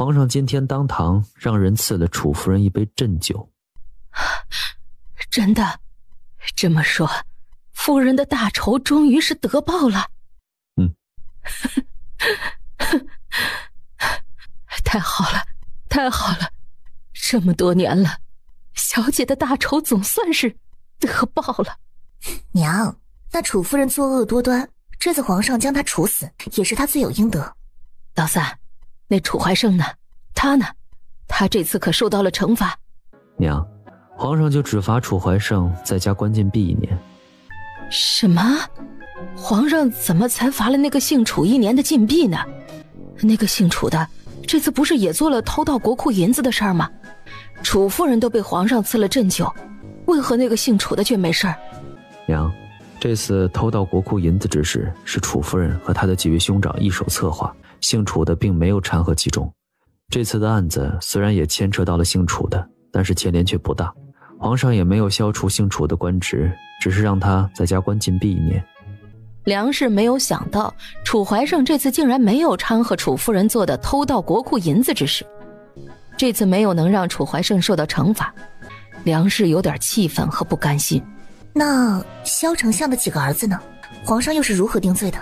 皇上今天当堂让人赐了楚夫人一杯鸩酒。真的，这么说，夫人的大仇终于是得报了。太好了，太好了，这么多年了，小姐的大仇总算是得报了。娘，那楚夫人作恶多端，这次皇上将她处死，也是她罪有应得。老三，那楚怀胜呢？他呢？他这次可受到了惩罚。娘，皇上就只罚楚怀胜在家关禁闭1年。什么？皇上怎么才罚了那个姓楚1年的禁闭呢？那个姓楚的这次不是也做了偷盗国库银子的事儿吗？楚夫人都被皇上赐了鸩酒，为何那个姓楚的却没事儿？娘，这次偷盗国库银子之事是楚夫人和她的几位兄长一手策划，姓楚的并没有掺和其中。这次的案子虽然也牵扯到了姓楚的，但是牵连却不大，皇上也没有消除姓楚的官职，只是让他在家关禁闭1年。梁氏没有想到楚怀胜这次竟然没有掺和楚夫人做的偷盗国库银子之事，这次没有能让楚怀胜受到惩罚，梁氏有点气愤和不甘心。那萧丞相的几个儿子呢？皇上又是如何定罪的？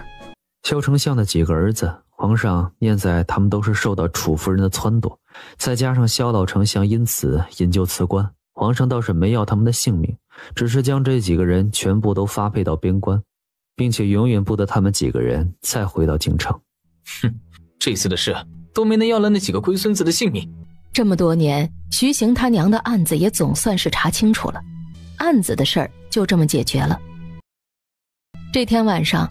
萧丞相的几个儿子，皇上念在他们都是受到楚夫人的撺掇，再加上萧老丞相因此引咎辞官，皇上倒是没要他们的性命，只是将这几个人全部都发配到边关，并且永远不得他们几个人再回到京城。这次的事都没能要了那几个龟孙子的性命。这么多年，徐行他娘的案子也总算是查清楚了，案子的事儿就这么解决了。这天晚上，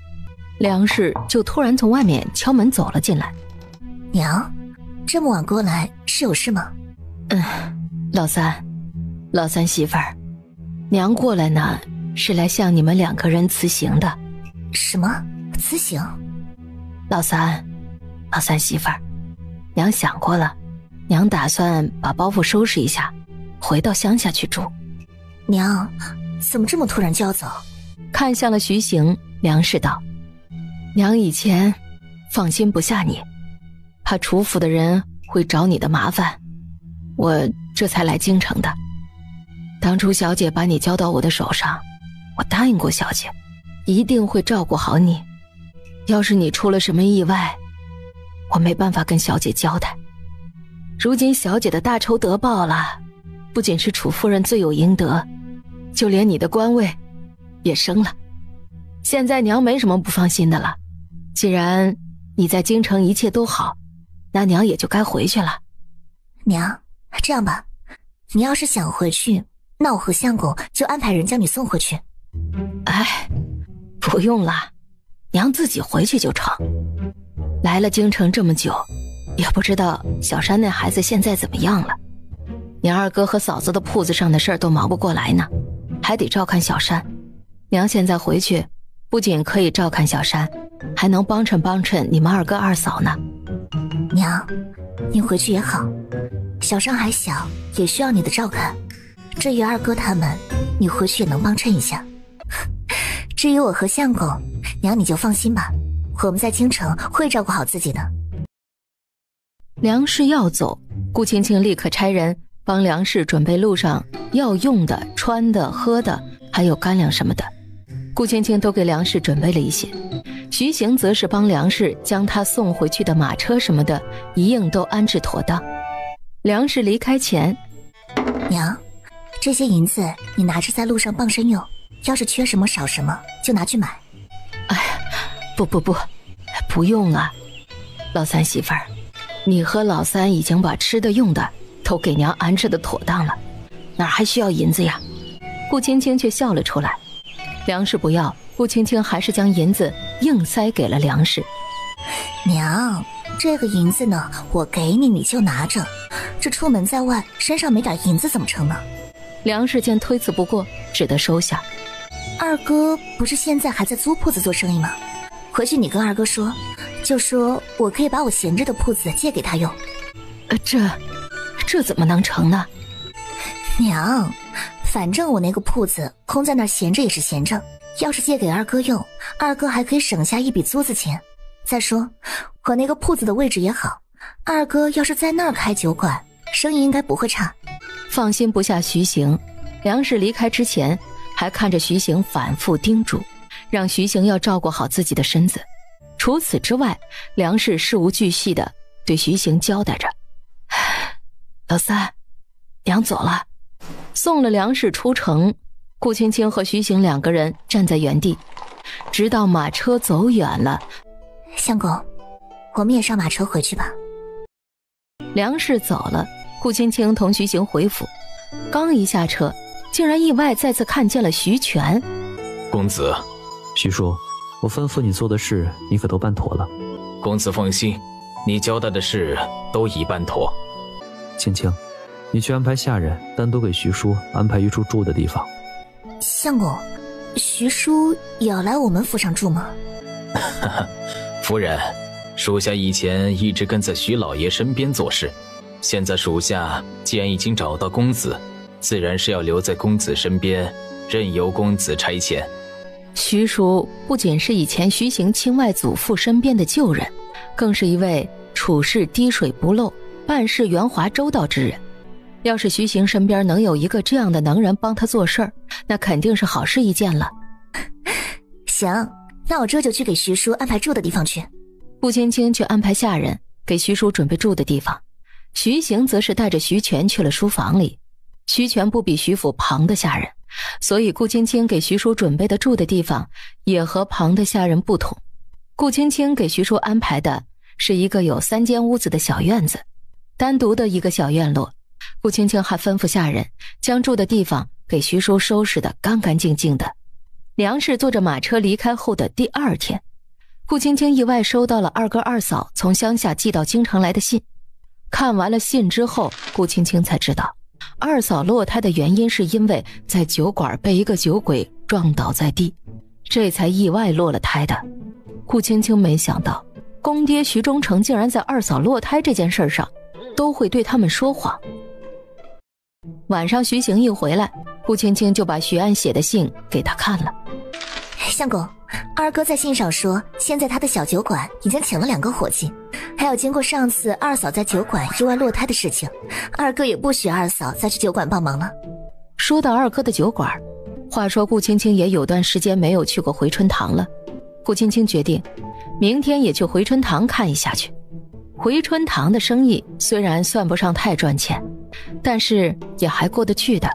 梁氏就突然从外面敲门走了进来。娘，这么晚过来是有事吗？老三媳妇儿，娘过来呢是来向你们2个人辞行的。什么？辞行？老三媳妇儿，娘想过了，娘打算把包袱收拾一下，回到乡下去住。娘，怎么这么突然就要走？看向了徐行，梁氏道：娘以前放心不下你，怕楚府的人会找你的麻烦，我这才来京城的。当初小姐把你交到我的手上，我答应过小姐一定会照顾好你，要是你出了什么意外，我没办法跟小姐交代。如今小姐的大仇得报了，不仅是楚夫人罪有应得，就连你的官位也升了。现在娘没什么不放心的了，既然你在京城一切都好，那娘也就该回去了。娘，这样吧，你要是想回去，那我和相公就安排人将你送回去。不用了，娘自己回去就成。来了京城这么久，也不知道小山那孩子现在怎么样了。你二哥和嫂子的铺子上的事儿都忙不过来呢，还得照看小山。娘现在回去，不仅可以照看小山，还能帮衬你们二哥二嫂呢。娘，你回去也好，小山还小，也需要你的照看。至于二哥他们，你回去也能帮衬一下。至于我和相公，娘你就放心吧，我们在京城会照顾好自己的。梁氏要走，顾青青立刻差人帮梁氏准备路上要用的、穿的、喝的，还有干粮什么的。顾青青都给梁氏准备了一些，徐行则是帮梁氏将他送回去的马车什么的一应都安置妥当。梁氏离开前，娘，这些银子你拿着在路上傍身用，要是缺什么少什么就拿去买。不用啊，老三媳妇儿，你和老三已经把吃的用的都给娘安置的妥当了，哪还需要银子呀？顾青青却笑了出来。梁氏不要，顾青青还是将银子硬塞给了梁氏。娘，这个银子呢，我给你，你就拿着。这出门在外，身上没点银子怎么成呢？梁氏见推辞不过，只得收下。二哥不是现在还在租铺子做生意吗？回去你跟二哥说，就说我可以把我闲着的铺子借给他用。这怎么能成呢？娘，反正我那个铺子空在那儿闲着也是闲着，要是借给二哥用，二哥还可以省下一笔租子钱。再说我那个铺子的位置也好，二哥要是在那儿开酒馆，生意应该不会差。放心不下徐行，梁氏离开之前还看着徐行反复叮嘱，让徐行要照顾好自己的身子。除此之外，梁氏事无巨细地对徐行交代着。老三，娘走了。送了梁氏出城，顾青青和徐行2个人站在原地，直到马车走远了。相公，我们也上马车回去吧。梁氏走了，顾青青同徐行回府，刚一下车，竟然意外再次看见了徐权。公子，徐叔，我吩咐你做的事，你可都办妥了。公子放心，你交代的事都已办妥。青青，你去安排下人单独给徐叔安排一处住的地方。相公，徐叔也要来我们府上住吗？夫人，属下以前一直跟在徐老爷身边做事，现在属下既然已经找到公子，自然是要留在公子身边，任由公子差遣。徐叔不仅是以前徐行亲外祖父身边的旧人，更是一位处事滴水不漏、办事圆滑周到之人。要是徐行身边能有一个这样的能人帮他做事儿，那肯定是好事一件了。行，那我这就去给徐叔安排住的地方去。顾青青去安排下人给徐叔准备住的地方，徐行则是带着徐权去了书房里。徐权不比徐府旁的下人，所以顾青青给徐叔准备的住的地方也和旁的下人不同。顾青青给徐叔安排的是一个有3间屋子的小院子，单独的一个小院落。顾青青还吩咐下人将住的地方给徐叔收拾得干干净净的。梁氏坐着马车离开后的第2天，顾青青意外收到了二哥二嫂从乡下寄到京城来的信。看完了信之后，顾青青才知道二嫂落胎的原因是因为在酒馆被一个酒鬼撞倒在地，这才意外落了胎的。顾青青没想到公爹徐忠诚竟然在二嫂落胎这件事上都会对他们说谎。晚上徐行一回来，顾青青就把徐安写的信给他看了。相公，二哥在信上说，现在他的小酒馆已经请了2个伙计，还有经过上次二嫂在酒馆意外落胎的事情，二哥也不许二嫂再去酒馆帮忙了。说到二哥的酒馆，话说顾青青也有段时间没有去过回春堂了。顾青青决定明天也去回春堂看一下去。回春堂的生意虽然算不上太赚钱，但是也还过得去的。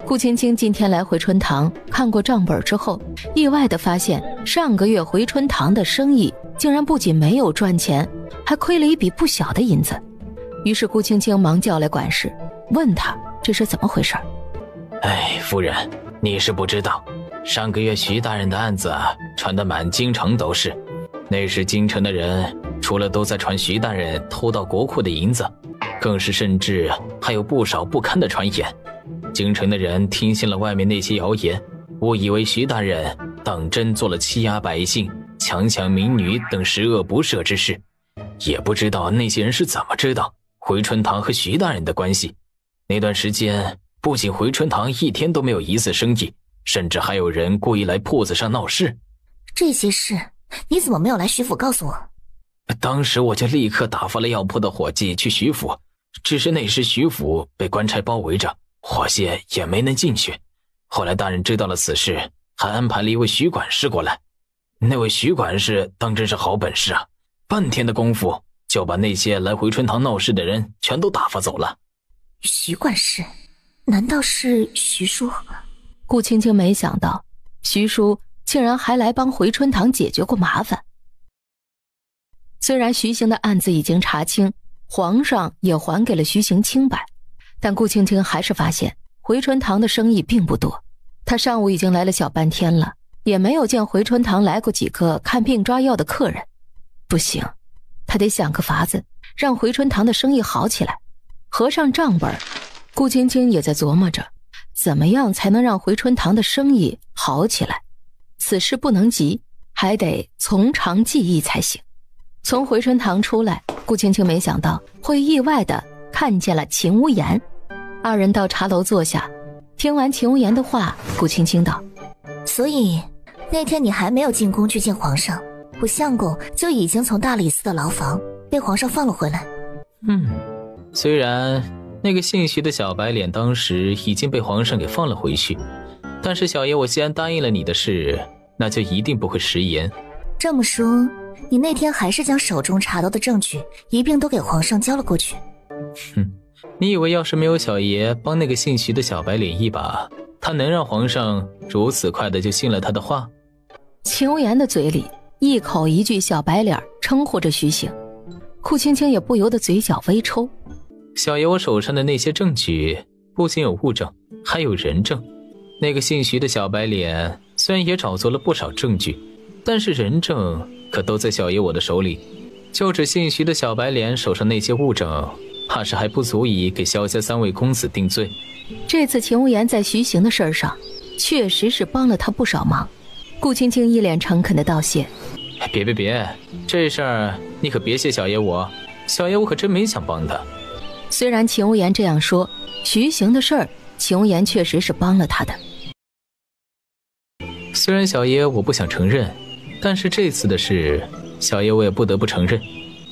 顾青青今天来回春堂看过账本之后，意外地发现上个月回春堂的生意竟然不仅没有赚钱，还亏了一笔不小的银子。于是顾青青忙叫来管事，问他这是怎么回事。夫人，你是不知道，上个月徐大人的案子传得满京城都是，那时京城的人除了都在传徐大人偷到国库的银子，更是甚至还有不少不堪的传言。京城的人听信了外面那些谣言，误以为徐大人当真做了欺压百姓、强抢民女等十恶不赦之事，也不知道那些人是怎么知道回春堂和徐大人的关系。那段时间不仅回春堂一天都没有一次生意，甚至还有人故意来铺子上闹事。这些事你怎么没有来徐府告诉我？当时我就立刻打发了药铺的伙计去徐府，只是那时徐府被官差包围着，伙计也没能进去。后来大人知道了此事，还安排了一位徐管事过来。那位徐管事当真是好本事啊，半天的功夫就把那些来回春堂闹事的人全都打发走了。徐管事难道是徐叔？顾青青没想到徐叔竟然还来帮回春堂解决过麻烦。虽然徐行的案子已经查清，皇上也还给了徐行清白，但顾青青还是发现回春堂的生意并不多。他上午已经来了小半天了，也没有见回春堂来过几个看病抓药的客人。不行，他得想个法子让回春堂的生意好起来。合上账本，顾青青也在琢磨着怎么样才能让回春堂的生意好起来。此事不能急，还得从长计议才行。从回春堂出来，顾青青没想到会意外地看见了秦无言。二人到茶楼坐下，听完秦无言的话，顾青青道：所以那天你还没有进宫去见皇上，我相公就已经从大理寺的牢房被皇上放了回来，虽然那个姓徐的小白脸当时已经被皇上给放了回去，但是小爷我既然答应了你的事，那就一定不会食言。这么说，你那天还是将手中查到的证据一并都给皇上交了过去？你以为要是没有小爷帮那个姓徐的小白脸一把，他能让皇上如此快的就信了他的话？秦无言的嘴里一口一句小白脸称呼着徐行，顾青青也不由得嘴角微抽。小爷我手上的那些证据不仅有物证，还有人证。那个姓徐的小白脸虽然也找足了不少证据，但是人证可都在小爷我的手里。就指姓徐的小白脸手上那些物证，怕是还不足以给萧家3位公子定罪。这次秦无言在徐行的事上确实是帮了他不少忙。顾青青一脸诚恳的道谢。别，这事儿你可别谢小爷我，小爷我可真没想帮他。虽然秦无言这样说，徐行的事儿秦无言确实是帮了他的。虽然小爷我不想承认，但是这次的事小爷我也不得不承认，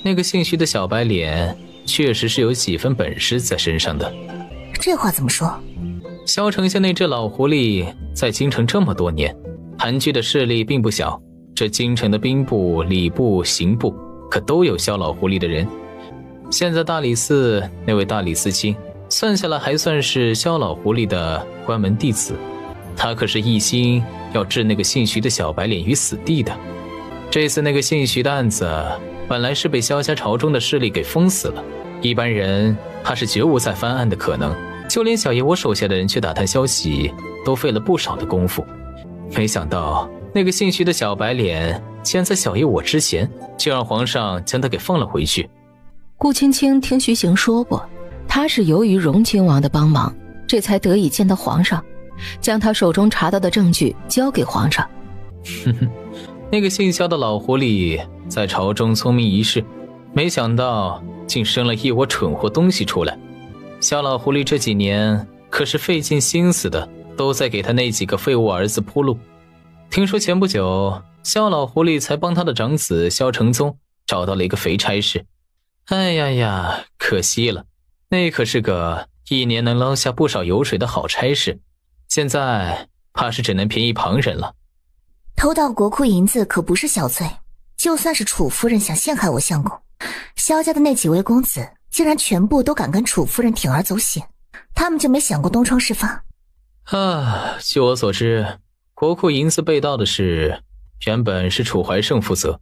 那个姓徐的小白脸确实是有几分本事在身上的。这话怎么说？萧丞相那只老狐狸在京城这么多年，盘踞的势力并不小，这京城的兵部、礼部、刑部可都有萧老狐狸的人。现在大理寺那位大理寺卿，算下来还算是萧老狐狸的关门弟子，他可是一心要置那个姓徐的小白脸于死地的。这次那个姓徐的案子本来是被萧家朝中的势力给封死了，一般人怕是绝无再翻案的可能，就连小爷我手下的人去打探消息都费了不少的功夫。没想到那个姓徐的小白脸竟然在小爷我之前就让皇上将他给放了回去。顾青青听徐行说过，他是由于荣亲王的帮忙，这才得以见到皇上，将他手中查到的证据交给皇上。那个姓萧的老狐狸在朝中聪明一世，没想到竟生了一窝蠢货东西出来。萧老狐狸这几年可是费尽心思的，都在给他那几个废物儿子铺路。听说前不久萧老狐狸才帮他的长子萧承宗找到了一个肥差事。哎呀，可惜了，那可是个一年能捞下不少油水的好差事，现在怕是只能便宜旁人了。偷盗国库银子可不是小罪，就算是楚夫人想陷害我相公，萧家的那几位公子竟然全部都敢跟楚夫人铤而走险，他们就没想过东窗事发？据我所知，国库银子被盗的事原本是楚怀胜负责，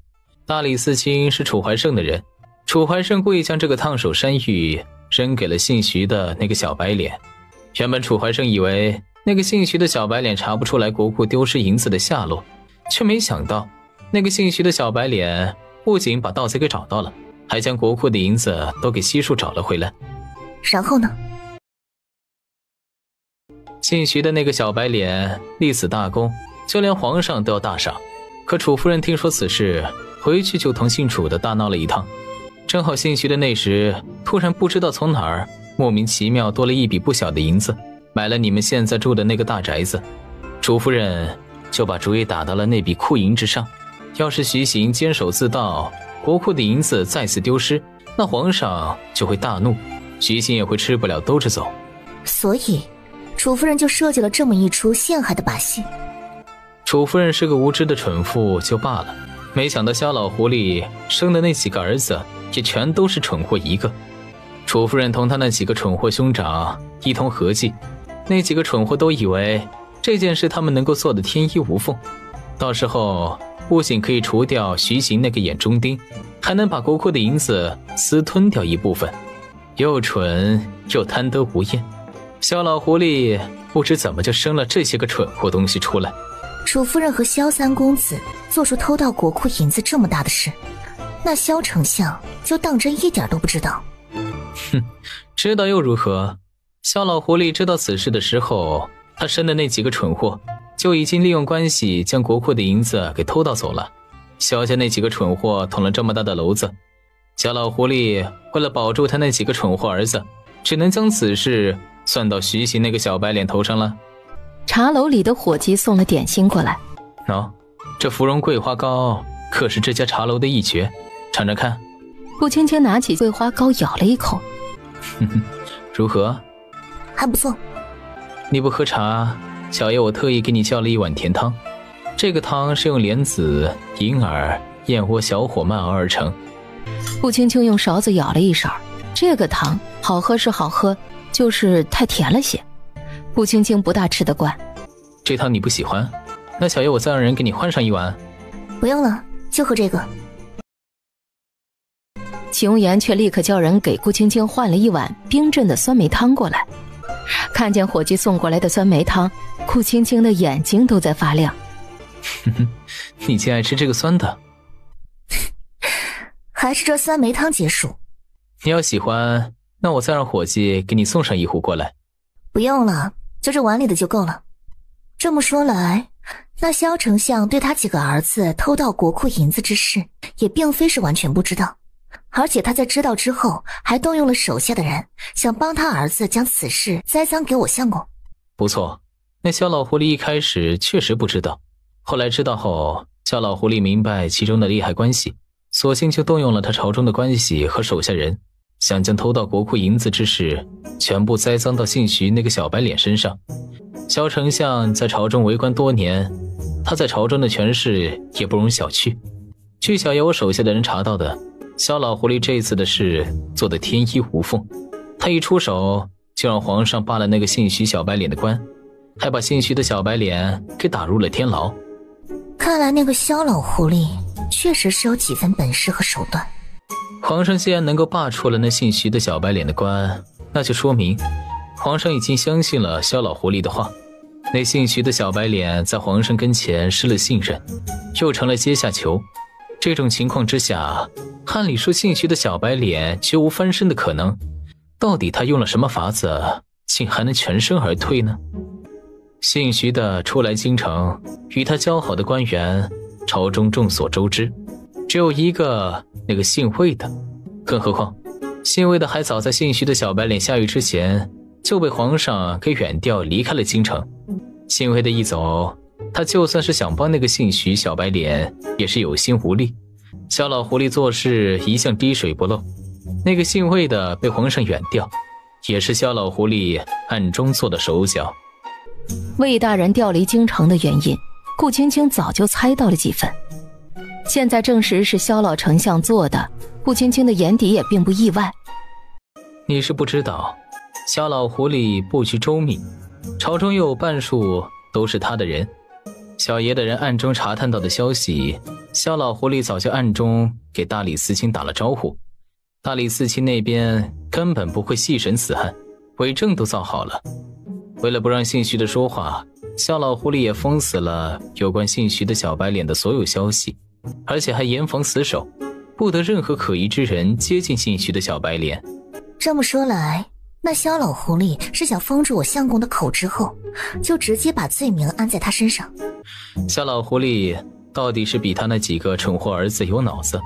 大理寺卿是楚怀胜的人，楚怀胜故意将这个烫手山芋扔给了姓徐的那个小白脸。原本楚怀胜以为那个姓徐的小白脸查不出来国库丢失银子的下落，却没想到那个姓徐的小白脸不仅把盗贼给找到了，还将国库的银子都给悉数找了回来。然后呢？姓徐的那个小白脸立此大功，就连皇上都要大赏。可楚夫人听说此事，回去就同姓楚的大闹了一趟。正好姓徐的那时突然不知道从哪儿莫名其妙多了一笔不小的银子，买了你们现在住的那个大宅子。楚夫人就把主意打到了那笔库银之上。要是徐行坚守自盗，国库的银子再次丢失，那皇上就会大怒，徐行也会吃不了兜着走。所以楚夫人就设计了这么一出陷害的把戏。楚夫人是个无知的蠢妇就罢了，没想到萧老狐狸生的那几个儿子也全都是蠢货一个。楚夫人同他那几个蠢货兄长一同合计，那几个蠢货都以为这件事他们能够做得天衣无缝，到时候不仅可以除掉徐行那个眼中钉，还能把国库的银子私吞掉一部分，又蠢又贪得无厌。萧老狐狸不知怎么就生了这些个蠢货东西出来。楚夫人和萧三公子做出偷盗国库银子这么大的事，那萧丞相就当真一点都不知道？知道又如何？萧老狐狸知道此事的时候，他生的那几个蠢货就已经利用关系将国库的银子给偷盗走了。萧家那几个蠢货捅了这么大的篓子，萧老狐狸为了保住他那几个蠢货儿子，只能将此事算到徐行那个小白脸头上了。茶楼里的伙计送了点心过来。这芙蓉桂花糕可是这家茶楼的一绝，尝尝看。顾青青拿起桂花糕咬了一口，如何？还不错。你不喝茶，小爷我特意给你叫了一碗甜汤。这个汤是用莲子、银耳、燕窝小火慢熬而成。顾青青用勺子舀了一勺，这个汤好喝是好喝，就是太甜了些。顾青青不大吃得惯。这汤你不喜欢？那小爷我再让人给你换上一碗。不用了，就喝这个。祁永言却立刻叫人给顾青青换了一碗冰镇的酸梅汤过来。看见伙计送过来的酸梅汤，顾青青的眼睛都在发亮。你竟爱吃这个酸的？还是这酸梅汤解暑。你要喜欢，那我再让伙计给你送上一壶过来。不用了，就这碗里的就够了。这么说来，那萧丞相对他几个儿子偷盗国库银子之事，也并非是完全不知道。而且他在知道之后，还动用了手下的人，想帮他儿子将此事栽赃给我相公。不错，那萧老狐狸一开始确实不知道，后来知道后，萧老狐狸明白其中的利害关系，索性就动用了他朝中的关系和手下人，想将偷盗国库银子之事全部栽赃到姓徐那个小白脸身上。萧丞相在朝中为官多年，他在朝中的权势也不容小觑。据小爷我手下的人查到的，萧老狐狸这次的事做得天衣无缝，他一出手就让皇上罢了那个姓徐小白脸的官，还把姓徐的小白脸给打入了天牢。看来那个萧老狐狸确实是有几分本事和手段。皇上既然能够罢黜了那姓徐的小白脸的官，那就说明皇上已经相信了萧老狐狸的话。那姓徐的小白脸在皇上跟前失了信任，又成了阶下囚。这种情况之下，按理说姓徐的小白脸绝无翻身的可能，到底他用了什么法子，竟还能全身而退呢？姓徐的初来京城，与他交好的官员，朝中众所周知，只有一个，那个姓魏的。更何况，姓魏的还早在姓徐的小白脸下狱之前，就被皇上给远调离开了京城。姓魏的一走，他就算是想帮那个姓徐小白脸，也是有心无力。小老狐狸做事一向滴水不漏，那个姓魏的被皇上远调，也是小老狐狸暗中做的手脚。魏大人调离京城的原因，顾青青早就猜到了几分。现在证实是萧老丞相做的，顾青青的眼底也并不意外。你是不知道，小老狐狸布局周密，朝中又有半数都是他的人。小爷的人暗中查探到的消息，萧老狐狸早就暗中给大理寺卿打了招呼。大理寺卿那边根本不会细审此案，伪证都造好了。为了不让姓徐的说话，萧老狐狸也封死了有关姓徐的小白脸的所有消息，而且还严防死守，不得任何可疑之人接近姓徐的小白脸。这么说来，那萧老狐狸是想封住我相公的口之后，就直接把罪名安在他身上。小老狐狸到底是比他那几个蠢货儿子有脑子。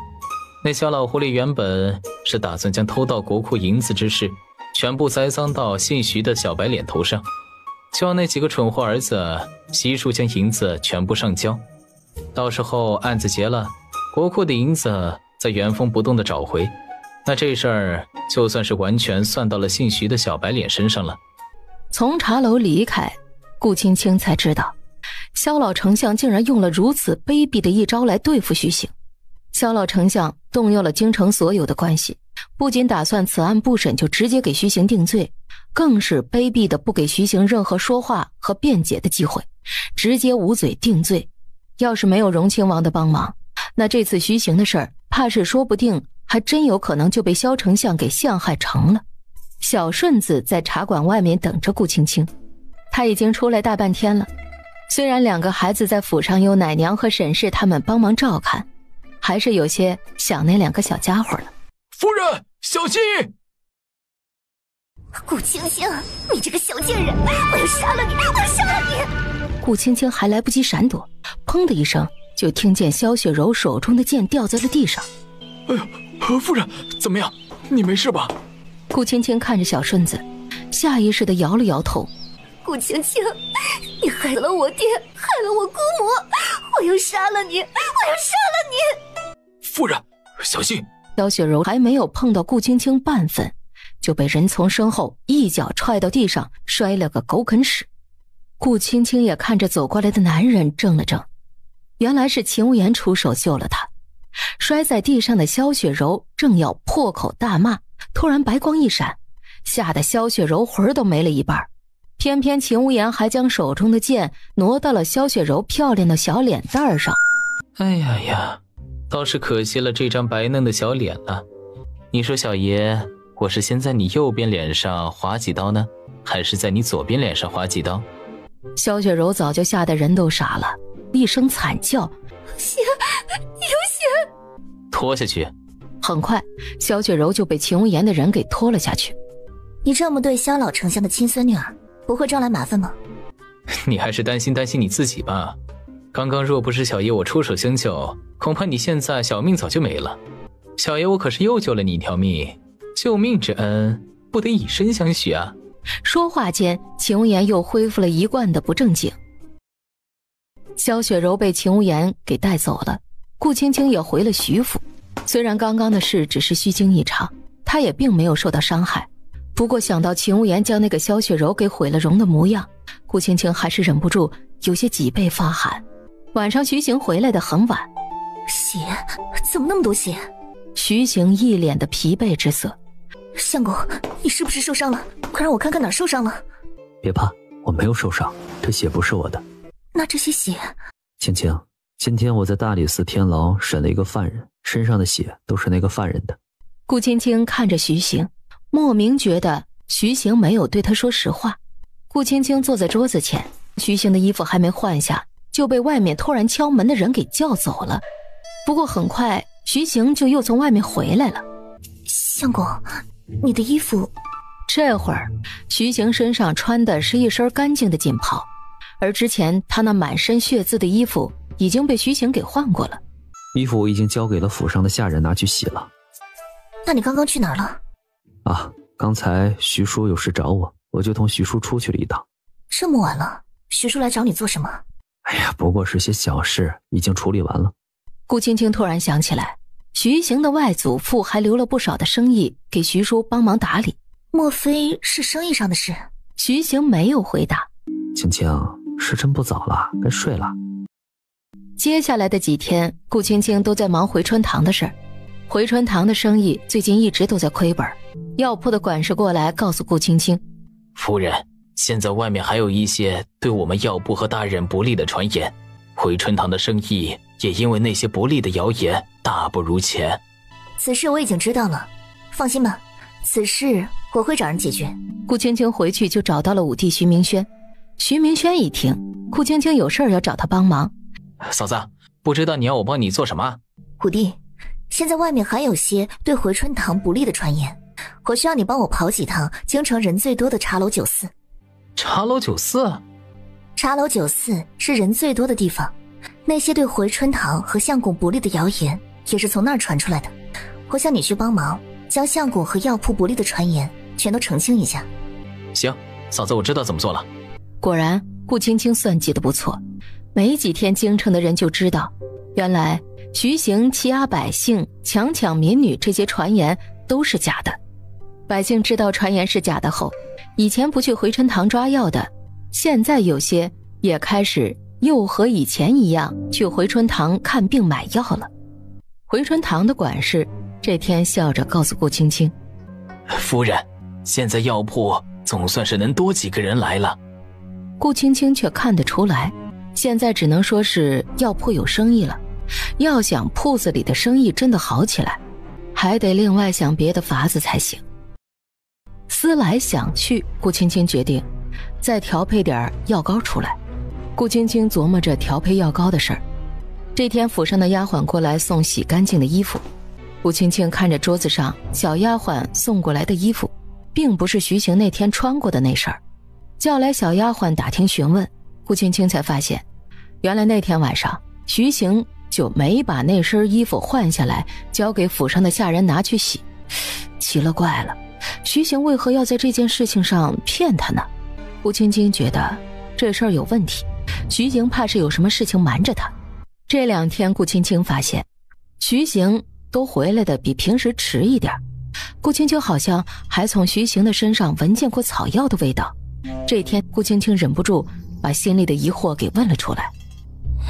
那小老狐狸原本是打算将偷盗国库银子之事全部栽赃到姓徐的小白脸头上，就让那几个蠢货儿子悉数将银子全部上交，到时候案子结了，国库的银子再原封不动地找回，那这事儿就算是完全算到了姓徐的小白脸身上了。从茶楼离开，顾青青才知道萧老丞相竟然用了如此卑鄙的一招来对付徐行。萧老丞相动用了京城所有的关系，不仅打算此案不审就直接给徐行定罪，更是卑鄙的不给徐行任何说话和辩解的机会，直接捂嘴定罪。要是没有荣亲王的帮忙，那这次徐行的事儿怕是说不定还真有可能就被萧丞相给陷害成了。小顺子在茶馆外面等着顾青青，他已经出来大半天了。虽然两个孩子在府上有奶娘和沈氏他们帮忙照看，还是有些想那两个小家伙了。夫人，小心！顾青青，你这个小贱人，我要杀了你！我要杀了你！顾青青还来不及闪躲，砰的一声，就听见萧雪柔手中的剑掉在了地上。哎呦，夫人，怎么样？你没事吧？顾青青看着小顺子，下意识地摇了摇头。顾青青，你害了我爹，害了我姑母，我要杀了你！我要杀了你！夫人，小心！萧雪柔还没有碰到顾青青半分，就被人从身后一脚踹到地上，摔了个狗啃屎。顾青青也看着走过来的男人怔了怔，原来是秦无言出手救了他。摔在地上的萧雪柔正要破口大骂，突然白光一闪，吓得萧雪柔魂都没了一半。偏偏秦无言还将手中的剑挪到了萧雪柔漂亮的小脸蛋上。哎呀呀，倒是可惜了这张白嫩的小脸了。你说小爷，我是先在你右边脸上划几刀呢，还是在你左边脸上划几刀？萧雪柔早就吓得人都傻了，一声惨叫，血，有血！拖下去。很快萧雪柔就被秦无言的人给拖了下去。你这么对萧老丞相的亲孙女儿，不会招来麻烦吗？你还是担心你自己吧。刚刚若不是小爷我出手相救，恐怕你现在小命早就没了。小爷我可是又救了你一条命，救命之恩不得以身相许啊。说话间，秦无言又恢复了一贯的不正经。萧雪柔被秦无言给带走了，顾青青也回了徐府。虽然刚刚的事只是虚惊一场，她也并没有受到伤害，不过想到秦无言将那个萧雪柔给毁了容的模样，顾青青还是忍不住有些脊背发寒。晚上徐行回来的很晚。血？怎么那么多血？徐行一脸的疲惫之色。相公，你是不是受伤了？快让我看看哪儿受伤了。别怕，我没有受伤，这血不是我的。那这些血……青青，今天我在大理寺天牢审了一个犯人，身上的血都是那个犯人的。顾青青看着徐行，莫名觉得徐行没有对他说实话。顾青青坐在桌子前，徐行的衣服还没换下，就被外面突然敲门的人给叫走了。不过很快徐行就又从外面回来了。相公，你的衣服……这会儿徐行身上穿的是一身干净的锦袍，而之前他那满身血渍的衣服已经被徐行给换过了。衣服我已经交给了府上的下人拿去洗了。那你刚刚去哪儿了？啊，刚才徐叔有事找我，我就同徐叔出去了一趟。这么晚了，徐叔来找你做什么？哎呀，不过是些小事，已经处理完了。顾青青突然想起来，徐行的外祖父还留了不少的生意给徐叔帮忙打理，莫非是生意上的事？徐行没有回答。青青，时辰不早了，该睡了。接下来的几天，顾青青都在忙回春堂的事儿。回春堂的生意最近一直都在亏本，药铺的管事过来告诉顾青青，夫人，现在外面还有一些对我们药铺和大人不利的传言，回春堂的生意也因为那些不利的谣言大不如前。此事我已经知道了，放心吧，此事我会找人解决。顾青青回去就找到了武帝徐明轩。徐明轩一听顾青青有事儿要找他帮忙，嫂子，不知道你要我帮你做什么？武帝，现在外面还有些对回春堂不利的传言，我需要你帮我跑几趟京城人最多的茶楼酒肆。茶楼酒肆？茶楼酒肆是人最多的地方，那些对回春堂和相公不利的谣言也是从那儿传出来的。我想你去帮忙，将相公和药铺不利的传言全都澄清一下。行，嫂子，我知道怎么做了。果然顾青青算计得不错，没几天京城的人就知道，原来徐行欺压百姓、强抢民女这些传言都是假的。百姓知道传言是假的后，以前不去回春堂抓药的，现在有些也开始又和以前一样去回春堂看病买药了。回春堂的管事这天笑着告诉顾青青，夫人，现在药铺总算是能多几个人来了。顾青青却看得出来，现在只能说是药铺有生意了，要想铺子里的生意真的好起来，还得另外想别的法子才行。思来想去，顾青青决定再调配点药膏出来。顾青青琢磨着调配药膏的事儿。这天府上的丫鬟过来送洗干净的衣服，顾青青看着桌子上小丫鬟送过来的衣服，并不是徐行那天穿过的那身儿。叫来小丫鬟打听询问，顾青青才发现，原来那天晚上徐行就没把那身衣服换下来交给府上的下人拿去洗。奇了怪了，徐行为何要在这件事情上骗他呢？顾青青觉得这事儿有问题，徐行怕是有什么事情瞒着他。这2天顾青青发现徐行都回来的比平时迟一点。顾青青好像还从徐行的身上闻见过草药的味道。这天，顾青青忍不住把心里的疑惑给问了出来：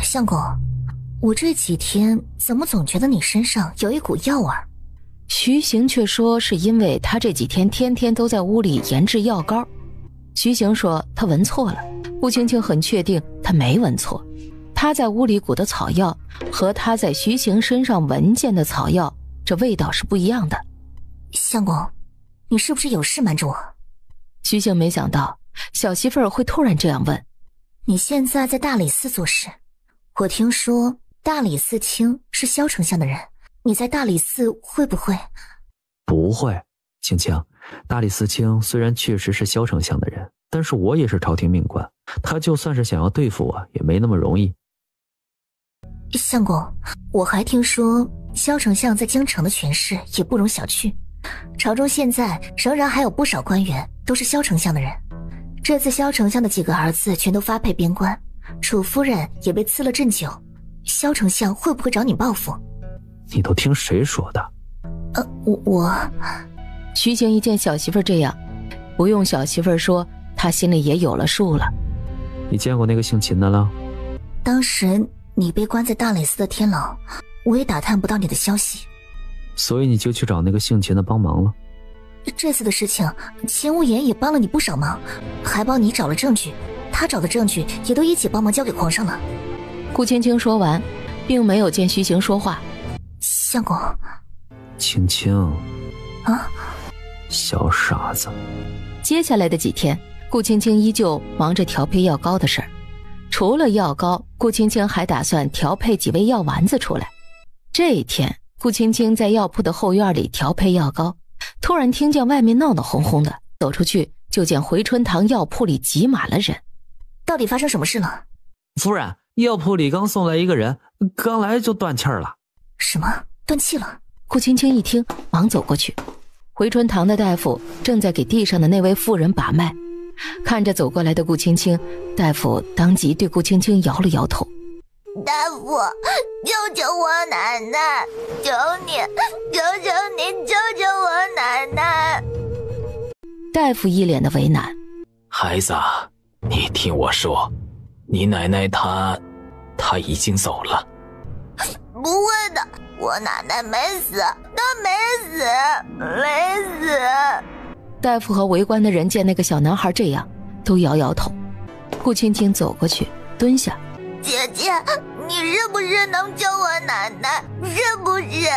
相公，我这几天怎么总觉得你身上有一股药味？徐行却说是因为他这几天天天都在屋里研制药膏。徐行说他闻错了，顾青青很确定他没闻错，他在屋里鼓的草药和他在徐行身上闻见的草药，这味道是不一样的。相公，你是不是有事瞒着我？徐行没想到小媳妇儿会突然这样问。你现在在大理寺做事，我听说大理寺卿是萧丞相的人，你在大理寺会不会？不会，青青，大理寺卿虽然确实是萧丞相的人，但是我也是朝廷命官，他就算是想要对付我，也没那么容易。相公，我还听说萧丞相在京城的权势也不容小觑，朝中现在仍然还有不少官员都是萧丞相的人。这次萧丞相的几个儿子全都发配边关，楚夫人也被赐了鸩酒，萧丞相会不会找你报复？你都听谁说的？我徐行一见小媳妇这样，不用小媳妇说，他心里也有了数了。你见过那个姓秦的了？当时你被关在大理寺的天牢，我也打探不到你的消息，所以你就去找那个姓秦的帮忙了。这次的事情，秦无言也帮了你不少忙，还帮你找了证据，他找的证据也都一起帮忙交给皇上了。顾青青说完，并没有见徐行说话。相公，青青啊，小傻子。接下来的几天，顾青青依旧忙着调配药膏的事儿。除了药膏，顾青青还打算调配几味药丸子出来。这一天，顾青青在药铺的后院里调配药膏，突然听见外面闹闹哄哄的，走出去就见回春堂药铺里挤满了人。到底发生什么事了？夫人，药铺里刚送来一个人，刚来就断气儿了。什么？断气了？顾青青一听，忙走过去。回春堂的大夫正在给地上的那位妇人把脉，看着走过来的顾青青，大夫当即对顾青青摇了摇头。大夫，救救我奶奶！求你，求求你，救救我奶奶！大夫一脸的为难。孩子啊，你听我说，你奶奶她已经走了。不会的，我奶奶没死，她没死。大夫和围观的人见那个小男孩这样，都摇摇头。顾青青走过去，蹲下。姐姐，你是不是能救我奶奶？是不是？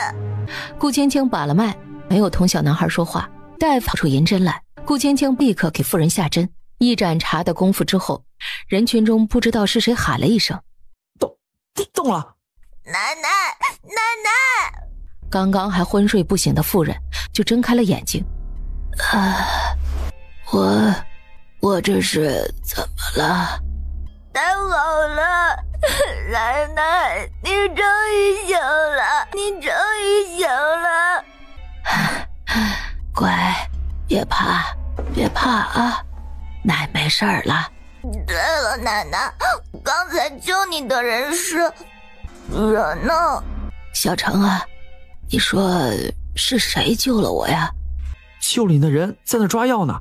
顾青青把了脉，没有同小男孩说话。大夫掏出银针来，顾青青立刻给妇人下针。一盏茶的功夫之后，人群中不知道是谁喊了一声：动了！奶奶，奶奶！刚刚还昏睡不醒的妇人就睁开了眼睛。我这是怎么了？太好了，奶奶，你终于醒了，你终于醒了。乖，别怕啊，奶没事儿了。对了，奶奶，刚才救你的人人呢？小程啊，你说是谁救了我呀？救你的人在那抓药呢。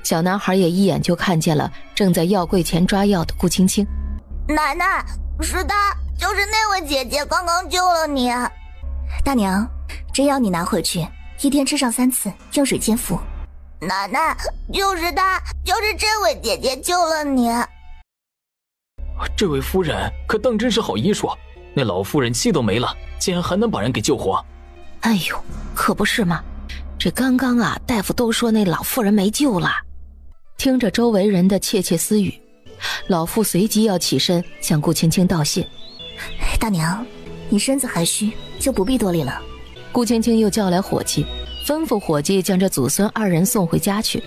小男孩也一眼就看见了正在药柜前抓药的顾青青。奶奶，是他，就是那位姐姐刚刚救了你。大娘，这药你拿回去，一天吃上3次，用水煎服。奶奶，就是他，就是这位姐姐救了你。这位夫人可当真是好医术，那老妇人气都没了，竟然还能把人给救活。哎呦，可不是嘛，这刚刚啊，大夫都说那老妇人没救了。听着周围人的窃窃私语，老妇随即要起身向顾青青道谢。大娘，你身子还虚，就不必多礼了。顾青青又叫来伙计，吩咐伙计将这祖孙2人送回家去。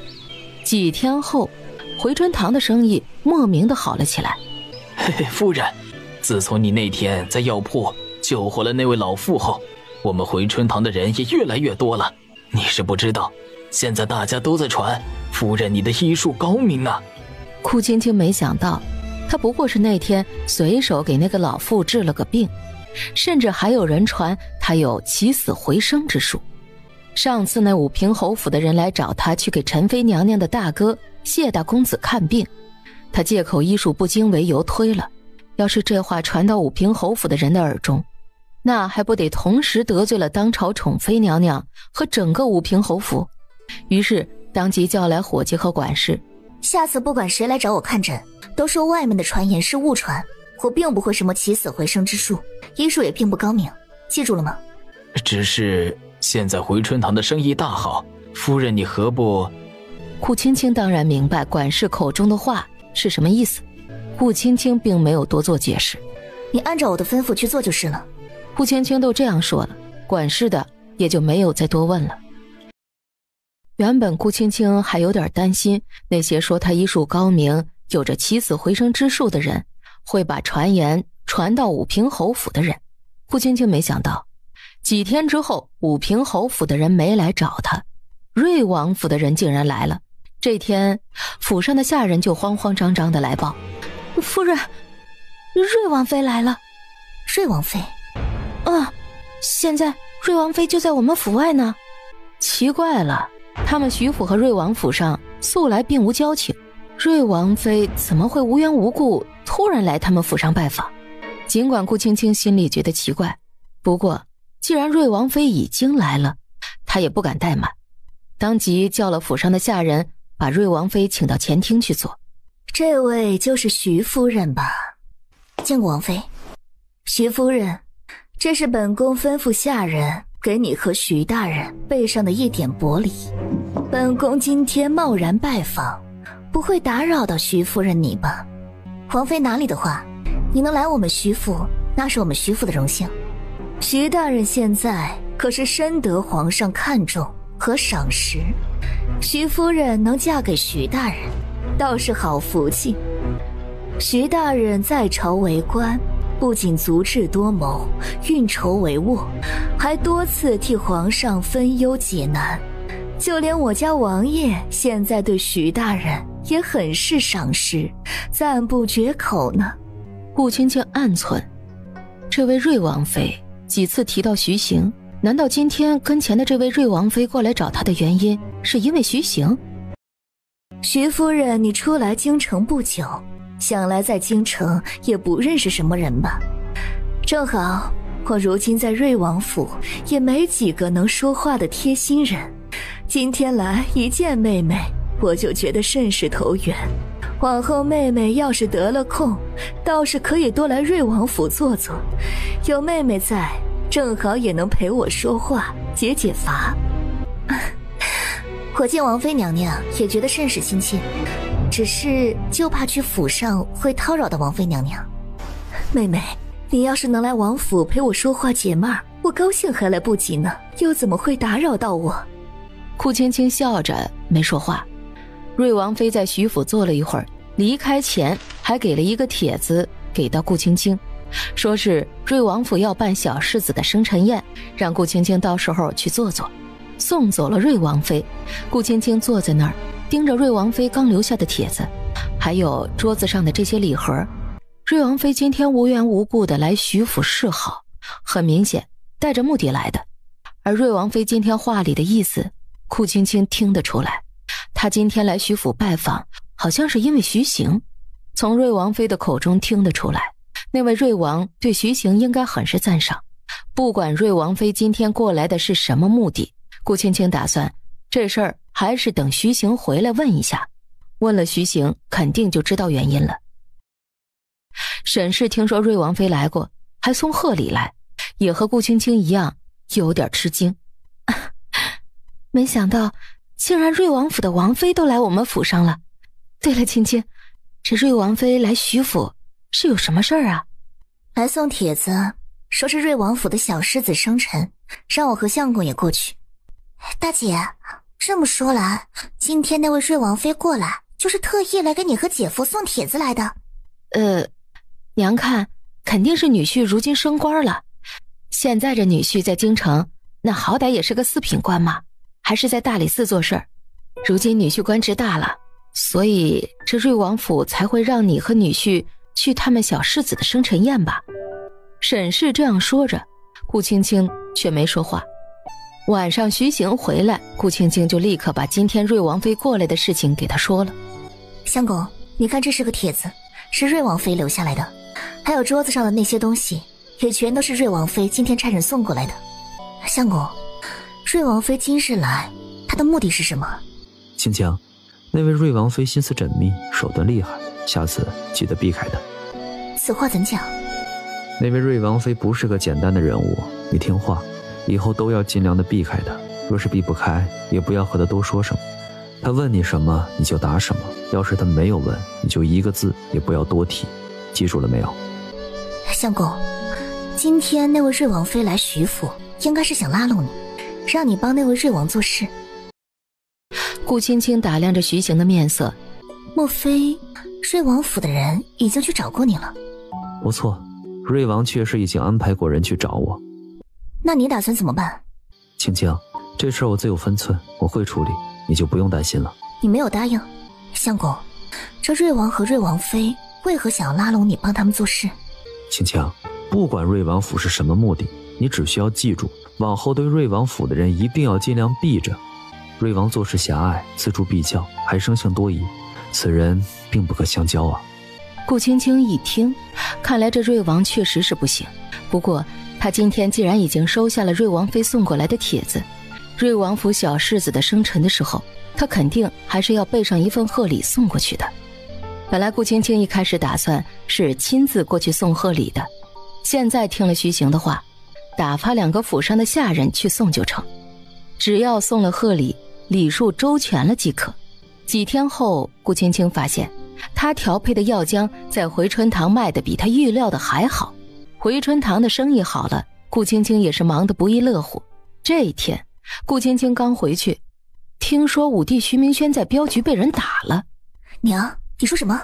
几天后，回春堂的生意莫名的好了起来。嘿嘿，夫人，自从你那天在药铺救活了那位老妇后，我们回春堂的人也越来越多了。你是不知道，现在大家都在传夫人你的医术高明啊。顾青青没想到，她不过是那天随手给那个老妇治了个病，甚至还有人传他有起死回生之术。上次那武平侯府的人来找他去给陈妃娘娘的大哥谢大公子看病，他借口医术不精为由推了。要是这话传到武平侯府的人的耳中，那还不得同时得罪了当朝宠妃娘娘和整个武平侯府？于是当即叫来伙计和管事，下次不管谁来找我看诊，都说外面的传言是误传，我并不会什么起死回生之术，医术也并不高明，记住了吗？只是现在回春堂的生意大好，夫人你何不……顾青青当然明白管事口中的话是什么意思，顾青青并没有多做解释。你按照我的吩咐去做就是了。顾青青都这样说了，管事的也就没有再多问了。原本顾青青还有点担心那些说他医术高明有着起死回生之术的人会把传言传到武平侯府的人，顾青青没想到几天之后武平侯府的人没来找他，瑞王府的人竟然来了。这天府上的下人就慌慌张张的来报，夫人，瑞王妃来了。瑞王妃？现在瑞王妃就在我们府外呢。奇怪了，他们徐府和瑞王府上素来并无交情，瑞王妃怎么会无缘无故突然来他们府上拜访？尽管顾青青心里觉得奇怪，不过既然瑞王妃已经来了，她也不敢怠慢，当即叫了府上的下人把瑞王妃请到前厅去坐。这位就是徐夫人吧？见过王妃。徐夫人，这是本宫吩咐下人给你和徐大人备上的一点薄礼。本宫今天贸然拜访，不会打扰到徐夫人你吧？王妃哪里的话，你能来我们徐府，那是我们徐府的荣幸。徐大人现在可是深得皇上看重和赏识，徐夫人能嫁给徐大人，倒是好福气。徐大人在朝为官，不仅足智多谋，运筹帷幄，还多次替皇上分忧解难。就连我家王爷现在对徐大人也很是赏识，赞不绝口呢。顾青青暗忖，这位瑞王妃几次提到徐行，难道今天跟前的这位瑞王妃过来找她的原因是因为徐行？徐夫人，你初来京城不久，想来在京城也不认识什么人吧？正好我如今在瑞王府也没几个能说话的贴心人，今天来一见妹妹，我就觉得甚是投缘。往后妹妹要是得了空，倒是可以多来瑞王府坐坐，有妹妹在，正好也能陪我说话解解乏。我见王妃娘娘也觉得甚是亲切，只是就怕去府上会叨扰到王妃娘娘。妹妹，你要是能来王府陪我说话解闷，我高兴还来不及呢，又怎么会打扰到我？顾青青笑着没说话。瑞王妃在徐府坐了一会儿，离开前还给了一个帖子给到顾青青，说是瑞王府要办小世子的生辰宴，让顾青青到时候去坐坐。送走了瑞王妃，顾青青坐在那儿盯着瑞王妃刚留下的帖子，还有桌子上的这些礼盒。瑞王妃今天无缘无故的来徐府示好，很明显带着目的来的。而瑞王妃今天话里的意思，顾青青听得出来，她今天来徐府拜访，好像是因为徐行。从瑞王妃的口中听得出来，那位瑞王对徐行应该很是赞赏。不管瑞王妃今天过来的是什么目的，顾青青打算这事儿还是等徐行回来问一下，问了徐行肯定就知道原因了。沈氏听说瑞王妃来过，还送贺礼来，也和顾青青一样有点吃惊。没想到竟然瑞王府的王妃都来我们府上了。对了，青青，这瑞王妃来徐府是有什么事儿啊？来送帖子，说是瑞王府的小世子生辰，让我和相公也过去。大姐，这么说来，今天那位瑞王妃过来就是特意来给你和姐夫送帖子来的？娘看肯定是女婿如今升官了，现在这女婿在京城那好歹也是个四品官嘛，还是在大理寺做事儿。如今女婿官职大了，所以这瑞王府才会让你和女婿去他们小世子的生辰宴吧。沈氏这样说着，顾青青却没说话。晚上徐行回来，顾青青就立刻把今天瑞王妃过来的事情给他说了。相公，你看这是个帖子，是瑞王妃留下来的，还有桌子上的那些东西也全都是瑞王妃今天差人送过来的。相公，瑞王妃今日来，她的目的是什么？青青，那位瑞王妃心思缜密，手段厉害，下次记得避开她。此话怎讲？那位瑞王妃不是个简单的人物，你听话，以后都要尽量的避开她。若是避不开，也不要和她多说什么。她问你什么，你就答什么。要是她没有问，你就一个字也不要多提。记住了没有？相公，今天那位瑞王妃来徐府，应该是想拉拢你，让你帮那位瑞王做事。顾青青打量着徐行的面色，莫非瑞王府的人已经去找过你了？不错，瑞王确实已经安排过人去找我。那你打算怎么办？青青，这事我自有分寸，我会处理，你就不用担心了。你没有答应。相公，这瑞王和瑞王妃为何想要拉拢你帮他们做事？青青，不管瑞王府是什么目的，你只需要记住，往后对瑞王府的人一定要尽量避着。瑞王做事狭隘，锱铢必较，还生性多疑，此人并不可相交啊。顾青青一听，看来这瑞王确实是不行。不过他今天既然已经收下了瑞王妃送过来的帖子，瑞王府小世子的生辰的时候，他肯定还是要备上一份贺礼送过去的。本来顾青青一开始打算是亲自过去送贺礼的，现在听了徐行的话，打发2个府上的下人去送就成，只要送了贺礼，礼数周全了即可。几天后，顾青青发现他调配的药浆在回春堂卖的比他预料的还好。回春堂的生意好了，顾青青也是忙得不亦乐乎。这一天，顾青青刚回去，听说武帝徐明轩在镖局被人打了。娘，你说什么？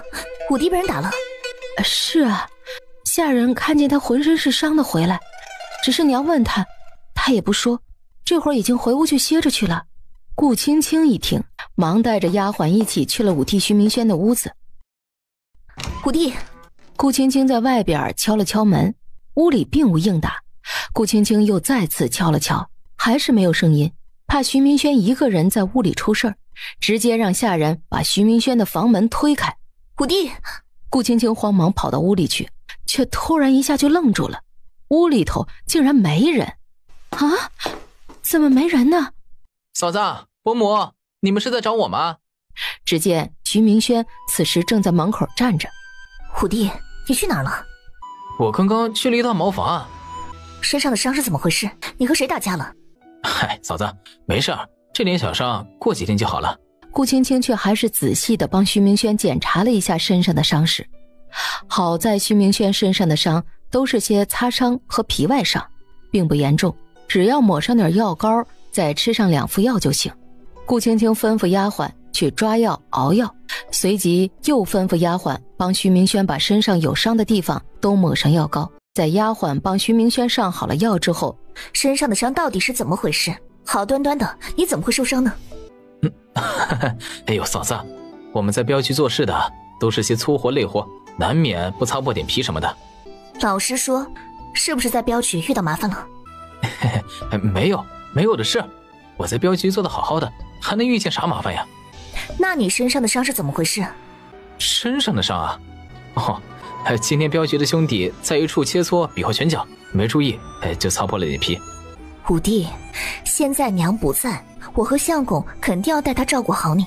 武帝被人打了？是啊，下人看见他浑身是伤的回来，只是娘问他，他也不说，这会儿已经回屋去歇着去了。顾青青一听，忙带着丫鬟一起去了武帝徐明轩的屋子。武帝，顾青青在外边敲了敲门，屋里并无应答。顾青青又再次敲了敲，还是没有声音，怕徐明轩一个人在屋里出事儿，直接让下人把徐明轩的房门推开。武帝，顾青青慌忙跑到屋里去，却突然一下就愣住了，屋里头竟然没人。啊，怎么没人呢？嫂子，伯母，你们是在找我吗？只见徐明轩此时正在门口站着。武帝，你去哪儿了？我刚刚去了一趟茅房。身上的伤是怎么回事？你和谁打架了？嗨，嫂子，没事儿，这点小伤过几天就好了。顾青青却还是仔细地帮徐明轩检查了一下身上的伤势。好在徐明轩身上的伤都是些擦伤和皮外伤，并不严重，只要抹上点药膏，再吃上2副药就行。顾青青吩咐丫鬟去抓药熬药，随即又吩咐丫鬟帮徐明轩把身上有伤的地方都抹上药膏。在丫鬟帮徐明轩上好了药之后，身上的伤到底是怎么回事？好端端的，你怎么会受伤呢？哎呦，嫂子，我们在镖局做事的都是些粗活累活，难免不擦破点皮什么的。老实说，是不是在镖局遇到麻烦了？没有的事，我在镖局做得好好的，还能遇见啥麻烦呀？那你身上的伤是怎么回事？身上的伤啊？哦，今天镖局的兄弟在一处切磋比划拳脚，没注意，就擦破了点皮。武帝，现在娘不在，我和相公肯定要带他照顾好你。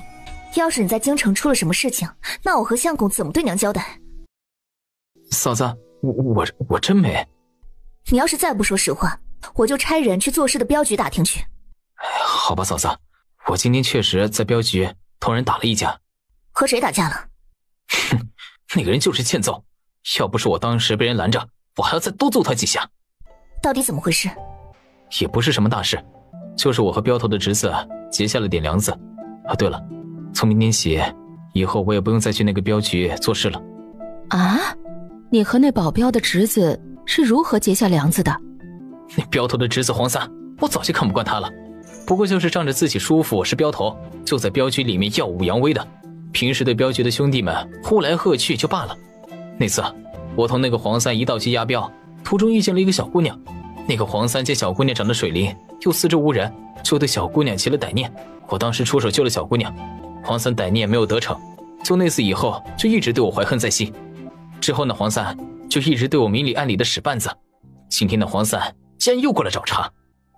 要是你在京城出了什么事情，那我和相公怎么对娘交代？嫂子，我真没。你要是再不说实话，我就差人去做事的镖局打听去。好吧，嫂子，我今天确实在镖局同人打了一架。和谁打架了？哼，那个人就是欠揍，要不是我当时被人拦着，我还要再多揍他几下。到底怎么回事？也不是什么大事，就是我和镖头的侄子结下了点梁子。啊，对了，从明天起，以后我也不用再去那个镖局做事了。啊？你和那保镖的侄子是如何结下梁子的？那镖头的侄子黄三，我早就看不惯他了。不过就是仗着自己叔父是镖头，就在镖局里面耀武扬威的，平时对镖局的兄弟们呼来喝去就罢了。那次我同那个黄三一道去押镖，途中遇见了一个小姑娘，那个黄三见小姑娘长得水灵，又四周无人，就对小姑娘起了歹念。我当时出手救了小姑娘，黄三歹念没有得逞，就那次以后就一直对我怀恨在心。之后呢，黄三就一直对我明里暗里的使绊子。今天的黄三竟然又过来找茬，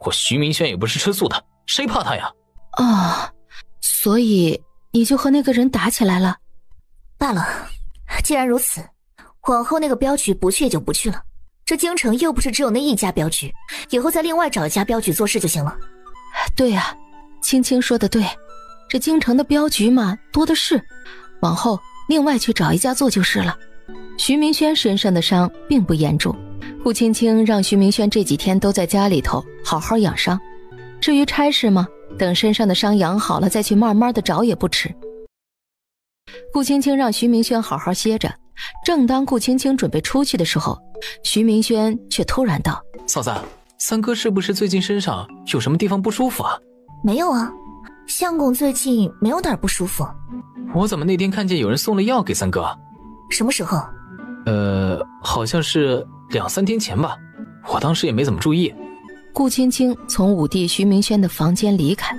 我徐明轩也不是吃素的，谁怕他呀？哦，所以你就和那个人打起来了？罢了，既然如此，往后那个镖局不去也就不去了。这京城又不是只有那一家镖局，以后再另外找一家镖局做事就行了。对啊，青青说的对，这京城的镖局嘛，多的是，往后另外去找一家做就是了。徐明轩身上的伤并不严重，顾青青让徐明轩这几天都在家里头好好养伤。至于差事嘛，等身上的伤养好了再去慢慢的找也不迟。顾青青让徐明轩好好歇着，正当顾青青准备出去的时候，徐明轩却突然道：嫂子，三哥是不是最近身上有什么地方不舒服啊？没有啊，相公最近没有哪儿不舒服。我怎么那天看见有人送了药给三哥？什么时候？好像是2-3天前吧，我当时也没怎么注意。顾青青从五弟徐明轩的房间离开。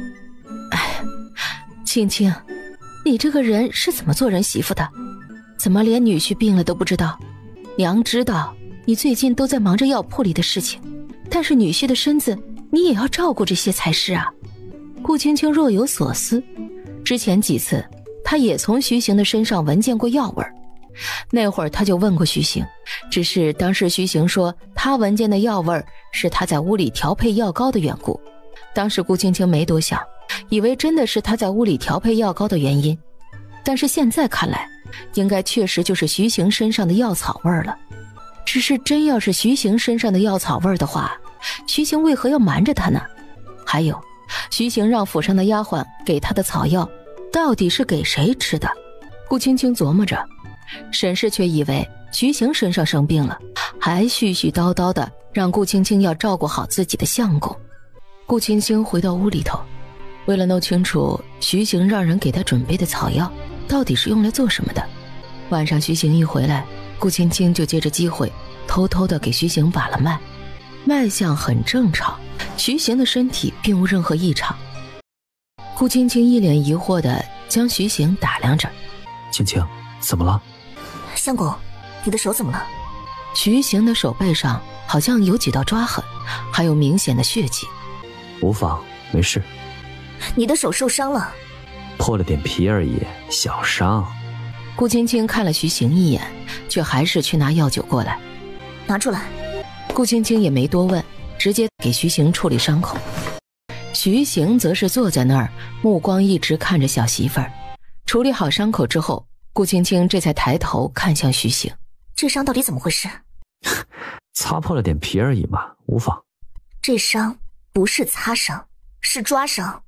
哎，青青，你这个人是怎么做人媳妇的？怎么连女婿病了都不知道？娘知道你最近都在忙着药铺里的事情，但是女婿的身子你也要照顾这些才是啊。顾青青若有所思，之前几次她也从徐行的身上闻见过药味儿，那会儿她就问过徐行，只是当时徐行说他闻见的药味儿是他在屋里调配药膏的缘故。当时顾青青没多想，以为真的是他在屋里调配药膏的原因，但是现在看来应该确实就是徐行身上的药草味儿了。只是真要是徐行身上的药草味儿的话，徐行为何要瞒着他呢？还有徐行让府上的丫鬟给他的草药到底是给谁吃的？顾青青琢磨着，沈氏却以为徐行身上生病了，还絮絮叨叨的让顾青青要照顾好自己的相公。顾青青回到屋里头，为了弄清楚徐行让人给他准备的草药到底是用来做什么的，晚上徐行一回来，顾青青就借着机会偷偷的给徐行把了脉，脉象很正常，徐行的身体并无任何异常。顾青青一脸疑惑的将徐行打量着。青青，怎么了？相公，你的手怎么了？徐行的手背上好像有几道抓痕，还有明显的血迹。无妨，没事。你的手受伤了？破了点皮而已，小伤。顾青青看了徐行一眼，却还是去拿药酒过来。拿出来。顾青青也没多问，直接给徐行处理伤口。徐行则是坐在那儿，目光一直看着小媳妇儿。处理好伤口之后，顾青青这才抬头看向徐行。这伤到底怎么回事？擦破了点皮而已嘛，无妨。这伤不是擦伤，是抓伤。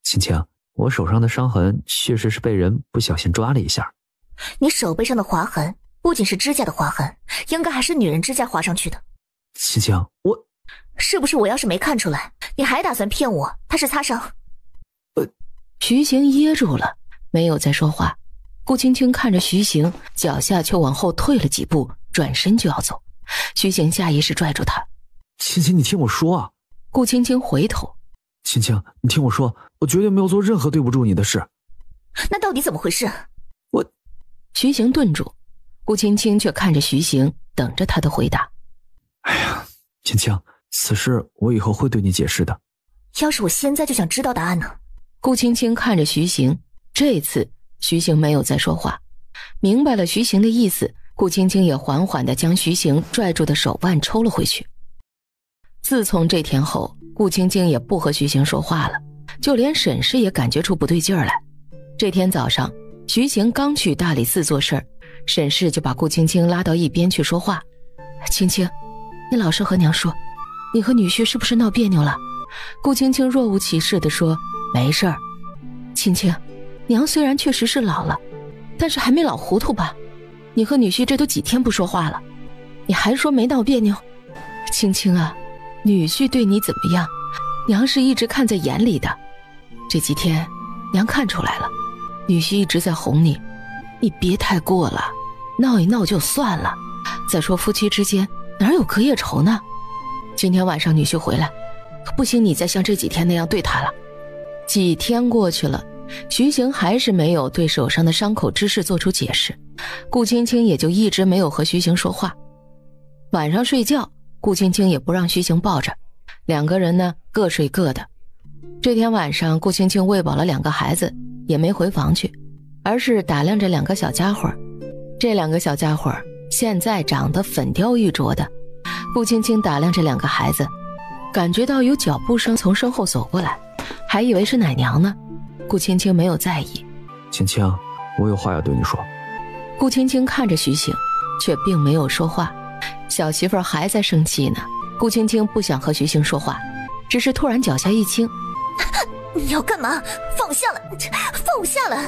青青，我手上的伤痕确实是被人不小心抓了一下。你手背上的划痕不仅是指甲的划痕，应该还是女人指甲划上去的。青青，是不是我要是没看出来，你还打算骗我他是擦伤？徐行噎住了，没有再说话。顾青青看着徐行，脚下却往后退了几步，转身就要走。徐行下意识拽住他。青青，你听我说啊。顾青青回头。青青，你听我说，我绝对没有做任何对不住你的事。那到底怎么回事？徐行顿住，顾青青却看着徐行，等着他的回答。哎呀，青青，此事我以后会对你解释的。要是我现在就想知道答案呢？顾青青看着徐行，这次徐行没有再说话。明白了徐行的意思，顾青青也缓缓地将徐行拽住的手腕抽了回去。自从这天后，顾青青也不和徐行说话了，就连沈氏也感觉出不对劲儿来。这天早上，徐行刚去大理寺做事儿，沈氏就把顾青青拉到一边去说话。青青，你老实和娘说，你和女婿是不是闹别扭了？顾青青若无其事地说，没事儿。青青，娘虽然确实是老了，但是还没老糊涂吧？你和女婿这都几天不说话了，你还说没闹别扭？青青啊，女婿对你怎么样，娘是一直看在眼里的。这几天娘看出来了，女婿一直在哄你，你别太过了，闹一闹就算了。再说夫妻之间哪有隔夜仇呢？今天晚上女婿回来，可不行你再像这几天那样对他了。几天过去了，徐行还是没有对手上的伤口之事做出解释，顾青青也就一直没有和徐行说话。晚上睡觉，顾青青也不让徐行抱着，两个人呢各睡各的。这天晚上，顾青青喂饱了2个孩子，也没回房去，而是打量着2个小家伙。这2个小家伙现在长得粉雕玉琢的。顾青青打量着2个孩子，感觉到有脚步声从身后走过来，还以为是奶娘呢。顾青青没有在意。青青，我有话要对你说。顾青青看着徐行，却并没有说话。小媳妇儿还在生气呢。顾青青不想和徐行说话，只是突然脚下一轻。你要干嘛？放下了，放下了！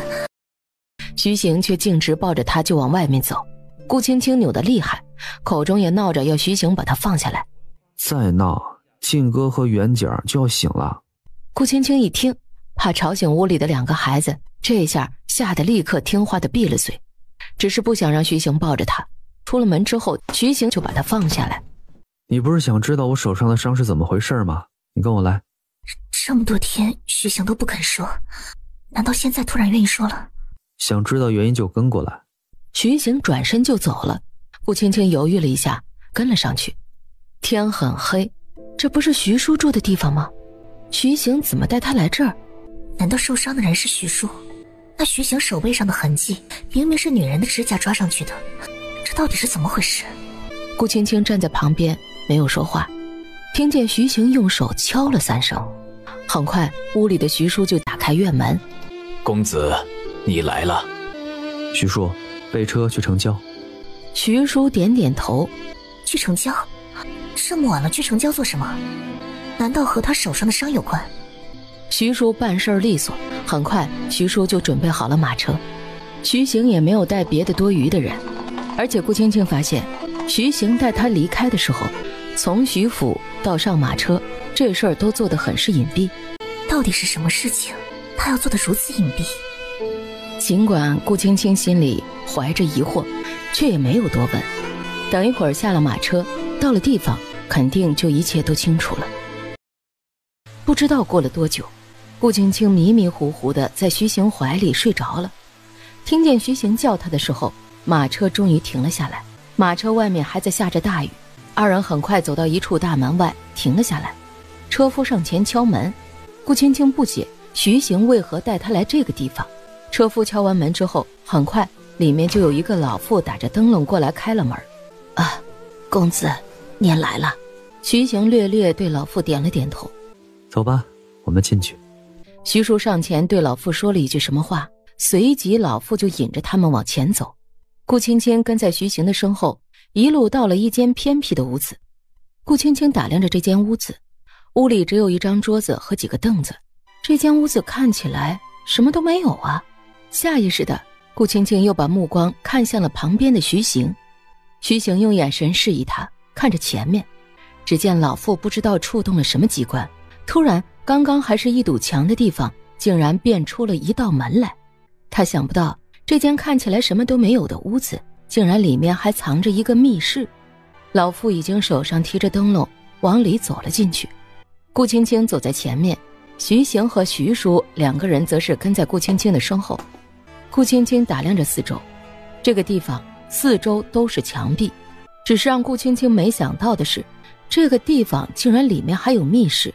徐行却径直抱着她就往外面走。顾青青扭得厉害，口中也闹着要徐行把她放下来。再闹，靖哥和元景就要醒了。顾青青一听，怕吵醒屋里的2个孩子，这下吓得立刻听话的闭了嘴，只是不想让徐行抱着她。出了门之后，徐行就把她放下来。你不是想知道我手上的伤是怎么回事吗？你跟我来。这么多天徐行都不肯说，难道现在突然愿意说了？想知道原因就跟过来。徐行转身就走了。顾青青犹豫了一下，跟了上去。天很黑，这不是徐叔住的地方吗？徐行怎么带他来这儿？难道受伤的人是徐叔？那徐行手背上的痕迹明明是女人的指甲抓上去的，这到底是怎么回事？顾青青站在旁边没有说话，听见徐行用手敲了3声。很快屋里的徐叔就打开院门。公子，你来了。徐叔，备车去城郊。徐叔点点头。去城郊？这么晚了去城郊做什么？难道和他手上的伤有关？徐叔办事利索，很快徐叔就准备好了马车。徐行也没有带别的多余的人，而且顾青青发现徐行带他离开的时候，从徐府到上马车，这事儿都做得很是隐蔽。到底是什么事情他要做得如此隐蔽？尽管顾青青心里怀着疑惑，却也没有多问。等一会儿下了马车，到了地方，肯定就一切都清楚了。不知道过了多久，顾青青迷迷糊糊的在徐行怀里睡着了。听见徐行叫他的时候，马车终于停了下来。马车外面还在下着大雨，二人很快走到一处大门外停了下来。车夫上前敲门，顾青青不解徐行为何带他来这个地方。车夫敲完门之后，很快里面就有一个老妇打着灯笼过来开了门。啊，公子您来了。徐行略略对老妇点了点头。走吧，我们进去。徐叔上前对老妇说了一句什么话，随即老妇就引着他们往前走。顾青青跟在徐行的身后，一路到了一间偏僻的屋子。顾青青打量着这间屋子，屋里只有一张桌子和几个凳子，这间屋子看起来什么都没有啊。下意识的，顾青青又把目光看向了旁边的徐行。徐行用眼神示意他看着前面，只见老妇不知道触动了什么机关，突然刚刚还是一堵墙的地方竟然变出了一道门来。他想不到这间看起来什么都没有的屋子，竟然里面还藏着一个密室。老妇已经手上提着灯笼往里走了进去。顾青青走在前面，徐行和徐叔2个人则是跟在顾青青的身后。顾青青打量着四周，这个地方四周都是墙壁，只是让顾青青没想到的是，这个地方竟然里面还有密室。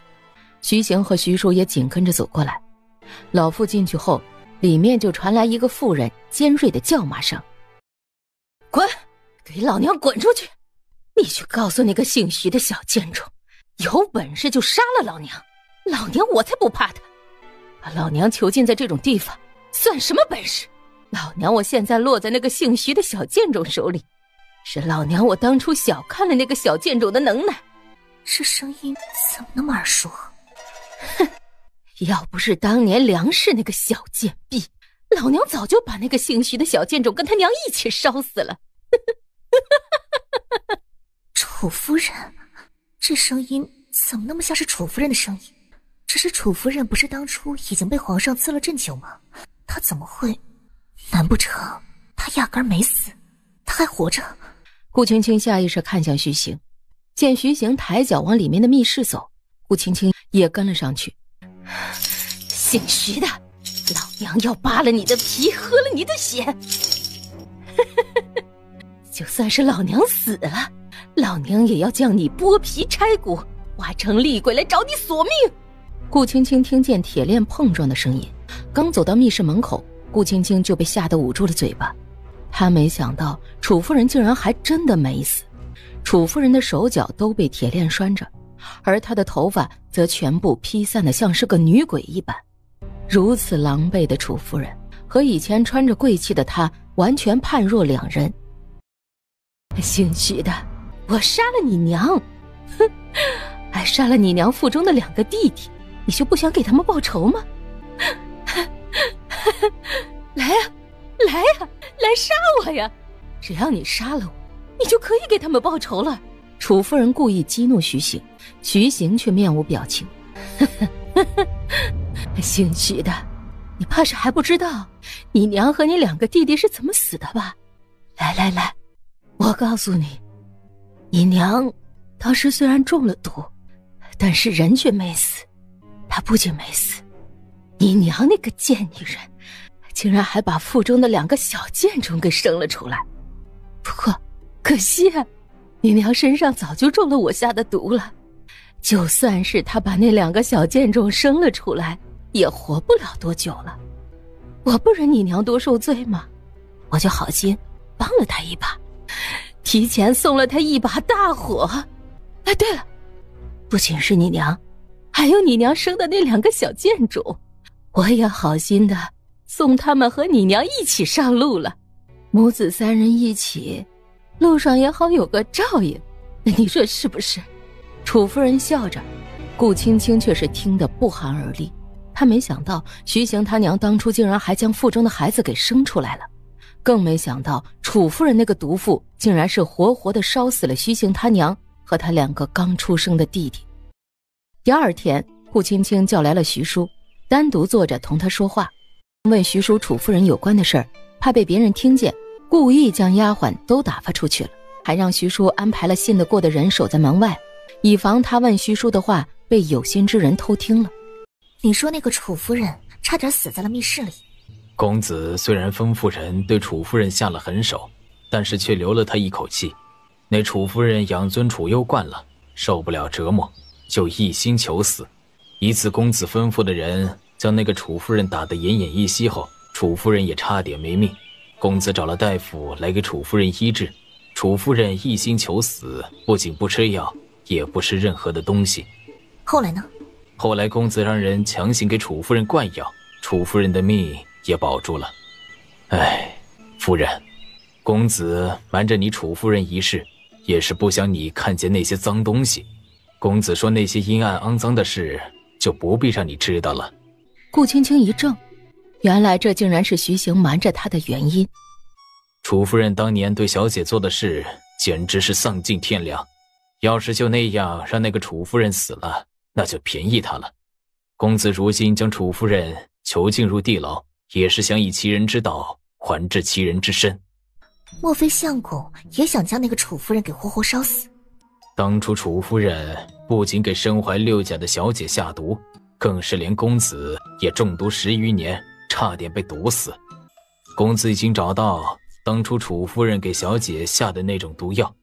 徐行和徐叔也紧跟着走过来。老妇进去后，里面就传来一个妇人尖锐的叫骂声：滚，给老娘滚出去！你去告诉那个姓徐的小贱种，有本事就杀了老娘，老娘我才不怕他。把老娘囚禁在这种地方算什么本事？老娘我现在落在那个姓徐的小贱种手里，是老娘我当初小看了那个小贱种的能耐。这声音怎么那么耳熟？哼，要不是当年梁氏那个小贱婢，老娘早就把那个姓徐的小贱种跟他娘一起烧死了。楚夫人，这声音怎么那么像是楚夫人的声音？只是楚夫人不是当初已经被皇上赐了鸩酒吗？她怎么会？难不成她压根儿没死？她还活着？顾青青下意识看向徐行，见徐行抬脚往里面的密室走，顾青青也跟了上去。姓徐的，老娘要扒了你的皮，喝了你的血。就算是老娘死了，老娘也要将你剥皮拆骨，化成厉鬼来找你索命。顾青青听见铁链碰撞的声音，刚走到密室门口，顾青青就被吓得捂住了嘴巴。她没想到楚夫人竟然还真的没死，楚夫人的手脚都被铁链拴着，而她的头发则全部披散得像是个女鬼一般。如此狼狈的楚夫人和以前穿着贵气的她完全判若两人。姓许的，我杀了你娘，哼，还杀了你娘腹中的2个弟弟，你就不想给他们报仇吗？来呀，来呀，来杀我呀！只要你杀了我，你就可以给他们报仇了。楚夫人故意激怒徐行，徐行却面无表情。姓许的，你怕是还不知道你娘和你2个弟弟是怎么死的吧？来来来，我告诉你，你娘当时虽然中了毒，但是人却没死。她不仅没死，你娘那个贱女人竟然还把腹中的2个小贱种给生了出来。不过可惜啊，你娘身上早就中了我下的毒了，就算是她把那2个小贱种生了出来，也活不了多久了。我不忍你娘多受罪吗？我就好心帮了她一把，提前送了她一把大火。哎，对了，不仅是你娘，还有你娘生的那2个小贱种，我也好心的送他们和你娘一起上路了。母子3人一起，路上也好有个照应，你说是不是？楚夫人笑着，顾青青却是听得不寒而栗。她没想到徐行他娘当初竟然还将腹中的孩子给生出来了，更没想到楚夫人那个毒妇竟然是活活的烧死了徐行他娘和他2个刚出生的弟弟。第2天，顾青青叫来了徐叔，单独坐着同他说话，问徐叔楚夫人有关的事儿，怕被别人听见，故意将丫鬟都打发出去了，还让徐叔安排了信得过的人守在门外，以防他问徐叔的话被有心之人偷听了。你说那个楚夫人差点死在了密室里。公子虽然吩咐人对楚夫人下了狠手，但是却留了她一口气。那楚夫人养尊处优惯了，受不了折磨，就一心求死。一次公子吩咐的人将那个楚夫人打得奄奄一息后，楚夫人也差点没命。公子找了大夫来给楚夫人医治，楚夫人一心求死，不仅不吃药，也不吃任何的东西。后来呢？后来公子让人强行给楚夫人灌药，楚夫人的命也保住了。哎，夫人，公子瞒着你楚夫人一事，也是不想你看见那些脏东西。公子说那些阴暗肮脏的事，就不必让你知道了。顾青青一怔，原来这竟然是徐行瞒着他的原因。楚夫人当年对小姐做的事，简直是丧尽天良。要是就那样让那个楚夫人死了，那就便宜她了。公子如今将楚夫人囚禁入地牢，也是想以其人之道还治其人之身。莫非相公也想将那个楚夫人给活活烧死？当初楚夫人不仅给身怀6甲的小姐下毒，更是连公子也中毒10余年，差点被毒死。公子已经找到当初楚夫人给小姐下的那种毒药，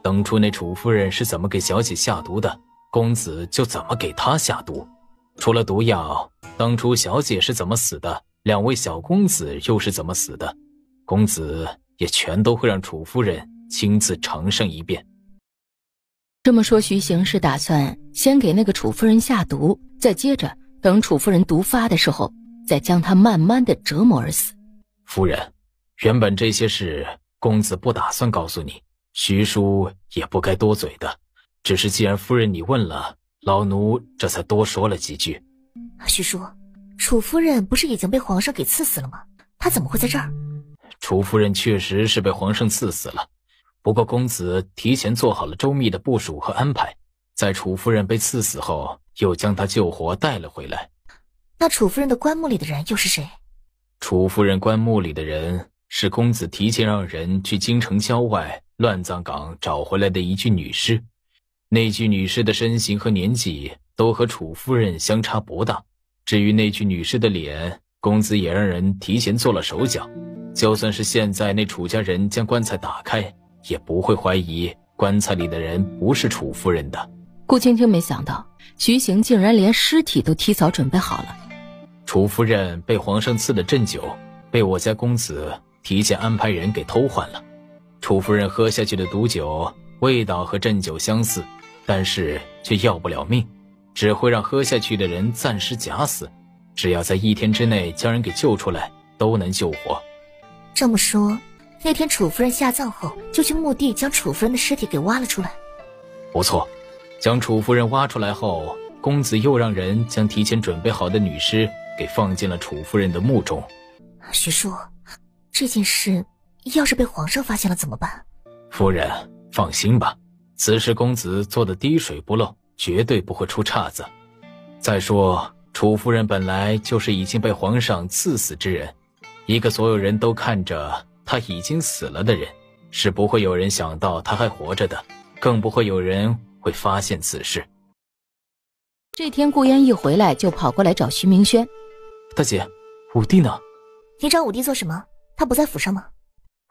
当初那楚夫人是怎么给小姐下毒的，公子就怎么给她下毒。除了毒药，当初小姐是怎么死的，2位小公子又是怎么死的，公子也全都会让楚夫人亲自尝上一遍。这么说，徐行是打算先给那个楚夫人下毒，再接着等楚夫人毒发的时候，再将她慢慢的折磨而死。夫人，原本这些事公子不打算告诉你，徐叔也不该多嘴的，只是既然夫人你问了，老奴这才多说了几句。徐叔，楚夫人不是已经被皇上给赐死了吗？她怎么会在这儿？楚夫人确实是被皇上赐死了，不过公子提前做好了周密的部署和安排，在楚夫人被赐死后，又将她救活带了回来。那楚夫人的棺木里的人又是谁？楚夫人棺木里的人是公子提前让人去京城郊外乱葬岗找回来的一具女尸。那具女尸的身形和年纪都和楚夫人相差不大。至于那具女尸的脸，公子也让人提前做了手脚。就算是现在那楚家人将棺材打开，也不会怀疑棺材里的人不是楚夫人的。顾青青没想到徐行竟然连尸体都提早准备好了。楚夫人被皇上赐的鸩酒，被我家公子提前安排人给偷换了。楚夫人喝下去的毒酒味道和鸩酒相似，但是却要不了命，只会让喝下去的人暂时假死。只要在1天之内将人给救出来，都能救活。这么说，那天楚夫人下葬后，就去墓地将楚夫人的尸体给挖了出来。不错，将楚夫人挖出来后，公子又让人将提前准备好的女尸给放进了楚夫人的墓中。徐叔，这件事要是被皇上发现了怎么办？夫人放心吧，此事公子做得滴水不漏，绝对不会出岔子。再说楚夫人本来就是已经被皇上赐死之人，一个所有人都看着她已经死了的人，是不会有人想到她还活着的，更不会有人会发现此事。这天顾烟一回来就跑过来找徐明轩。大姐，五弟呢？你找五弟做什么？他不在府上吗？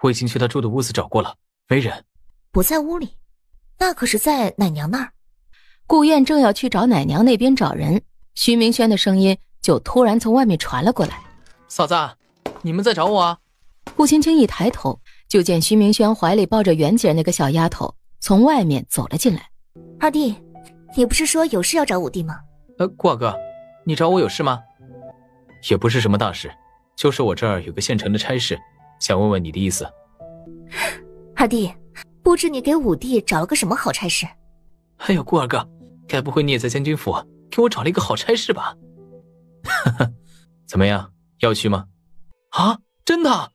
我已经去他住的屋子找过了，没人。不在屋里？那可是在奶娘那儿。顾燕正要去找奶娘那边找人，徐明轩的声音就突然从外面传了过来。嫂子，你们在找我啊？顾青青一抬头，就见徐明轩怀里抱着袁姐那个小丫头从外面走了进来。二弟，你不是说有事要找五弟吗？顾二哥，你找我有事吗？也不是什么大事，就是我这儿有个现成的差事，想问问你的意思。二弟，不知你给五弟找了个什么好差事？哎呦，顾二哥，该不会你也在将军府给我找了一个好差事吧？怎么样，要去吗？啊，真的？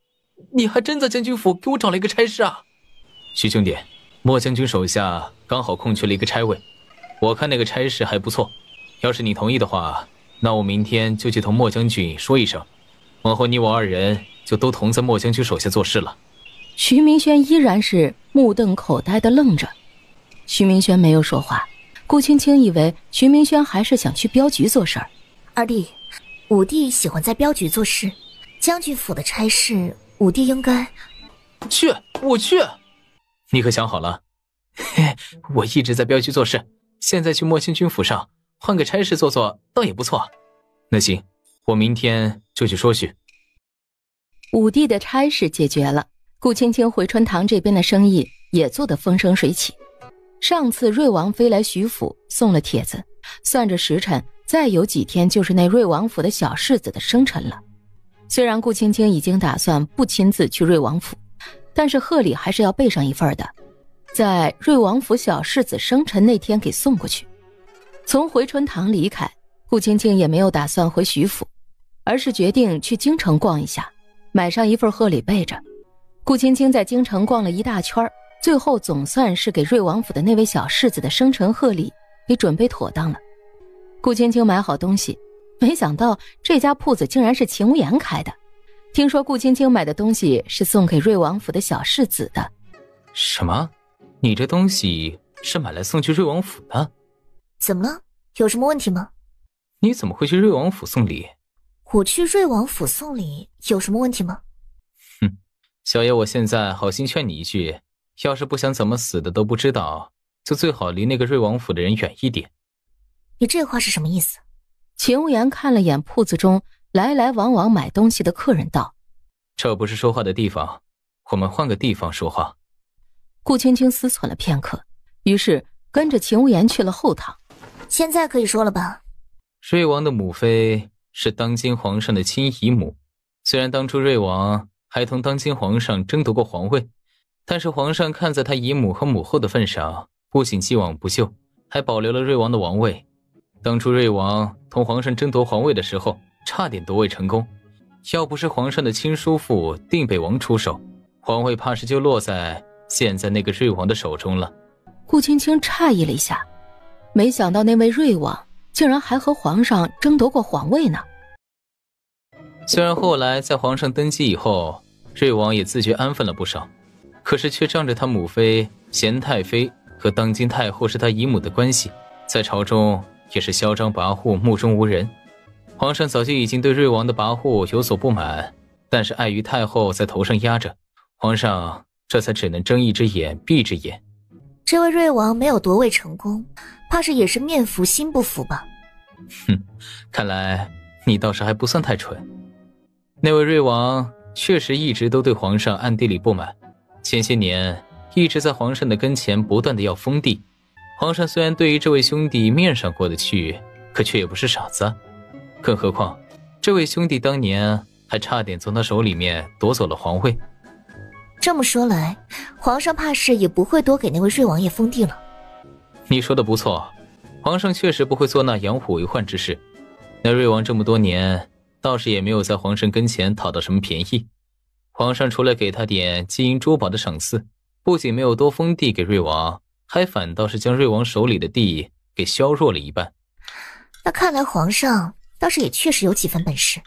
你还真在将军府给我找了一个差事啊？徐兄弟，莫将军手下刚好空缺了一个差位，我看那个差事还不错，要是你同意的话，那我明天就去同莫将军说一声，往后你我二人就都同在莫将军手下做事了。徐明轩依然是目瞪口呆地愣着。徐明轩没有说话，顾青青以为徐明轩还是想去镖局做事儿。二弟，五弟喜欢在镖局做事，将军府的差事五弟应该去。我去。你可想好了？嘿，我一直在镖局做事，现在去莫将军府上换个差事做做倒也不错。那行，我明天就去说去。五弟的差事解决了，顾青青回春堂这边的生意也做得风生水起。上次瑞王妃来徐府送了帖子，算着时辰，再有几天就是那瑞王府的小世子的生辰了。虽然顾青青已经打算不亲自去瑞王府，但是贺礼还是要备上一份的，在瑞王府小世子生辰那天给送过去。从回春堂离开，顾青青也没有打算回徐府，而是决定去京城逛一下，买上一份贺礼备着。顾青青在京城逛了一大圈，最后总算是给瑞王府的那位小世子的生辰贺礼给准备妥当了。顾青青买好东西，没想到这家铺子竟然是秦无言开的。听说顾青青买的东西是送给瑞王府的小世子的。什么？你这东西是买来送去瑞王府的？怎么了？有什么问题吗？你怎么会去瑞王府送礼？我去瑞王府送礼有什么问题吗？小爷我现在好心劝你一句，要是不想怎么死的都不知道，就最好离那个瑞王府的人远一点。你这话是什么意思？秦无言看了眼铺子中来来往往买东西的客人道：这不是说话的地方，我们换个地方说话。顾青青思忖了片刻，于是跟着秦无言去了后堂。现在可以说了吧？瑞王的母妃是当今皇上的亲姨母，虽然当初瑞王还同当今皇上争夺过皇位，但是皇上看在他姨母和母后的份上，不仅既往不咎，还保留了瑞王的王位。当初瑞王同皇上争夺皇位的时候，差点夺位成功，要不是皇上的亲叔父定北王出手，皇位怕是就落在现在那个瑞王的手中了。顾青青诧异了一下，没想到那位瑞王竟然还和皇上争夺过皇位呢。虽然后来在皇上登基以后，瑞王也自觉安分了不少，可是却仗着他母妃贤太妃和当今太后是他姨母的关系，在朝中也是嚣张跋扈，目中无人。皇上早就已经对瑞王的跋扈有所不满，但是碍于太后在头上压着，皇上这才只能睁一只眼闭一只眼。这位瑞王没有夺位成功，怕是也是面服心不服吧？哼，看来你倒是还不算太蠢。那位瑞王确实一直都对皇上暗地里不满，前些年一直在皇上的跟前不断的要封地。皇上虽然对于这位兄弟面上过得去，可却也不是傻子啊。更何况这位兄弟当年还差点从他手里面夺走了皇位。这么说来，皇上怕是也不会多给那位瑞王爷封地了。你说的不错，皇上确实不会做那养虎为患之事。那瑞王这么多年倒是也没有在皇上跟前讨到什么便宜，皇上除了给他点金银珠宝的赏赐，不仅没有多封地给瑞王，还反倒是将瑞王手里的地给削弱了一半。那看来皇上倒是也确实有几分本事。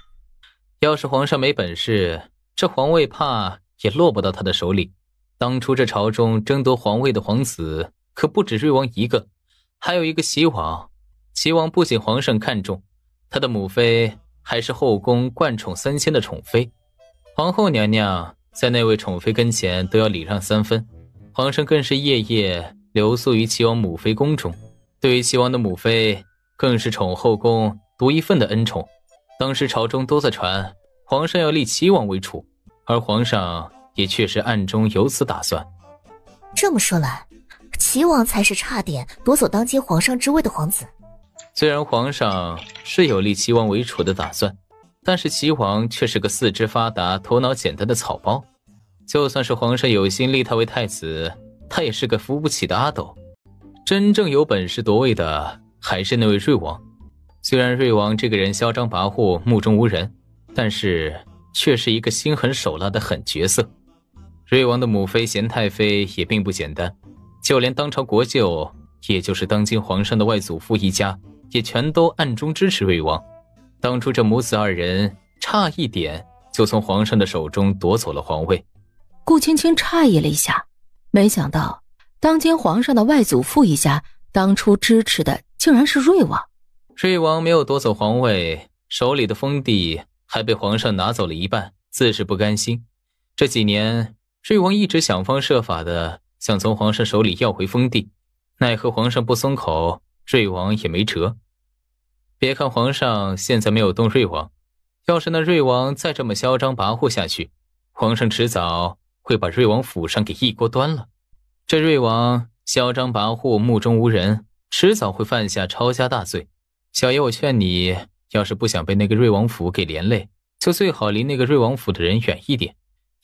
要是皇上没本事，这皇位怕也落不到他的手里。当初这朝中争夺皇位的皇子可不止瑞王一个，还有一个齐王。齐王不仅皇上看重，他的母妃还是后宫冠宠3000的宠妃，皇后娘娘在那位宠妃跟前都要礼让3分。皇上更是夜夜留宿于齐王母妃宫中，对于齐王的母妃更是宠后宫独一份的恩宠。当时朝中都在传皇上要立齐王为储，而皇上也确实暗中有此打算。这么说来，齐王才是差点夺走当今皇上之位的皇子。虽然皇上是有立齐王为储的打算，但是齐王却是个四肢发达头脑简单的草包，就算是皇上有心立他为太子，他也是个扶不起的阿斗。真正有本事夺位的还是那位瑞王。虽然瑞王这个人嚣张跋扈，目中无人，但是却是一个心狠手辣的狠角色。瑞王的母妃贤太妃也并不简单，就连当朝国舅，也就是当今皇上的外祖父一家，也全都暗中支持瑞王。当初这母子2人差一点就从皇上的手中夺走了皇位。顾青青诧异了一下，没想到当今皇上的外祖父一家当初支持的竟然是瑞王。瑞王没有夺走皇位，手里的封地还被皇上拿走了一半，自是不甘心。这几年瑞王一直想方设法的想从皇上手里要回封地，奈何皇上不松口，瑞王也没辙。别看皇上现在没有动瑞王，要是那瑞王再这么嚣张跋扈下去，皇上迟早会把瑞王府上给一锅端了。这瑞王嚣张跋扈，目中无人，迟早会犯下抄家大罪。小爷我劝你，要是不想被那个瑞王府给连累，就最好离那个瑞王府的人远一点，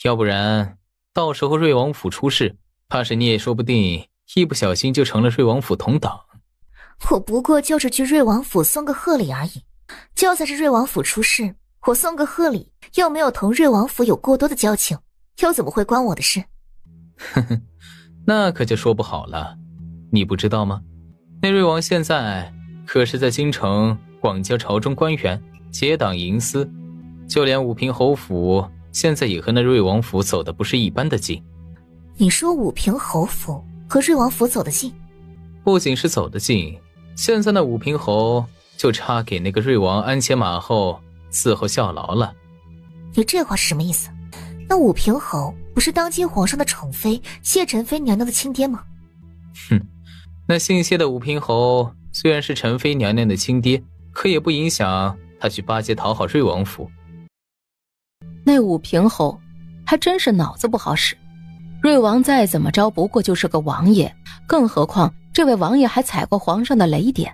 要不然到时候瑞王府出事，怕是你也说不定一不小心就成了瑞王府同党。我不过就是去瑞王府送个贺礼而已，就算是瑞王府出事，我送个贺礼又没有同瑞王府有过多的交情，又怎么会关我的事？呵呵，那可就说不好了。你不知道吗？那瑞王现在可是在京城广交朝中官员，结党营私，就连武平侯府现在也和那瑞王府走的不是一般的近。你说武平侯府和瑞王府走得近？不仅是走得近，现在那武平侯就差给那个瑞王鞍前马后伺候效劳了。你这话是什么意思？那武平侯不是当今皇上的宠妃谢宸妃娘娘的亲爹吗？哼，那姓谢的武平侯虽然是宸妃娘娘的亲爹，可也不影响他去巴结讨好瑞王府。那武平侯还真是脑子不好使，瑞王再怎么着不过就是个王爷，更何况这位王爷还踩过皇上的雷点。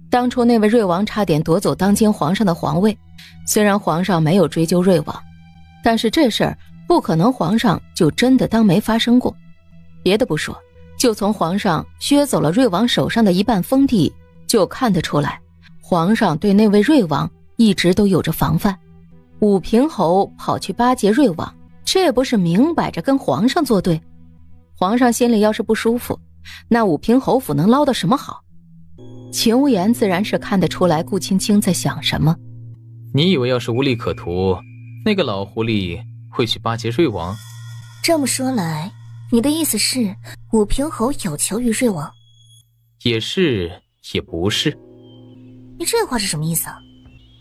当初那位瑞王差点夺走当今皇上的皇位，虽然皇上没有追究瑞王，但是这事儿不可能皇上就真的当没发生过。别的不说，就从皇上削走了瑞王手上的一半封地就看得出来，皇上对那位瑞王一直都有着防范。武平侯跑去巴结瑞王，这不是明摆着跟皇上作对？皇上心里要是不舒服，那武平侯府能捞到什么好？秦无言自然是看得出来顾青青在想什么。你以为要是无利可图，那个老狐狸会去巴结瑞王。这么说来，你的意思是武平侯有求于瑞王？也是也不是。你这话是什么意思啊？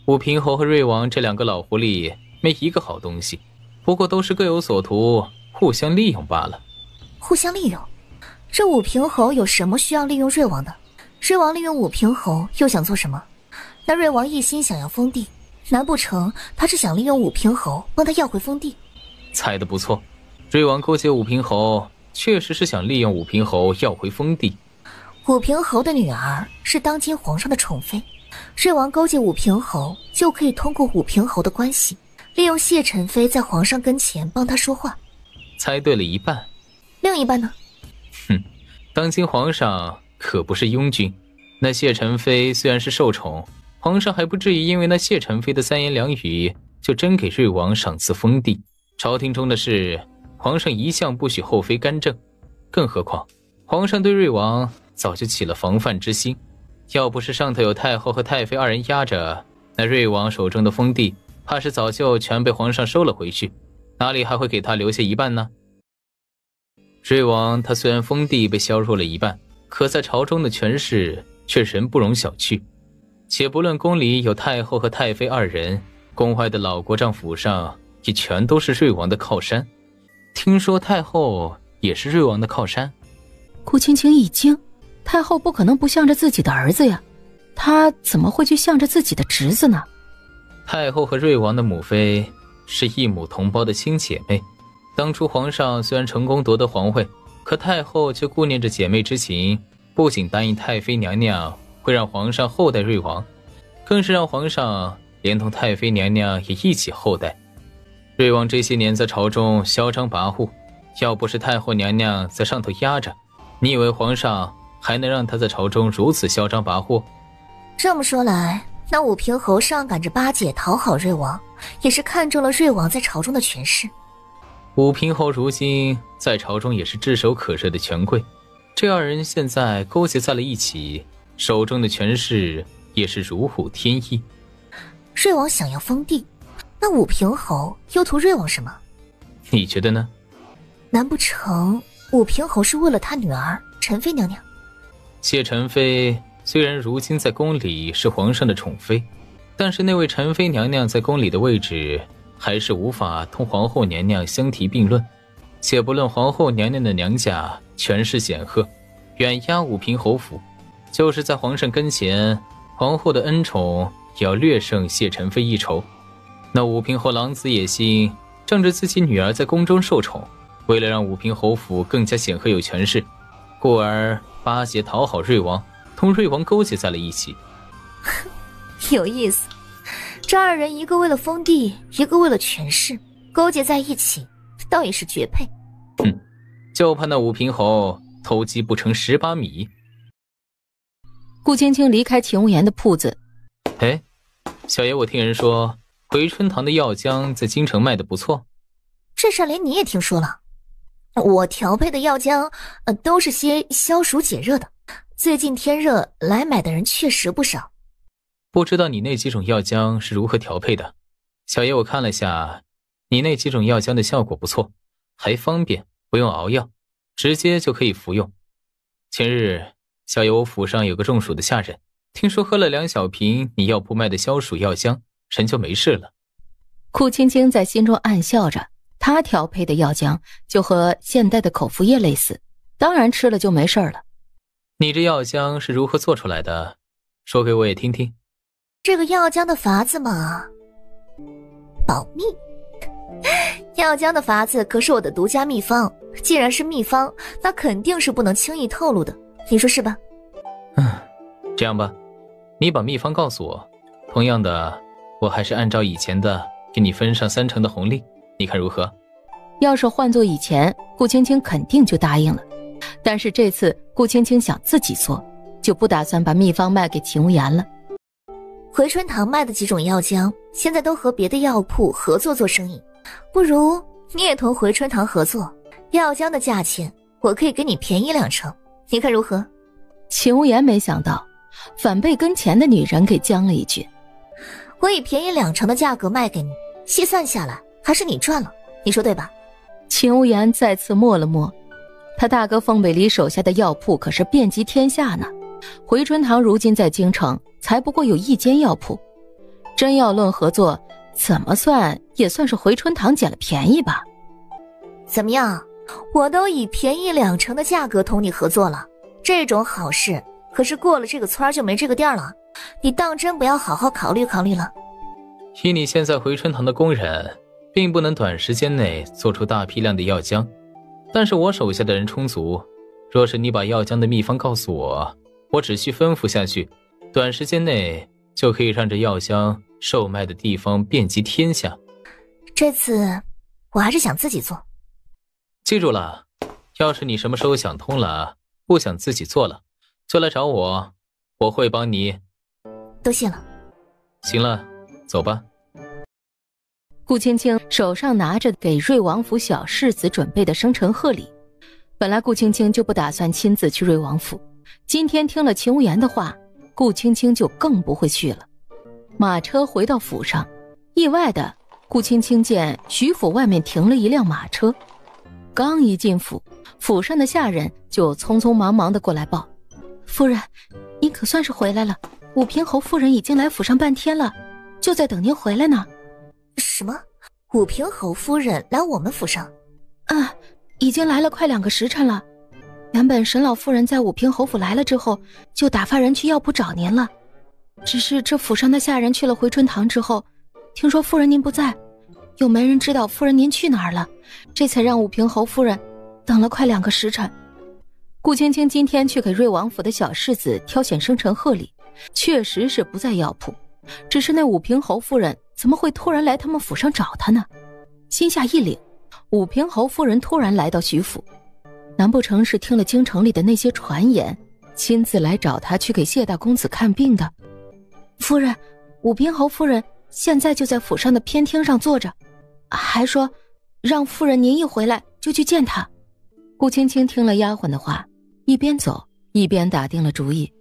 武平侯和瑞王这两个老狐狸没一个好东西，不过都是各有所图，互相利用罢了。互相利用？这武平侯有什么需要利用瑞王的？瑞王利用武平侯又想做什么？那瑞王一心想要封地，难不成他是想利用武平侯帮他要回封地？猜得不错，瑞王勾结武平侯确实是想利用武平侯要回封地。武平侯的女儿是当今皇上的宠妃，瑞王勾结武平侯就可以通过武平侯的关系，利用谢宸妃在皇上跟前帮他说话。猜对了一半。另一半呢？当今皇上可不是庸君，那谢宸妃虽然是受宠，皇上还不至于因为那谢宸妃的三言两语就真给瑞王赏赐封地。朝廷中的事，皇上一向不许后妃干政，更何况皇上对瑞王早就起了防范之心，要不是上头有太后和太妃二人压着，那瑞王手中的封地怕是早就全被皇上收了回去，哪里还会给他留下一半呢？瑞王他虽然封地被削弱了一半，可在朝中的权势却人不容小觑。且不论宫里有太后和太妃二人，宫外的老国丈府上也全都是瑞王的靠山。听说太后也是瑞王的靠山。顾青青一惊，太后不可能不向着自己的儿子呀，她怎么会去向着自己的侄子呢？太后和瑞王的母妃是异母同胞的亲姐妹，当初皇上虽然成功夺得皇位，可太后却顾念着姐妹之情，不仅答应太妃娘娘会让皇上厚待瑞王，更是让皇上连同太妃娘娘也一起厚待。瑞王这些年在朝中嚣张跋扈，要不是太后娘娘在上头压着，你以为皇上还能让他在朝中如此嚣张跋扈？这么说来，那武平侯上赶着巴结讨好瑞王，也是看中了瑞王在朝中的权势。武平侯如今在朝中也是炙手可热的权贵，这二人现在勾结在了一起，手中的权势也是如虎添翼。瑞王想要封地，那武平侯又图瑞王什么？你觉得呢？难不成武平侯是为了他女儿宸妃娘娘？谢宸妃虽然如今在宫里是皇上的宠妃，但是那位宸妃娘娘在宫里的位置还是无法同皇后娘娘相提并论。且不论皇后娘娘的娘家权势显赫，远压武平侯府，就是在皇上跟前，皇后的恩宠也要略胜谢宸妃一筹。那武平侯狼子野心，仗着自己女儿在宫中受宠，为了让武平侯府更加显赫有权势，故而巴结讨好瑞王，同瑞王勾结在了一起。有意思，这二人一个为了封地，一个为了权势，勾结在一起，倒也是绝配。就怕那武平侯偷鸡不成蚀把米。顾青青离开秦无言的铺子。哎，小爷我听人说回春堂的药浆在京城卖得不错。这事连你也听说了？我调配的药浆都是些消暑解热的，最近天热，来买的人确实不少。不知道你那几种药浆是如何调配的？小爷我看了下，你那几种药浆的效果不错，还方便，不用熬药，直接就可以服用。前日小爷我府上有个中暑的下人，听说喝了2小瓶你药铺卖的消暑药浆，人就没事了。顾青青在心中暗笑着，她调配的药浆就和现代的口服液类似，当然吃了就没事了。你这药浆是如何做出来的？说给我也听听。这个药浆的法子嘛，保密。药浆的法子可是我的独家秘方，既然是秘方，那肯定是不能轻易透露的，你说是吧？这样吧，你把秘方告诉我，同样的，我还是按照以前的给你分上3成的红利，你看如何？要是换做以前，顾青青肯定就答应了，但是这次顾青青想自己做，就不打算把秘方卖给秦无言了。回春堂卖的几种药浆现在都和别的药铺合作做生意，不如你也同回春堂合作，药浆的价钱我可以给你便宜2成，你看如何？秦无言没想到反被跟前的女人给将了一句，我以便宜2成的价格卖给你，细算下来还是你赚了，你说对吧？秦无言再次默了默，他大哥凤北离手下的药铺可是遍及天下呢。回春堂如今在京城才不过有1间药铺，真要论合作，怎么算也算是回春堂捡了便宜吧。怎么样，我都以便宜2成的价格同你合作了，这种好事可是过了这个村就没这个店了，你当真不要好好考虑考虑了。以你现在回春堂的工人，并不能短时间内做出大批量的药浆，但是我手下的人充足，若是你把药浆的秘方告诉我，我只需吩咐下去，短时间内就可以让这药浆售卖的地方遍及天下。这次我还是想自己做。记住了，要是你什么时候想通了，不想自己做了，就来找我，我会帮你。多谢了。行了，走吧。顾青青手上拿着给瑞王府小世子准备的生辰贺礼，本来顾青青就不打算亲自去瑞王府，今天听了秦无言的话，顾青青就更不会去了。马车回到府上，意外的顾青青见徐府外面停了一辆马车，刚一进府，府上的下人就匆匆忙忙的过来报：夫人，您可算是回来了，武平侯夫人已经来府上半天了，就在等您回来呢。什么？武平侯夫人来我们府上？已经来了快2个时辰了。原本沈老夫人在武平侯府来了之后，就打发人去药铺找您了。只是这府上的下人去了回春堂之后，听说夫人您不在，又没人知道夫人您去哪儿了，这才让武平侯夫人等了快2个时辰。顾青青今天去给瑞王府的小世子挑选生辰贺礼，确实是不在药铺，只是那武平侯夫人怎么会突然来他们府上找她呢？心下一凛，武平侯夫人突然来到徐府，难不成是听了京城里的那些传言，亲自来找他去给谢大公子看病的？夫人，武平侯夫人现在就在府上的偏厅上坐着，还说让夫人您一回来就去见他。顾青青听了丫鬟的话，一边走一边打定了主意，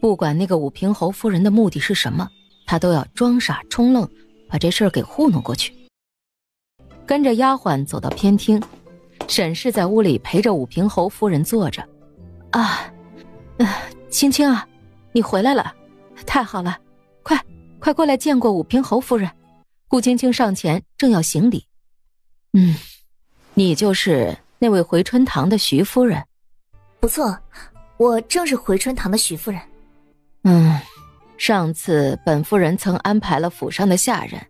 不管那个武平侯夫人的目的是什么，她都要装傻充愣，把这事儿给糊弄过去。跟着丫鬟走到偏厅，沈氏在屋里陪着武平侯夫人坐着。青青啊，你回来了，太好了，快过来见过武平侯夫人。顾青青上前正要行礼。你就是那位回春堂的徐夫人？不错，我正是回春堂的徐夫人。上次本夫人曾安排了府上的下人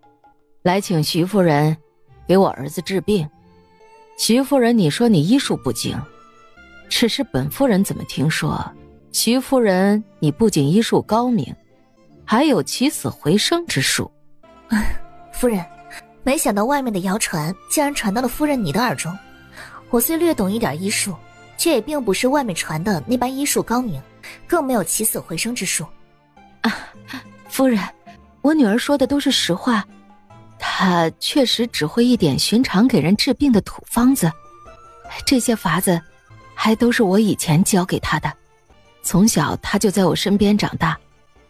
来请徐夫人给我儿子治病。徐夫人，你说你医术不精，只是本夫人怎么听说徐夫人你不仅医术高明，还有起死回生之术。夫人，没想到外面的谣传竟然传到了夫人你的耳中。我虽略懂一点医术，却也并不是外面传的那般医术高明，更没有起死回生之术。夫人，我女儿说的都是实话，她确实只会一点寻常给人治病的土方子，这些法子还都是我以前教给她的。从小她就在我身边长大，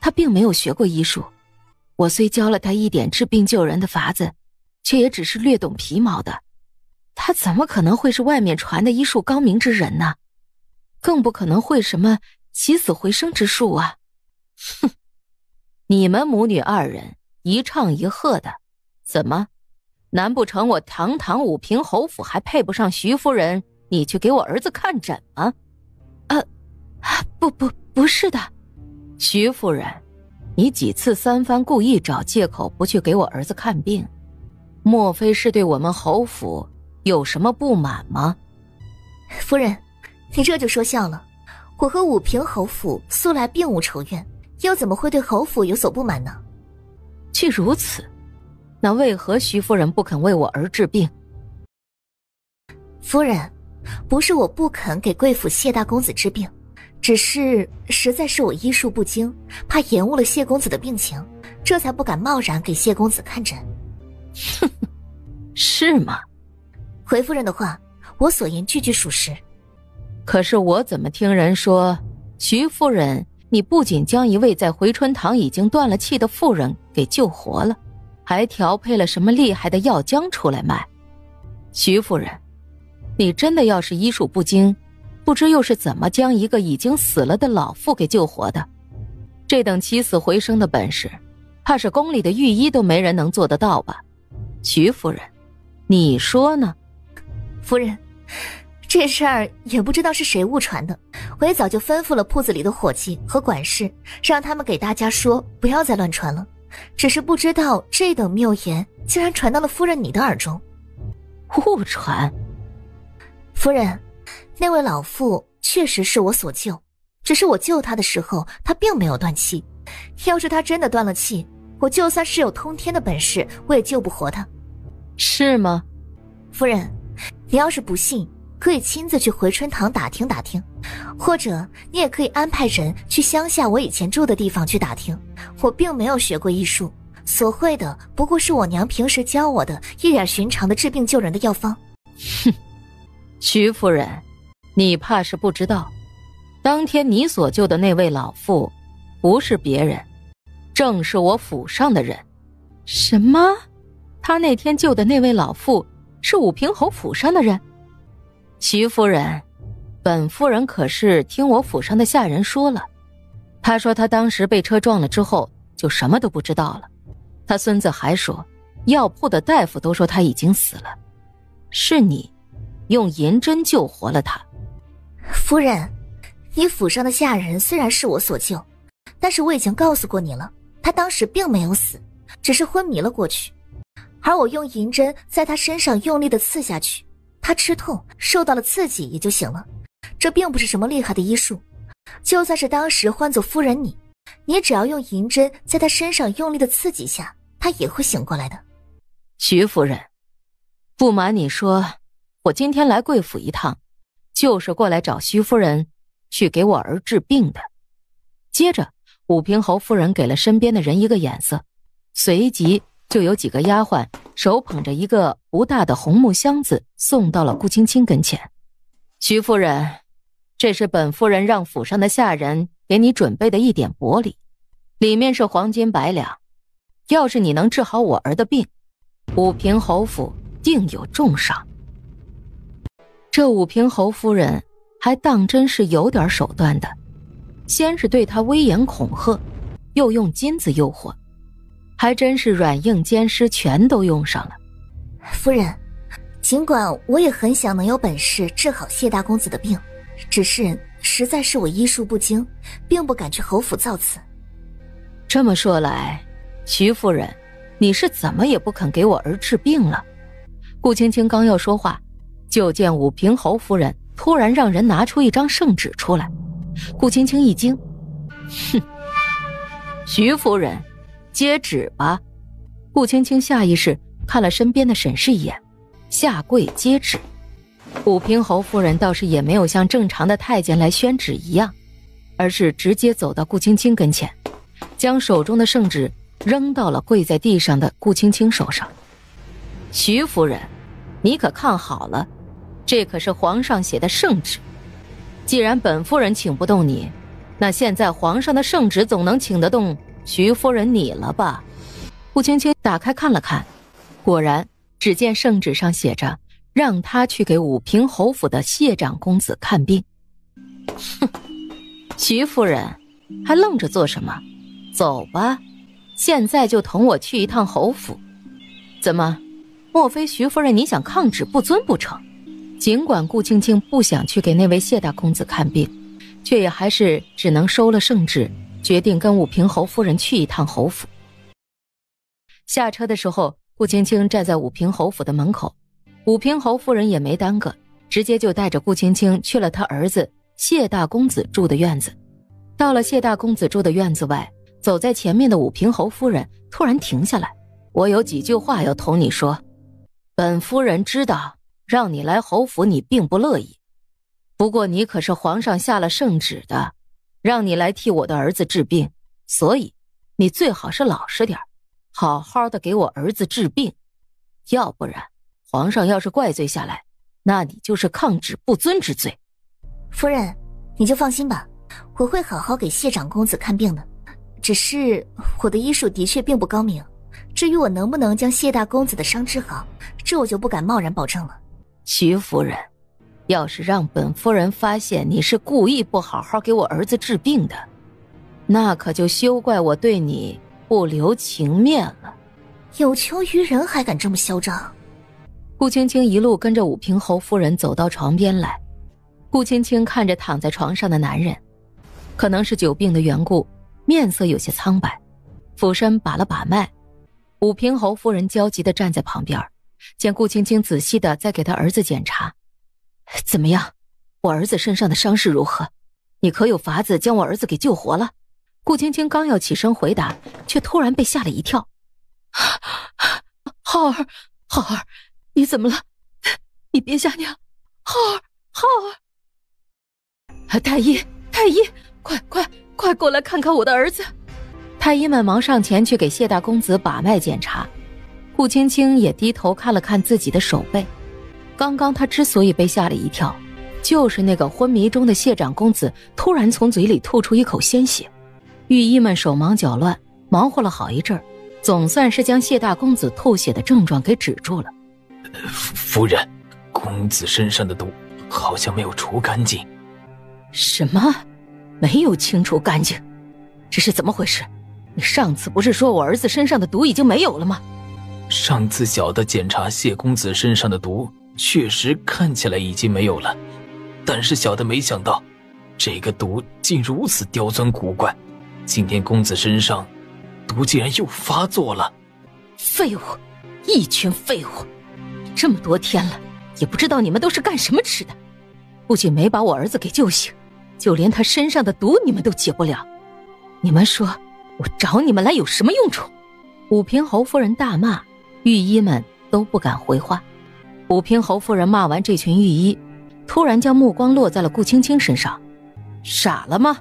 她并没有学过医术，我虽教了她一点治病救人的法子，却也只是略懂皮毛的。她怎么可能会是外面传的医术高明之人呢？更不可能会什么起死回生之术啊！哼，你们母女2人一唱一和的，怎么？难不成我堂堂武平侯府还配不上徐夫人你去给我儿子看诊吗？不是的。徐夫人，你几次3番故意找借口不去给我儿子看病，莫非是对我们侯府有什么不满吗？夫人，你这就说笑了，我和武平侯府素来并无仇怨，又怎么会对侯府有所不满呢？既如此，那为何徐夫人不肯为我儿治病？夫人，不是我不肯给贵府谢大公子治病，只是实在是我医术不精，怕延误了谢公子的病情，这才不敢贸然给谢公子看诊。是吗？回夫人的话，我所言句句属实。可是我怎么听人说，徐夫人你不仅将一位在回春堂已经断了气的妇人给救活了，还调配了什么厉害的药浆出来卖？徐夫人，你真的要是医术不精，不知又是怎么将一个已经死了的老妇给救活的？这等起死回生的本事，怕是宫里的御医都没人能做得到吧？徐夫人，你说呢？夫人，这事儿也不知道是谁误传的，我也早就吩咐了铺子里的伙计和管事，让他们给大家说不要再乱传了。只是不知道这等谬言竟然传到了夫人你的耳中。误传？夫人，那位老妇确实是我所救，只是我救她的时候她并没有断气，要是她真的断了气，我就算是有通天的本事我也救不活她。是吗？夫人，你要是不信，可以亲自去回春堂打听打听，或者你也可以安排人去乡下我以前住的地方去打听。我并没有学过医术，所会的不过是我娘平时教我的一点寻常的治病救人的药方。哼，徐夫人，你怕是不知道，当天你所救的那位老妇不是别人，正是我府上的人。什么？他那天救的那位老妇是武平侯府上的人？徐夫人，本夫人可是听我府上的下人说了，他说他当时被车撞了之后就什么都不知道了。他孙子还说，药铺的大夫都说他已经死了，是你用银针救活了他。夫人，你府上的下人虽然是我所救，但是我已经告诉过你了，他当时并没有死，只是昏迷了过去，而我用银针在他身上用力地刺下去，他吃痛受到了刺激也就醒了，这并不是什么厉害的医术。就算是当时换做夫人你只要用银针在他身上用力的刺激下，他也会醒过来的。徐夫人，不瞒你说，我今天来贵府一趟，就是过来找徐夫人去给我儿治病的。接着武平侯夫人给了身边的人一个眼色，随即就有几个丫鬟手捧着一个不大的红木箱子送到了顾青青跟前。徐夫人，这是本夫人让府上的下人给你准备的一点薄礼，里面是黄金100两，要是你能治好我儿的病，武平侯府定有重赏。这武平侯夫人还当真是有点手段的，先是对他威严恐吓，又用金子诱惑，还真是软硬兼施全都用上了。夫人，尽管我也很想能有本事治好谢大公子的病，只是实在是我医术不精，并不敢去侯府造次。这么说来，徐夫人，你是怎么也不肯给我儿治病了？顾青青刚要说话，就见武平侯夫人突然让人拿出一张圣旨出来。顾青青一惊，哼，徐夫人，接旨吧。顾青青下意识看了身边的沈氏一眼，下跪接旨。武平侯夫人倒是也没有像正常的太监来宣旨一样，而是直接走到顾青青跟前，将手中的圣旨扔到了跪在地上的顾青青手上。徐夫人，你可看好了，这可是皇上写的圣旨，既然本夫人请不动你，那现在皇上的圣旨总能请得动徐夫人你了吧？顾青青打开看了看，果然只见圣旨上写着让他去给武平侯府的谢长公子看病。哼，徐夫人还愣着做什么？走吧，现在就同我去一趟侯府。怎么，莫非徐夫人你想抗旨不遵不成？尽管顾青青不想去给那位谢大公子看病，却也还是只能收了圣旨，决定跟武平侯夫人去一趟侯府。下车的时候，顾青青站在武平侯府的门口，武平侯夫人也没耽搁，直接就带着顾青青去了他儿子谢大公子住的院子。到了谢大公子住的院子外，走在前面的武平侯夫人突然停下来，我有几句话要同你说。本夫人知道让你来侯府你并不乐意，不过你可是皇上下了圣旨的，让你来替我的儿子治病，所以你最好是老实点，好好的给我儿子治病，要不然皇上要是怪罪下来，那你就是抗旨不遵之罪。夫人，你就放心吧，我会好好给谢长公子看病的。只是我的医术的确并不高明，至于我能不能将谢大公子的伤治好，这我就不敢贸然保证了。徐夫人，要是让本夫人发现你是故意不好好给我儿子治病的，那可就休怪我对你不留情面了。有求于人还敢这么嚣张？顾青青一路跟着武平侯夫人走到床边来。顾青青看着躺在床上的男人，可能是久病的缘故，面色有些苍白，俯身把了把脉。武平侯夫人焦急地站在旁边，见顾青青仔细地在给他儿子检查。怎么样？我儿子身上的伤势如何？你可有法子将我儿子给救活了？顾青青刚要起身回答，却突然被吓了一跳。浩儿，浩儿，你怎么了？你别吓娘！浩儿，浩儿！太医，太医，快过来看看我的儿子！太医们忙上前去给谢大公子把脉检查。顾青青也低头看了看自己的手背。刚刚他之所以被吓了一跳，就是那个昏迷中的谢长公子突然从嘴里吐出一口鲜血。御医们手忙脚乱，忙活了好一阵儿，总算是将谢大公子吐血的症状给止住了。夫人，公子身上的毒好像没有除干净。什么？没有清除干净？这是怎么回事？你上次不是说我儿子身上的毒已经没有了吗？上次小的检查谢公子身上的毒，确实看起来已经没有了，但是小的没想到，这个毒竟如此刁钻古怪。今天公子身上毒竟然又发作了。废物，一群废物！这么多天了，也不知道你们都是干什么吃的。不仅没把我儿子给救醒，就连他身上的毒你们都解不了。你们说我找你们来有什么用处？武平侯夫人大骂，御医们都不敢回话。武平侯夫人骂完这群御医，突然将目光落在了顾青青身上。傻了吗？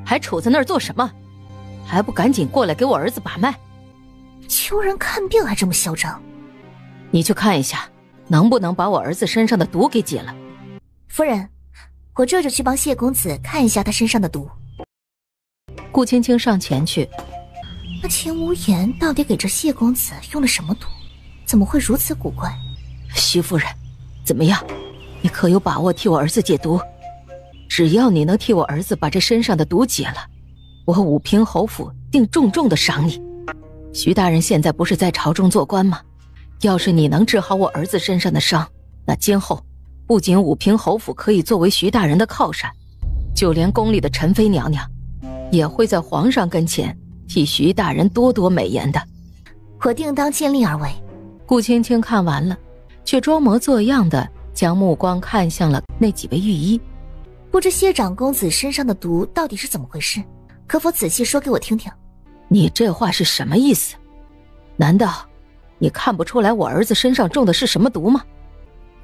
还杵在那儿做什么？还不赶紧过来给我儿子把脉！求人看病还这么嚣张？你去看一下，能不能把我儿子身上的毒给解了？夫人，我这就去帮谢公子看一下他身上的毒。顾青青上前去。那钱无言到底给这谢公子用了什么毒？怎么会如此古怪？徐夫人，怎么样？你可有把握替我儿子解毒？只要你能替我儿子把这身上的毒解了，我武平侯府定重重的赏你。徐大人现在不是在朝中做官吗？要是你能治好我儿子身上的伤，那今后不仅武平侯府可以作为徐大人的靠山，就连宫里的陈妃娘娘也会在皇上跟前替徐大人多多美言的。我定当尽力而为。顾青青看完了，却装模作样的将目光看向了那几位御医。不知谢长公子身上的毒到底是怎么回事？可否仔细说给我听听？你这话是什么意思？难道你看不出来我儿子身上中的是什么毒吗？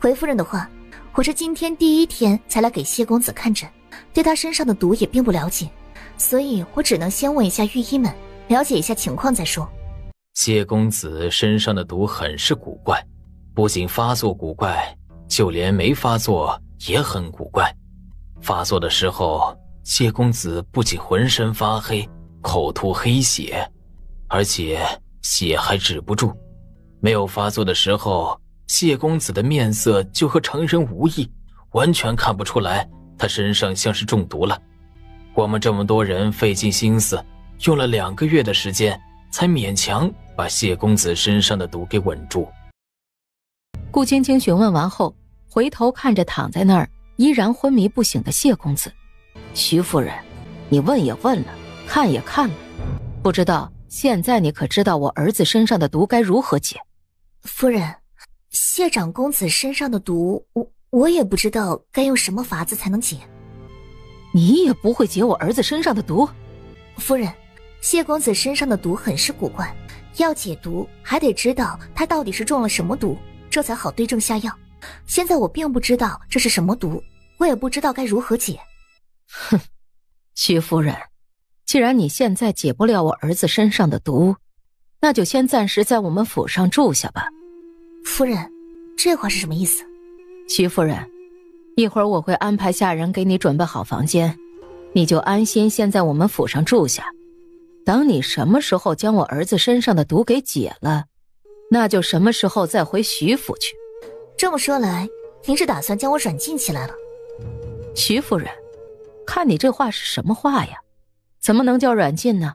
回夫人的话，我是今天第一天才来给谢公子看诊，对他身上的毒也并不了解，所以我只能先问一下御医们，了解一下情况再说。谢公子身上的毒很是古怪，不仅发作古怪，就连没发作也很古怪。发作的时候，谢公子不仅浑身发黑，口吐黑血，而且血还止不住。没有发作的时候，谢公子的面色就和常人无异，完全看不出来他身上像是中毒了。我们这么多人费尽心思，用了2个月的时间，才勉强把谢公子身上的毒给稳住。顾青青询问完后，回头看着躺在那儿依然昏迷不醒的谢公子。徐夫人，你问也问了，看也看了，不知道现在你可知道我儿子身上的毒该如何解？夫人，谢长公子身上的毒，我也不知道该用什么法子才能解。你也不会解我儿子身上的毒？夫人，谢公子身上的毒很是古怪，要解毒还得知道他到底是中了什么毒，这才好对症下药。现在我并不知道这是什么毒，我也不知道该如何解。哼，徐夫人，既然你现在解不了我儿子身上的毒，那就先暂时在我们府上住下吧。夫人，这话是什么意思？徐夫人，一会儿我会安排下人给你准备好房间，你就安心先在我们府上住下。等你什么时候将我儿子身上的毒给解了，那就什么时候再回徐府去。这么说来，您是打算将我软禁起来了？徐夫人，看你这话是什么话呀？怎么能叫软禁呢？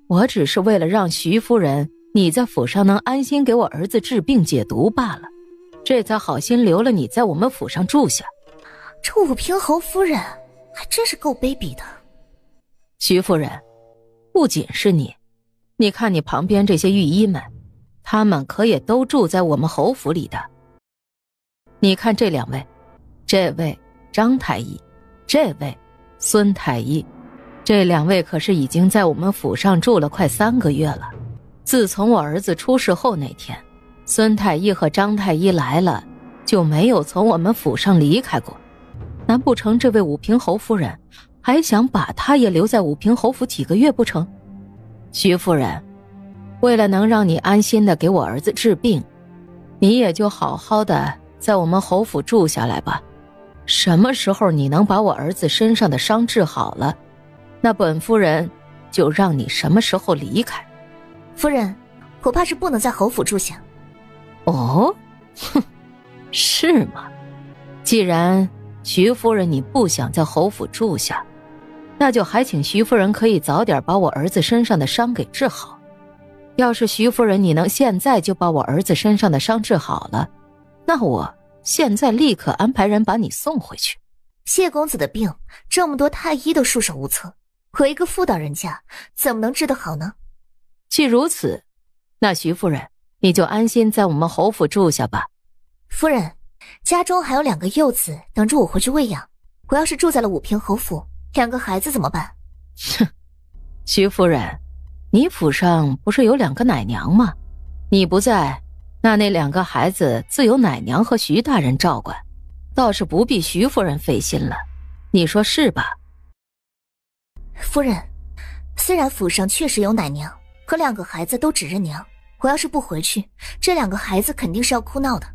我只是为了让徐夫人你在府上能安心给我儿子治病解毒罢了，这才好心留了你在我们府上住下。这武平侯夫人还真是够卑鄙的。徐夫人，不仅是你，你看你旁边这些御医们，他们可也都住在我们侯府里的。你看这两位，这位张太医，这位孙太医，这两位可是已经在我们府上住了快3个月了。自从我儿子出事后那天，孙太医和张太医来了，就没有从我们府上离开过。难不成这位武平侯夫人还想把他也留在武平侯府几个月不成？徐夫人，为了能让你安心的给我儿子治病，你也就好好的在我们侯府住下来吧。什么时候你能把我儿子身上的伤治好了，那本夫人就让你什么时候离开。夫人，我怕是不能在侯府住下。哦，哼，是吗？既然徐夫人你不想在侯府住下，那就还请徐夫人可以早点把我儿子身上的伤给治好。要是徐夫人你能现在就把我儿子身上的伤治好了，那我现在立刻安排人把你送回去。谢公子的病，这么多太医都束手无策，我一个妇道人家怎么能治得好呢？既如此，那徐夫人你就安心在我们侯府住下吧。夫人，家中还有2个幼子等着我回去喂养，我要是住在了武平侯府，2个孩子怎么办？哼，徐夫人，你府上不是有2个奶娘吗？你不在，那2个孩子自有奶娘和徐大人照管，倒是不必徐夫人费心了，你说是吧？夫人，虽然府上确实有奶娘，可2个孩子都只认娘，我要是不回去，这2个孩子肯定是要哭闹的。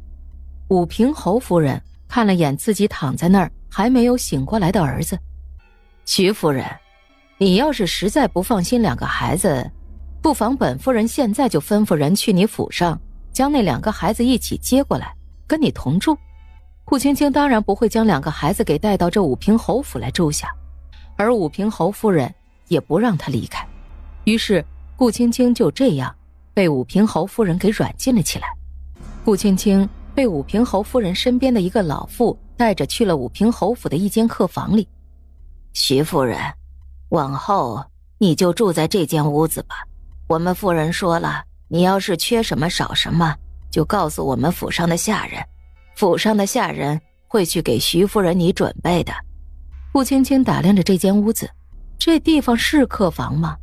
武平侯夫人看了眼自己躺在那儿还没有醒过来的儿子，徐夫人，你要是实在不放心2个孩子，不妨本夫人现在就吩咐人去你府上，将那2个孩子一起接过来跟你同住。顾青青当然不会将2个孩子给带到这武平侯府来住下，而武平侯夫人也不让他离开。于是顾青青就这样被武平侯夫人给软禁了起来。顾青青被武平侯夫人身边的一个老妇带着去了武平侯府的一间客房里。徐夫人，往后你就住在这间屋子吧。我们夫人说了，你要是缺什么少什么，就告诉我们府上的下人，府上的下人会去给徐夫人你准备的。顾青青打量着这间屋子，这地方是客房吗？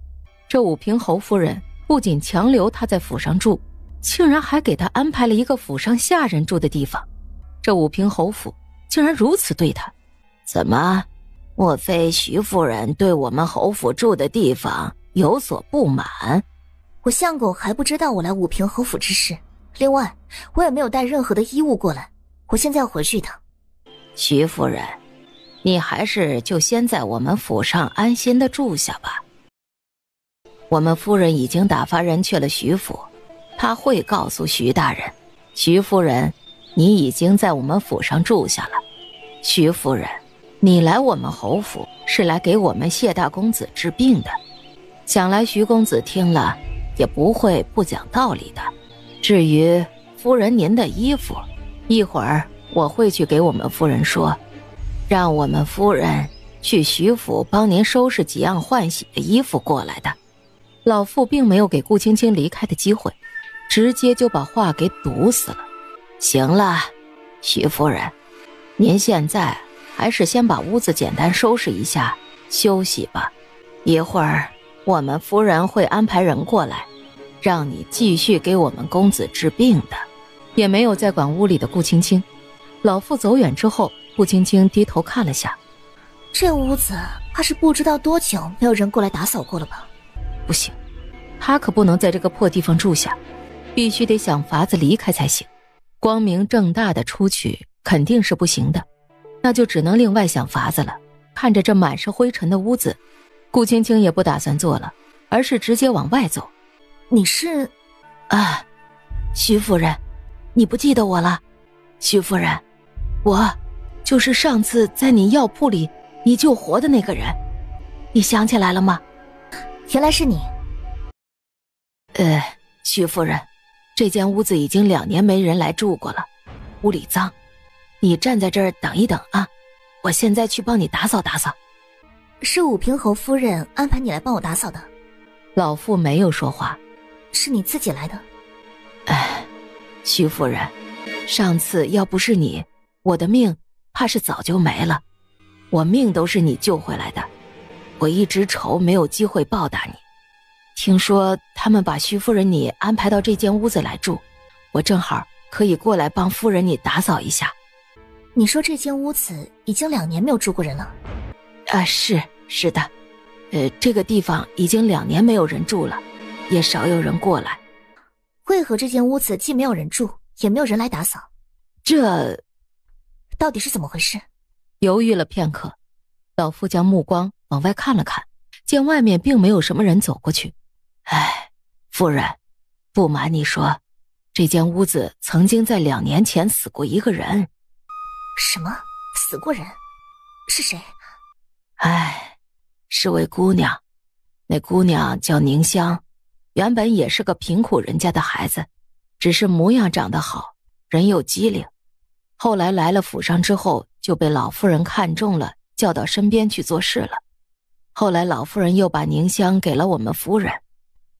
这武平侯夫人不仅强留她在府上住，竟然还给他安排了一个府上下人住的地方。这武平侯府竟然如此对他，怎么，莫非徐夫人对我们侯府住的地方有所不满？我相公还不知道我来武平侯府之事，另外我也没有带任何的衣物过来，我现在要回去一趟。徐夫人，你还是就先在我们府上安心的住下吧。我们夫人已经打发人去了徐府，他会告诉徐大人，徐夫人你已经在我们府上住下了。徐夫人，你来我们侯府是来给我们谢大公子治病的，想来徐公子听了也不会不讲道理的。至于夫人您的衣服，一会儿我会去给我们夫人说，让我们夫人去徐府帮您收拾几样换洗的衣服过来的。老妇并没有给顾青青离开的机会，直接就把话给堵死了。行了，徐夫人，您现在还是先把屋子简单收拾一下，休息吧。一会儿我们夫人会安排人过来，让你继续给我们公子治病的。也没有再管屋里的顾青青。老妇走远之后，顾青青低头看了下，这屋子怕是不知道多久没有人过来打扫过了吧。不行，她可不能在这个破地方住下，必须得想法子离开才行。光明正大的出去肯定是不行的，那就只能另外想法子了。看着这满是灰尘的屋子，顾青青也不打算做了，而是直接往外走。你是？啊，徐夫人，你不记得我了？徐夫人，我就是上次在你药铺里你救活的那个人，你想起来了吗？原来是你。徐夫人，这间屋子已经2年没人来住过了，屋里脏，你站在这儿等一等啊，我现在去帮你打扫打扫。是武平侯夫人安排你来帮我打扫的。老妇没有说话。是你自己来的。徐夫人，上次要不是你，我的命怕是早就没了。我命都是你救回来的，我一直愁没有机会报答你。听说他们把徐夫人你安排到这间屋子来住，我正好可以过来帮夫人你打扫一下。你说这间屋子已经2年没有住过人了？是的，这个地方已经2年没有人住了，也少有人过来。为何这间屋子既没有人住，也没有人来打扫？这到底是怎么回事？犹豫了片刻，老妇将目光往外看了看，见外面并没有什么人走过去。夫人，不瞒你说，这间屋子曾经在2年前死过一个人。什么？死过人？是谁？是位姑娘，那姑娘叫宁香，原本也是个贫苦人家的孩子，只是模样长得好，人又机灵。后来来了府上之后，就被老夫人看中了，叫到身边去做事了。后来老夫人又把宁香给了我们夫人。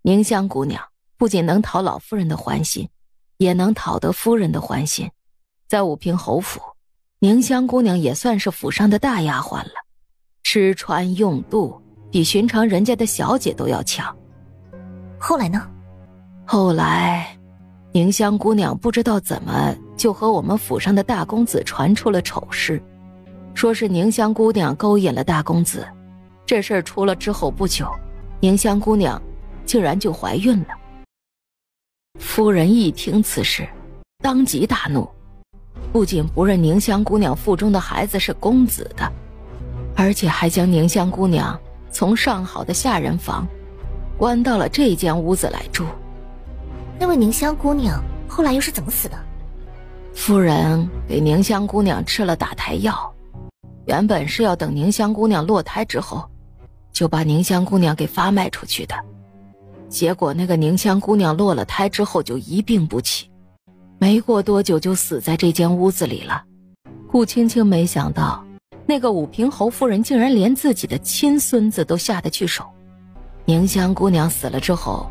宁香姑娘不仅能讨老夫人的欢心，也能讨得夫人的欢心。在武平侯府，宁香姑娘也算是府上的大丫鬟了，吃穿用度比寻常人家的小姐都要强。后来呢？后来宁香姑娘不知道怎么就和我们府上的大公子传出了丑事，说是宁香姑娘勾引了大公子。这事儿出了之后不久，宁香姑娘竟然就怀孕了。夫人一听此事，当即大怒，不仅不认宁香姑娘腹中的孩子是公子的，而且还将宁香姑娘从上好的下人房关到了这间屋子来住。那位宁香姑娘后来又是怎么死的？夫人给宁香姑娘吃了打胎药，原本是要等宁香姑娘落胎之后，就把宁香姑娘给发卖出去的。结果那个宁香姑娘落了胎之后就一病不起，没过多久就死在这间屋子里了。顾青青没想到，那个武平侯夫人竟然连自己的亲孙子都下得去手。宁香姑娘死了之后，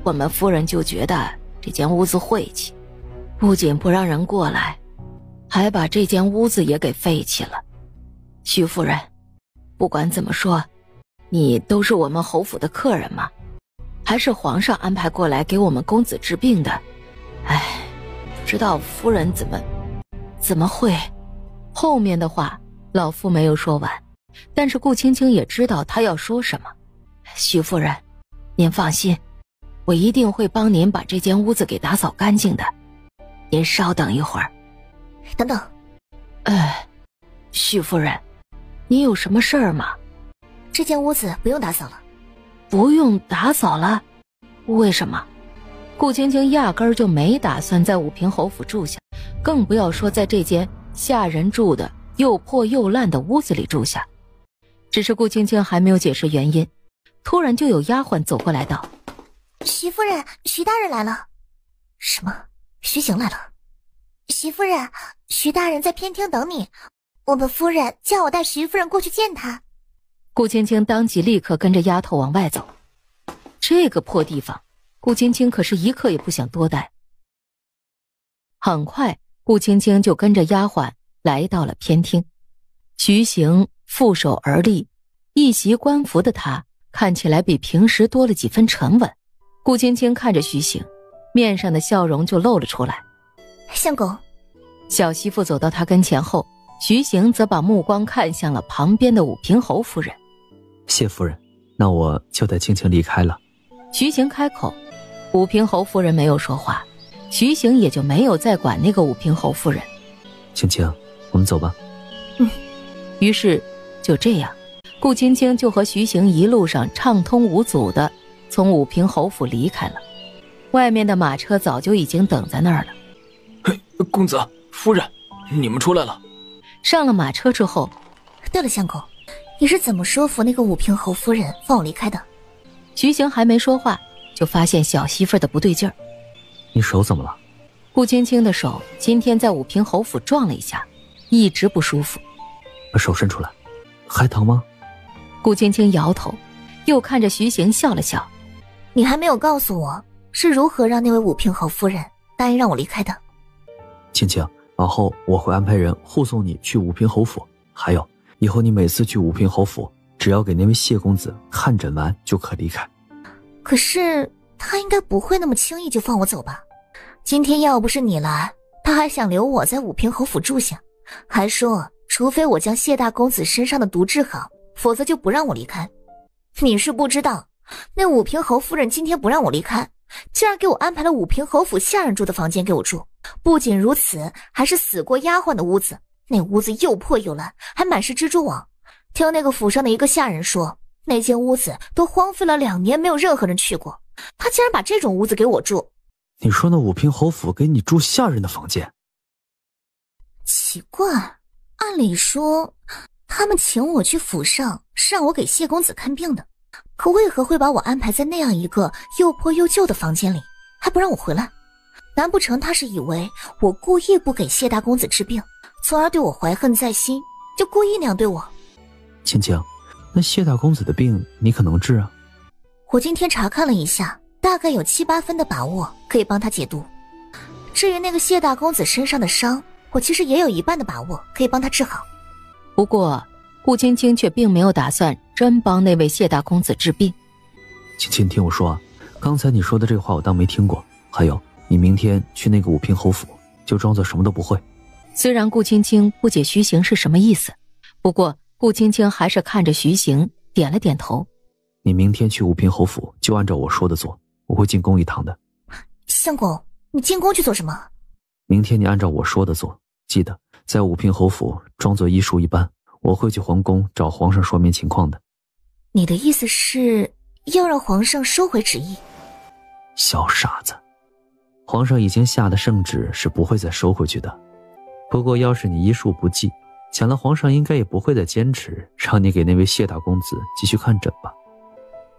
我们夫人就觉得这间屋子晦气，不仅不让人过来，还把这间屋子也给废弃了。徐夫人，不管怎么说，你都是我们侯府的客人嘛，还是皇上安排过来给我们公子治病的。不知道夫人怎么会……后面的话老夫没有说完，但是顾青青也知道他要说什么。徐夫人，您放心，我一定会帮您把这间屋子给打扫干净的。您稍等一会儿。等等。徐夫人，你有什么事儿吗？这间屋子不用打扫了。不用打扫了？为什么？顾青青压根儿就没打算在武平侯府住下，更不要说在这间下人住的又破又烂的屋子里住下。只是顾青青还没有解释原因，突然就有丫鬟走过来道：徐夫人，徐大人来了。什么？徐行来了？徐夫人，徐大人在偏厅等你，我们夫人叫我带徐夫人过去见他。顾青青当即立刻跟着丫头往外走。这个破地方，顾青青可是一刻也不想多待。很快，顾青青就跟着丫鬟来到了偏厅。徐行负手而立，一袭官服的他看起来比平时多了几分沉稳。顾青青看着徐行，面上的笑容就露了出来。相公。小媳妇走到他跟前后，徐行则把目光看向了旁边的武平侯夫人。谢夫人，那我就带青青离开了。徐行开口，武平侯夫人没有说话，徐行也就没有再管那个武平侯夫人。青青，我们走吧。于是就这样，顾青青就和徐行一路上畅通无阻的从武平侯府离开了。外面的马车早就已经等在那儿了。嘿，公子夫人，你们出来了。上了马车之后，对了，相公，你是怎么说服那个武平侯夫人放我离开的？徐行还没说话，就发现小媳妇儿的不对劲儿。你手怎么了？顾青青的手今天在武平侯府撞了一下，一直不舒服。把手伸出来，还疼吗？顾青青摇头，又看着徐行笑了笑。你还没有告诉我是如何让那位武平侯夫人答应让我离开的。青青，往后我会安排人护送你去武平侯府，还有以后你每次去武平侯府，只要给那位谢公子看诊完就可离开。可是他应该不会那么轻易就放我走吧？今天要不是你来，他还想留我在武平侯府住下，还说除非我将谢大公子身上的毒治好，否则就不让我离开。你是不知道，那武平侯夫人今天不让我离开，竟然给我安排了武平侯府下人住的房间给我住。不仅如此，还是死过丫鬟的屋子，那屋子又破又烂，还满是蜘蛛网。听那个府上的一个下人说，那间屋子都荒废了2年，没有任何人去过，他竟然把这种屋子给我住。你说那武平侯府给你住下人的房间？奇怪，按理说他们请我去府上是让我给谢公子看病的，可为何会把我安排在那样一个又破又旧的房间里，还不让我回来？难不成他是以为我故意不给谢大公子治病，从而对我怀恨在心，就故意那样对我？青青，那谢大公子的病你可能治啊？我今天查看了一下，大概有7、8分的把握可以帮他解毒。至于那个谢大公子身上的伤，我其实也有1半的把握可以帮他治好。不过顾青青却并没有打算真帮那位谢大公子治病。青青，听我说啊，刚才你说的这话我当没听过。还有，你明天去那个武平侯府，就装作什么都不会。虽然顾青青不解徐行是什么意思，不过顾青青还是看着徐行点了点头。你明天去武平侯府就按照我说的做，我会进宫一趟的。相公，你进宫去做什么？明天你按照我说的做，记得在武平侯府装作医术一般，我会去皇宫找皇上说明情况的。你的意思是要让皇上收回旨意？小傻子，皇上已经下的圣旨是不会再收回去的。不过要是你医术不济，想来皇上应该也不会再坚持让你给那位谢大公子继续看诊吧。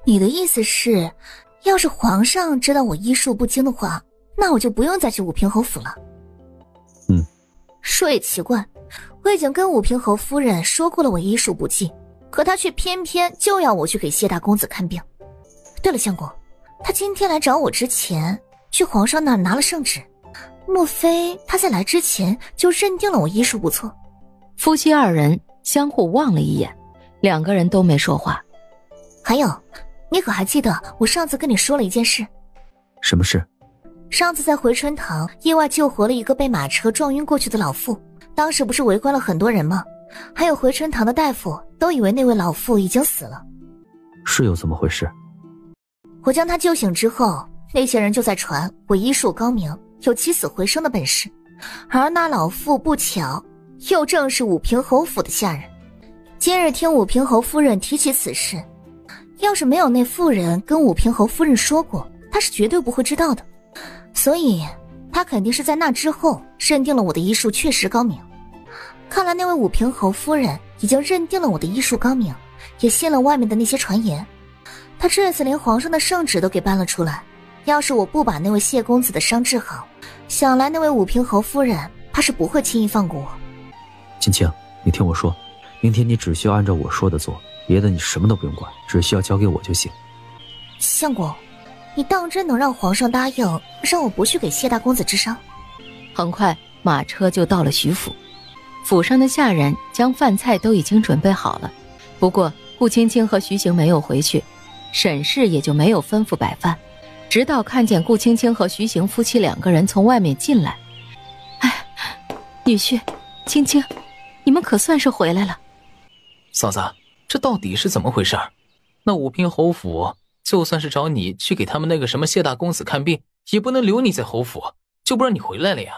你的意思是，要是皇上知道我医术不精的话，那我就不用再去武平侯府了。说也奇怪，我已经跟武平侯夫人说过了我医术不济，可她却偏偏就要我去给谢大公子看病。对了，相公，他今天来找我之前去皇上那儿拿了圣旨，莫非他在来之前就认定了我医术不错？夫妻2人相互望了一眼，2个人都没说话。还有，你可还记得我上次跟你说了一件事？什么事？上次在回春堂意外救活了一个被马车撞晕过去的老妇，当时不是围观了很多人吗？还有回春堂的大夫都以为那位老妇已经死了。是有这么回事？我将她救醒之后，那些人就在传我医术高明，有起死回生的本事，而那老妇不巧又正是武平侯府的下人。今日听武平侯夫人提起此事，要是没有那妇人跟武平侯夫人说过，她是绝对不会知道的。所以她肯定是在那之后认定了我的医术确实高明。看来那位武平侯夫人已经认定了我的医术高明，也信了外面的那些传言。她这次连皇上的圣旨都给搬了出来，要是我不把那位谢公子的伤治好，想来那位武平侯夫人怕是不会轻易放过我。青青，你听我说，明天你只需要按照我说的做，别的你什么都不用管，只需要交给我就行。相公，你当真能让皇上答应让我不去给谢大公子治伤？很快马车就到了徐府，府上的下人将饭菜都已经准备好了。不过顾青青和徐行没有回去，沈氏也就没有吩咐摆饭，直到看见顾青青和徐行夫妻2个人从外面进来。哎，女婿，青青，你们可算是回来了。嫂子，这到底是怎么回事？那武平侯府就算是找你去给他们那个什么谢大公子看病，也不能留你在侯府，就不让你回来了呀。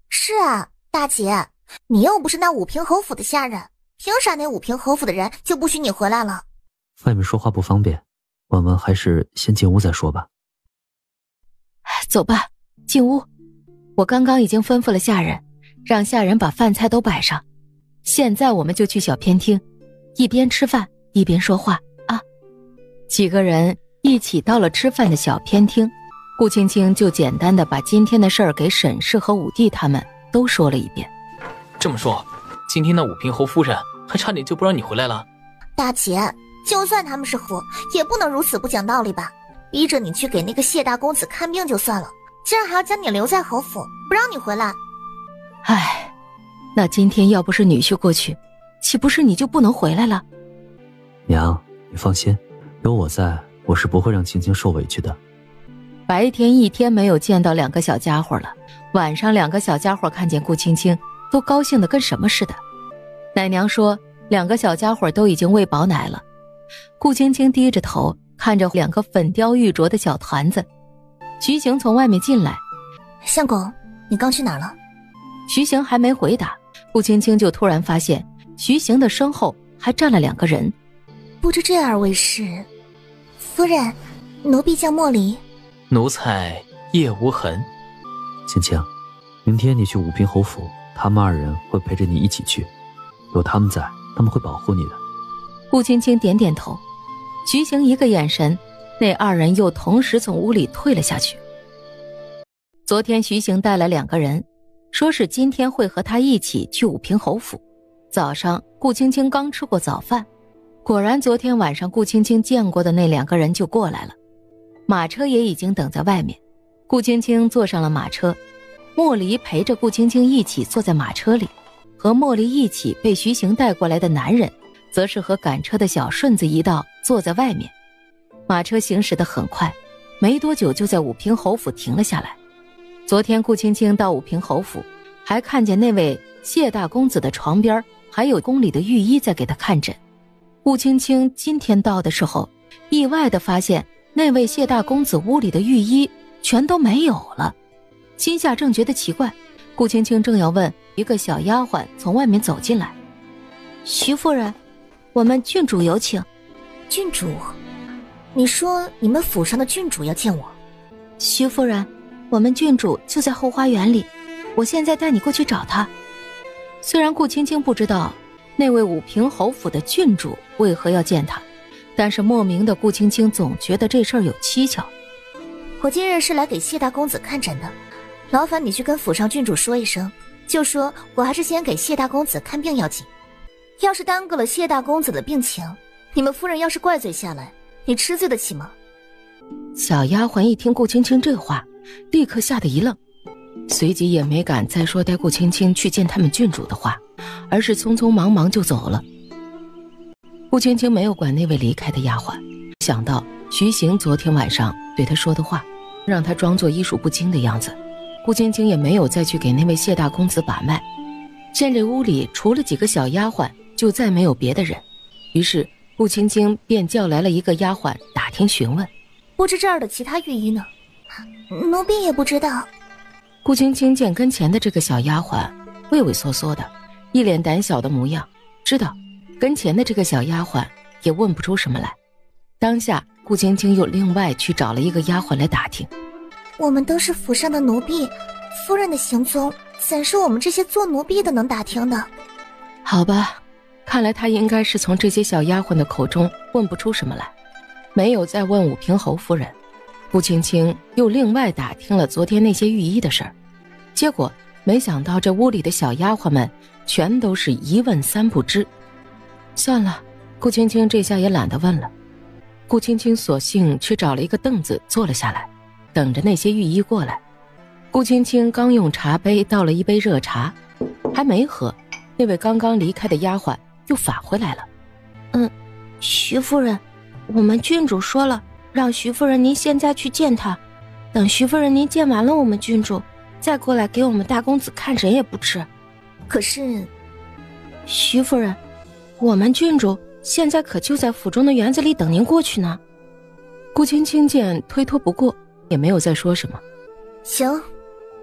是啊，大姐，你又不是那武平侯府的下人，凭啥那武平侯府的人就不许你回来了？外面说话不方便，我们还是先进屋再说吧。走吧，进屋。我刚刚已经吩咐了下人，让下人把饭菜都摆上。现在我们就去小偏厅，一边吃饭一边说话啊。几个人一起到了吃饭的小偏厅，顾青青就简单的把今天的事儿给沈氏和武帝他们都说了一遍。这么说，今天那武平侯夫人还差点就不让你回来了？大姐，就算他们是虎，也不能如此不讲道理吧？逼着你去给那个谢大公子看病就算了，竟然还要将你留在侯府，不让你回来。唉，那今天要不是女婿过去，岂不是你就不能回来了？娘，你放心，有我在，我是不会让青青受委屈的。白天一天没有见到两个小家伙了，晚上两个小家伙看见顾青青，都高兴得跟什么似的。奶娘说，两个小家伙都已经喂饱奶了。顾青青低着头看着两个粉雕玉琢的小团子。徐行从外面进来，相公，你刚去哪儿了？徐行还没回答，顾青青就突然发现徐行的身后还站了两个人。不知这二位是？夫人，奴婢叫莫离。奴才叶无痕。青青，明天你去武平侯府，他们二人会陪着你一起去，有他们在，他们会保护你的。顾青青点点头，徐行一个眼神，那二人又同时从屋里退了下去。昨天徐行带来两个人，说是今天会和他一起去武平侯府。早上顾青青刚吃过早饭，果然昨天晚上顾青青见过的那两个人就过来了。马车也已经等在外面，顾青青坐上了马车，莫离陪着顾青青一起坐在马车里，和莫离一起被徐行带过来的男人则是和赶车的小顺子一道坐在外面。马车行驶得很快，没多久就在武平侯府停了下来。昨天顾青青到武平侯府，还看见那位谢大公子的床边还有宫里的御医在给他看诊。顾青青今天到的时候，意外地发现那位谢大公子屋里的御医全都没有了，心下正觉得奇怪。顾青青正要问，一个小丫鬟从外面走进来。徐夫人，我们郡主有请。郡主？你说你们府上的郡主要见我？徐夫人，我们郡主就在后花园里，我现在带你过去找她。虽然顾青青不知道那位武平侯府的郡主为何要见她，但是莫名的顾青青总觉得这事儿有蹊跷。我今日是来给谢大公子看诊的，劳烦你去跟府上郡主说一声，就说我还是先给谢大公子看病要紧。要是耽搁了谢大公子的病情，你们夫人要是怪罪下来，你吃罪得起吗？小丫鬟一听顾青青这话，立刻吓得一愣，随即也没敢再说带顾青青去见他们郡主的话，而是匆匆忙忙就走了。顾青青没有管那位离开的丫鬟，想到徐行昨天晚上对她说的话，让她装作医术不精的样子，顾青青也没有再去给那位谢大公子把脉。见这屋里除了几个小丫鬟就再没有别的人，于是顾青青便叫来了一个丫鬟打听询问。不知这儿的其他御医呢？奴婢也不知道。顾青青见跟前的这个小丫鬟畏畏缩缩的，一脸胆小的模样，知道跟前的这个小丫鬟也问不出什么来。当下顾青青又另外去找了一个丫鬟来打听。我们都是府上的奴婢，夫人的行踪怎是我们这些做奴婢的能打听的？好吧，看来她应该是从这些小丫鬟的口中问不出什么来，没有再问武平侯夫人。顾青青又另外打听了昨天那些御医的事儿，结果没想到这屋里的小丫鬟们全都是一问三不知。算了，顾青青这下也懒得问了。顾青青索性去找了一个凳子坐了下来，等着那些御医过来。顾青青刚用茶杯倒了一杯热茶，还没喝，那位刚刚离开的丫鬟又返回来了。徐夫人，我们郡主说了，让徐夫人您现在去见她，等徐夫人您见完了我们郡主，再过来给我们大公子看诊也不迟。可是，徐夫人，我们郡主现在可就在府中的园子里等您过去呢。顾青青见推脱不过，也没有再说什么。行，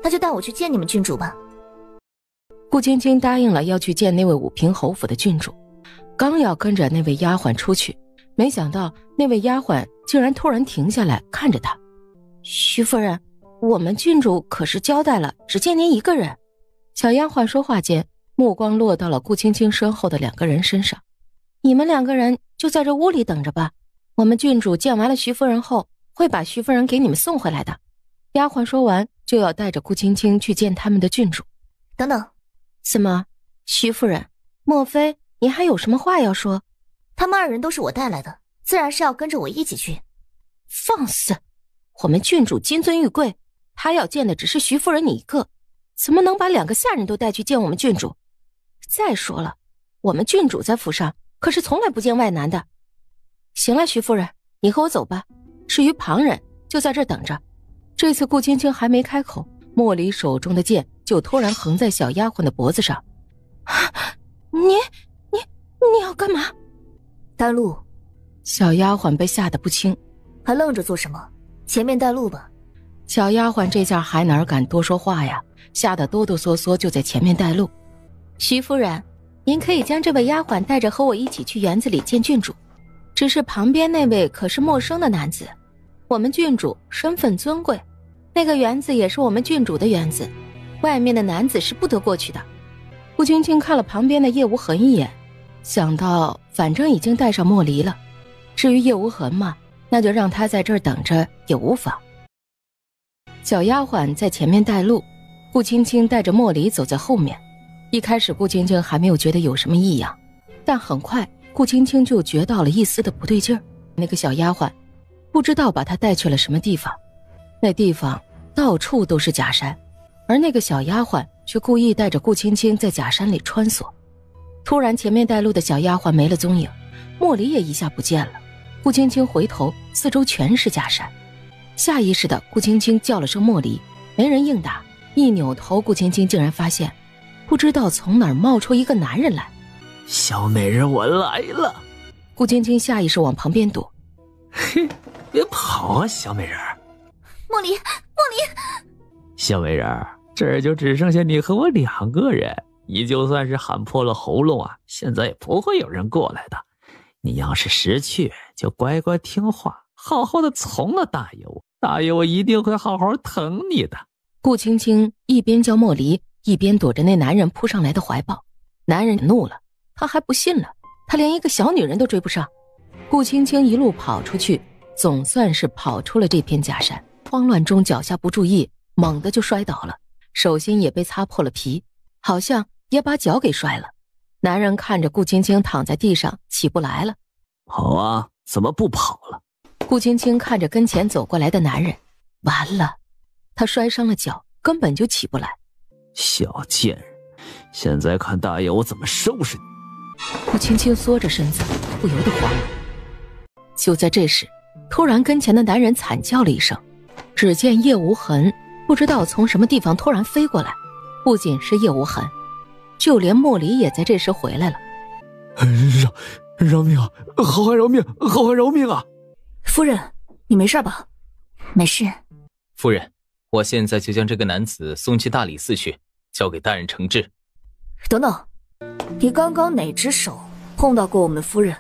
那就带我去见你们郡主吧。顾青青答应了要去见那位武平侯府的郡主，刚要跟着那位丫鬟出去，没想到那位丫鬟竟然突然停下来看着他。徐夫人，我们郡主可是交代了只见您一个人。小丫鬟说话间，目光落到了顾青青身后的2个人身上。你们2个人就在这屋里等着吧，我们郡主见完了徐夫人后，会把徐夫人给你们送回来的。丫鬟说完，就要带着顾青青去见他们的郡主。等等，怎么，徐夫人，莫非您还有什么话要说？他们2人都是我带来的，自然是要跟着我一起去。放肆！我们郡主金尊玉贵，她要见的只是徐夫人你一个，怎么能把2个下人都带去见我们郡主？再说了，我们郡主在府上可是从来不见外男的。行了，徐夫人，你和我走吧，至于旁人就在这等着。这次顾青青还没开口，莫离手中的剑就突然横在小丫鬟的脖子上。你要干嘛？带路。小丫鬟被吓得不轻，还愣着做什么？前面带路吧。小丫鬟这下还哪敢多说话呀，吓得哆哆嗦嗦就在前面带路。徐夫人，您可以将这位丫鬟带着和我一起去园子里见郡主，只是旁边那位可是陌生的男子，我们郡主身份尊贵，那个园子也是我们郡主的园子，外面的男子是不得过去的。顾青青看了旁边的叶无痕一眼，想到反正已经带上莫离了，至于叶无痕嘛，那就让他在这儿等着也无妨。小丫鬟在前面带路，顾青青带着莫离走在后面。一开始顾青青还没有觉得有什么异样，但很快顾青青就觉到了一丝的不对劲儿。那个小丫鬟不知道把她带去了什么地方，那地方到处都是假山，而那个小丫鬟却故意带着顾青青在假山里穿梭。突然前面带路的小丫鬟没了踪影，莫离也一下不见了。顾青青回头，四周全是假山。下意识的顾青青叫了声莫离，没人应答。一扭头，顾青青竟然发现不知道从哪儿冒出一个男人来。小美人，我来了！顾青青下意识往旁边躲。嘿，别跑啊，小美人！莫离，小美人，这儿就只剩下你和我2个人，你就算是喊破了喉咙啊，现在也不会有人过来的。你要是识趣，就乖乖听话，好好的从了大爷我，大爷我一定会好好疼你的。顾青青一边叫莫离，一边躲着那男人扑上来的怀抱。男人怒了，他还不信了，他连一个小女人都追不上。顾青青一路跑出去，总算是跑出了这片假山。慌乱中脚下不注意，猛地就摔倒了，手心也被擦破了皮，好像也把脚给摔了。男人看着顾青青躺在地上起不来了。跑啊，怎么不跑了？顾青青看着跟前走过来的男人，完了，他摔伤了脚，根本就起不来。小贱人，现在看大爷我怎么收拾你！顾青青缩着身子，不由得慌了。就在这时，突然跟前的男人惨叫了一声，只见叶无痕不知道从什么地方突然飞过来，不仅是叶无痕，就连莫离也在这时回来了。饶命啊！好汉饶命，好汉饶命啊！夫人，你没事吧？没事。夫人，我现在就将这个男子送去大理寺去，交给大人惩治。等等，你刚刚哪只手碰到过我们夫人？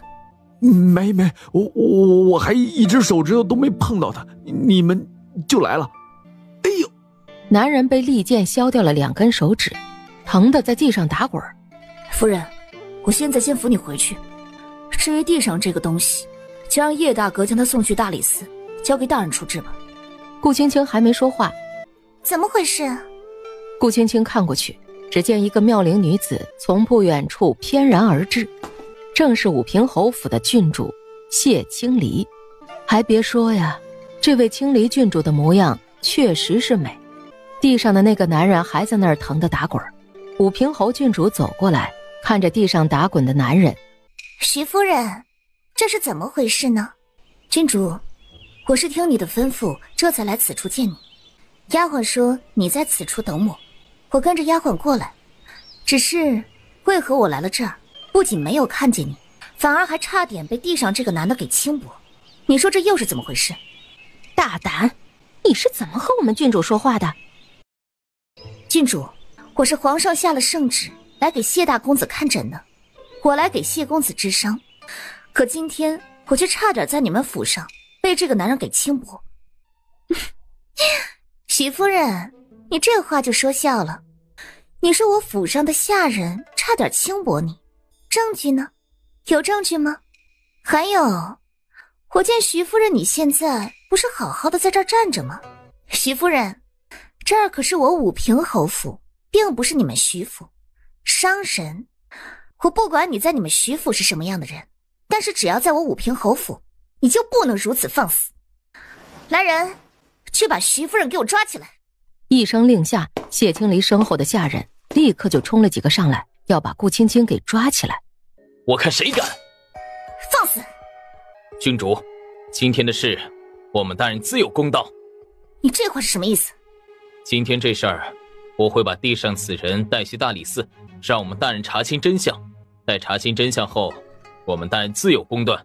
没，我还一只手指头都没碰到他，你们就来了。哎呦！男人被利剑削掉了2根手指，疼得在地上打滚。夫人，我现在先扶你回去。至于地上这个东西，就让叶大哥将他送去大理寺，交给大人处置吧。顾青青还没说话，怎么回事？顾青青看过去，只见一个妙龄女子从不远处翩然而至，正是武平侯府的郡主谢青离。还别说呀，这位青离郡主的模样确实是美。地上的那个男人还在那儿疼得打滚。武平侯郡主走过来，看着地上打滚的男人。徐夫人，这是怎么回事呢？郡主，我是听你的吩咐，这才来此处见你。丫鬟说你在此处等我，我跟着丫鬟过来。只是为何我来了这儿，不仅没有看见你，反而还差点被地上这个男的给轻薄？你说这又是怎么回事？大胆，你是怎么和我们郡主说话的？郡主，我是皇上下了圣旨来给谢大公子看诊的，我来给谢公子治伤。可今天我却差点在你们府上被这个男人给轻薄。徐夫人，你这话就说笑了。你说我府上的下人差点轻薄你，证据呢？有证据吗？还有，我见徐夫人你现在不是好好的在这儿站着吗？徐夫人，这儿可是我武平侯府，并不是你们徐府。伤人，我不管你在你们徐府是什么样的人，但是只要在我武平侯府，你就不能如此放肆。来人，去把徐夫人给我抓起来。一声令下，谢清离身后的下人立刻就冲了几个上来，要把顾青青给抓起来。我看谁敢！放肆！郡主，今天的事，我们大人自有公道。你这话是什么意思？今天这事儿，我会把地上此人带去大理寺，让我们大人查清真相。待查清真相后，我们大人自有公断。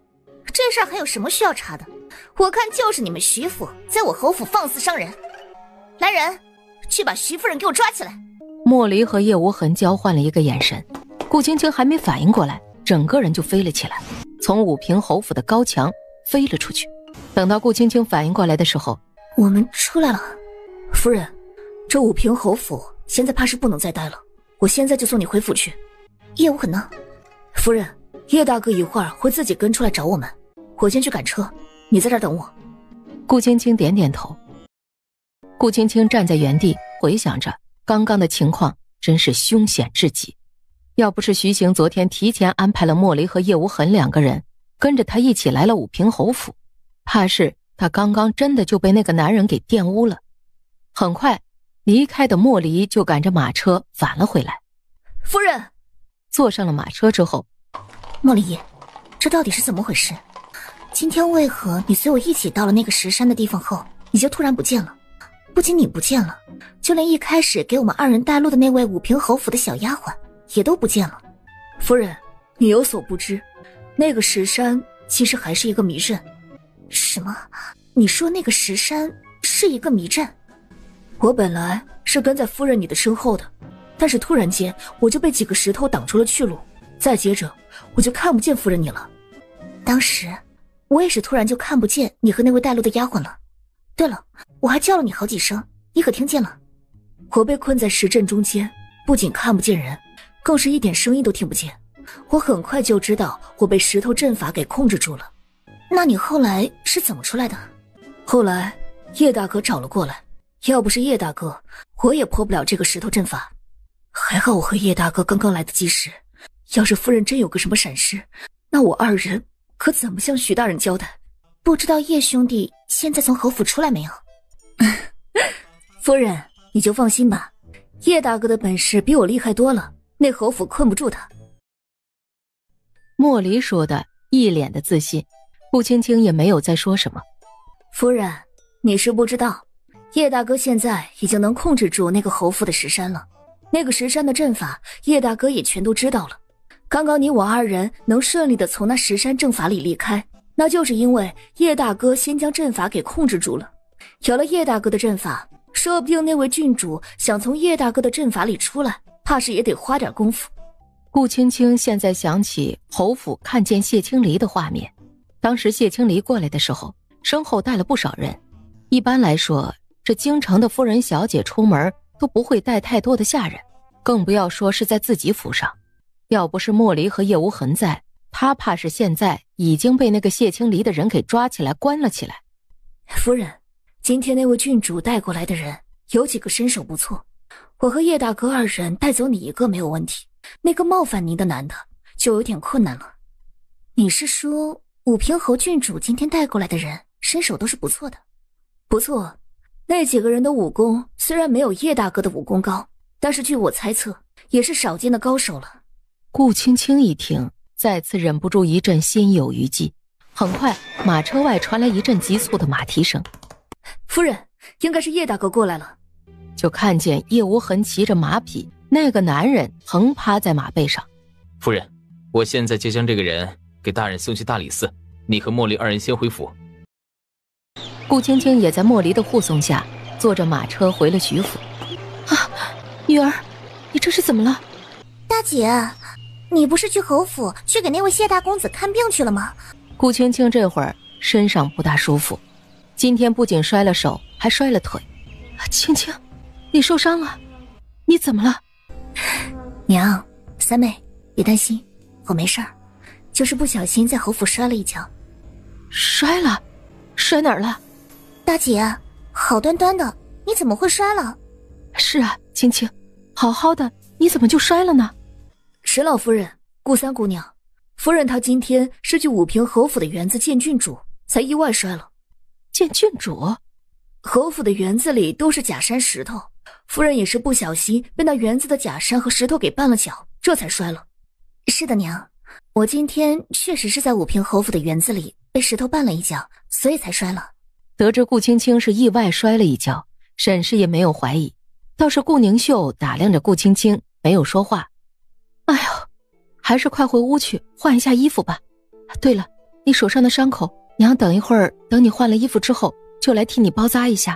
这事儿还有什么需要查的？我看就是你们徐府在我侯府放肆伤人。来人，去把徐夫人给我抓起来。莫离和叶无痕交换了一个眼神，顾青青还没反应过来，整个人就飞了起来，从武平侯府的高墙飞了出去。等到顾青青反应过来的时候，我们出来了。夫人，这武平侯府现在怕是不能再待了，我现在就送你回府去。叶无痕呢？夫人，叶大哥一会儿会自己跟出来找我们，我先去赶车，你在这儿等我。顾青青点点头。顾青青站在原地回想着刚刚的情况，真是凶险至极。要不是徐行昨天提前安排了莫离和叶无痕两个人跟着他一起来了武平侯府，怕是他刚刚真的就被那个男人给玷污了。很快离开的莫离就赶着马车返了回来。夫人，坐上了马车之后，莫离，这到底是怎么回事？今天为何你随我一起到了那个石山的地方后，你就突然不见了？不仅你不见了，就连一开始给我们二人带路的那位武平侯府的小丫鬟也都不见了。夫人，你有所不知，那个石山其实还是一个迷阵。什么？你说那个石山是一个迷阵？我本来是跟在夫人你的身后的，但是突然间我就被几个石头挡住了去路，再接着我就看不见夫人你了。当时我也是突然就看不见你和那位带路的丫鬟了。对了，我还叫了你好几声，你可听见了？我被困在石阵中间，不仅看不见人，更是一点声音都听不见。我很快就知道我被石头阵法给控制住了。那你后来是怎么出来的？后来叶大哥找了过来，要不是叶大哥，我也破不了这个石头阵法。还好我和叶大哥刚刚来得及时，要是夫人真有个什么闪失，那我二人可怎么向徐大人交代？不知道叶兄弟现在从侯府出来没有？夫人，你就放心吧，叶大哥的本事比我厉害多了，那侯府困不住他。莫离说的一脸的自信，顾青青也没有再说什么。夫人，你是不知道，叶大哥现在已经能控制住那个侯府的石山了，那个石山的阵法叶大哥也全都知道了。刚刚你我二人能顺利的从那石山阵法里离开，那就是因为叶大哥先将阵法给控制住了。有了叶大哥的阵法，说不定那位郡主想从叶大哥的阵法里出来，怕是也得花点功夫。顾青青现在想起侯府看见谢青离的画面，当时谢青离过来的时候，身后带了不少人。一般来说，这京城的夫人小姐出门都不会带太多的下人，更不要说是在自己府上。要不是莫离和叶无痕在，他怕是现在已经被那个谢青离的人给抓起来关了起来。夫人，今天那位郡主带过来的人有几个身手不错，我和叶大哥二人带走你一个没有问题，那个冒犯您的男的就有点困难了。你是说武平侯郡主今天带过来的人身手都是不错的？不错，那几个人的武功虽然没有叶大哥的武功高，但是据我猜测也是少见的高手了。顾青青一听，再次忍不住一阵心有余悸。很快马车外传来一阵急促的马蹄声。夫人，应该是叶大哥过来了。就看见叶无痕骑着马匹，那个男人横趴在马背上。夫人，我现在就将这个人给大人送去大理寺，你和莫离二人先回府。顾青青也在莫离的护送下坐着马车回了徐府。啊，女儿，你这是怎么了？大姐，你不是去侯府去给那位谢大公子看病去了吗？顾青青这会儿身上不大舒服，今天不仅摔了手，还摔了腿。青青，你受伤了？你怎么了？娘，三妹，别担心，我没事儿，就是不小心在侯府摔了一跤。摔了？摔哪儿了？大姐，好端端的，你怎么会摔了？是啊，青青，好好的，你怎么就摔了呢？沈老夫人，顾三姑娘，夫人她今天是去武平侯府的园子见郡主，才意外摔了。见郡主？侯府的园子里都是假山石头，夫人也是不小心被那园子的假山和石头给绊了脚，这才摔了。是的，娘，我今天确实是在武平侯府的园子里被石头绊了一跤，所以才摔了。得知顾青青是意外摔了一跤，沈氏也没有怀疑，倒是顾宁秀打量着顾青青，没有说话。哎呦，还是快回屋去换一下衣服吧。对了，你手上的伤口，娘等一会儿，等你换了衣服之后，就来替你包扎一下。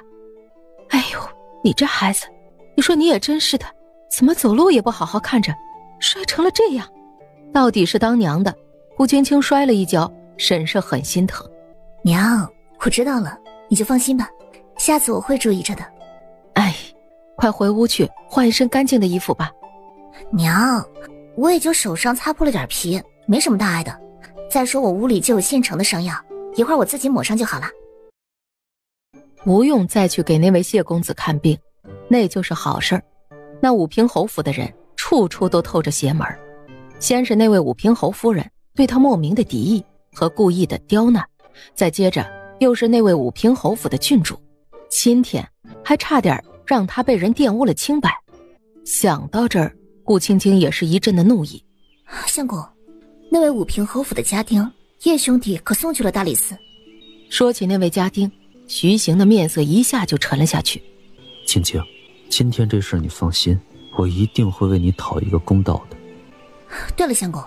哎呦，你这孩子，你说你也真是的，怎么走路也不好好看着，摔成了这样。到底是当娘的，顾青青摔了一跤，沈氏很心疼。娘，我知道了，你就放心吧，下次我会注意着的。哎，快回屋去换一身干净的衣服吧。娘，我也就手上擦破了点皮，没什么大碍的。再说我屋里就有现成的伤药，一会儿我自己抹上就好了。不用再去给那位谢公子看病，那就是好事儿。那武平侯府的人处处都透着邪门，先是那位武平侯夫人对他莫名的敌意和故意的刁难，再接着又是那位武平侯府的郡主，今天还差点让他被人玷污了清白。想到这儿，顾青青也是一阵的怒意。相公，那位武平侯府的家丁叶兄弟可送去了大理寺。说起那位家丁，徐行的面色一下就沉了下去。青青，今天这事你放心，我一定会为你讨一个公道的。对了，相公，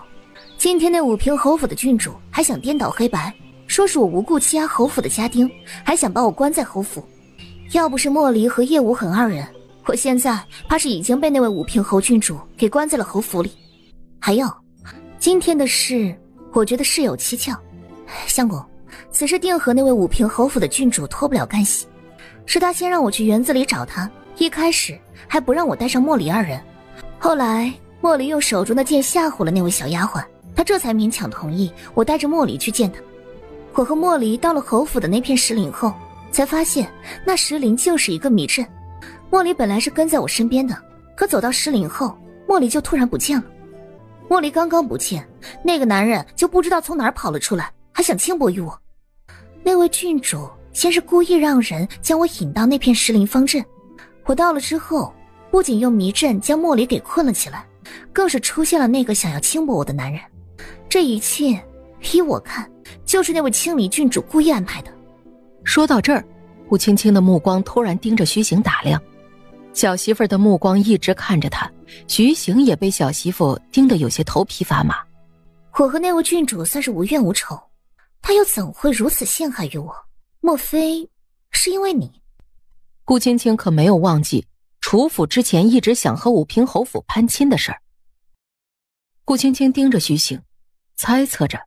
今天那武平侯府的郡主还想颠倒黑白，说是我无故欺压侯府的家丁，还想把我关在侯府。要不是莫离和叶无痕二人，我现在怕是已经被那位武平侯郡主给关在了侯府里。还有，今天的事，我觉得事有蹊跷。相公，此事定和那位武平侯府的郡主脱不了干系。是他先让我去园子里找他，一开始还不让我带上莫离二人，后来莫离用手中的剑吓唬了那位小丫鬟，他这才勉强同意我带着莫离去见他。我和莫离到了侯府的那片石林后，才发现那石林就是一个迷阵。莫离本来是跟在我身边的，可走到石林后，莫离就突然不见了。莫离刚刚不见，那个男人就不知道从哪儿跑了出来，还想轻薄于我。那位郡主先是故意让人将我引到那片石林方阵，我到了之后，不仅用迷阵将莫离给困了起来，更是出现了那个想要轻薄我的男人。这一切依我看，就是那位青离郡主故意安排的。说到这儿，顾青青的目光突然盯着徐行打量，小媳妇儿的目光一直看着他，徐行也被小媳妇盯得有些头皮发麻。我和那位郡主算是无冤无仇，他又怎会如此陷害于我？莫非是因为你？顾青青可没有忘记楚府之前一直想和武平侯府攀亲的事儿。顾青青盯着徐行，猜测着。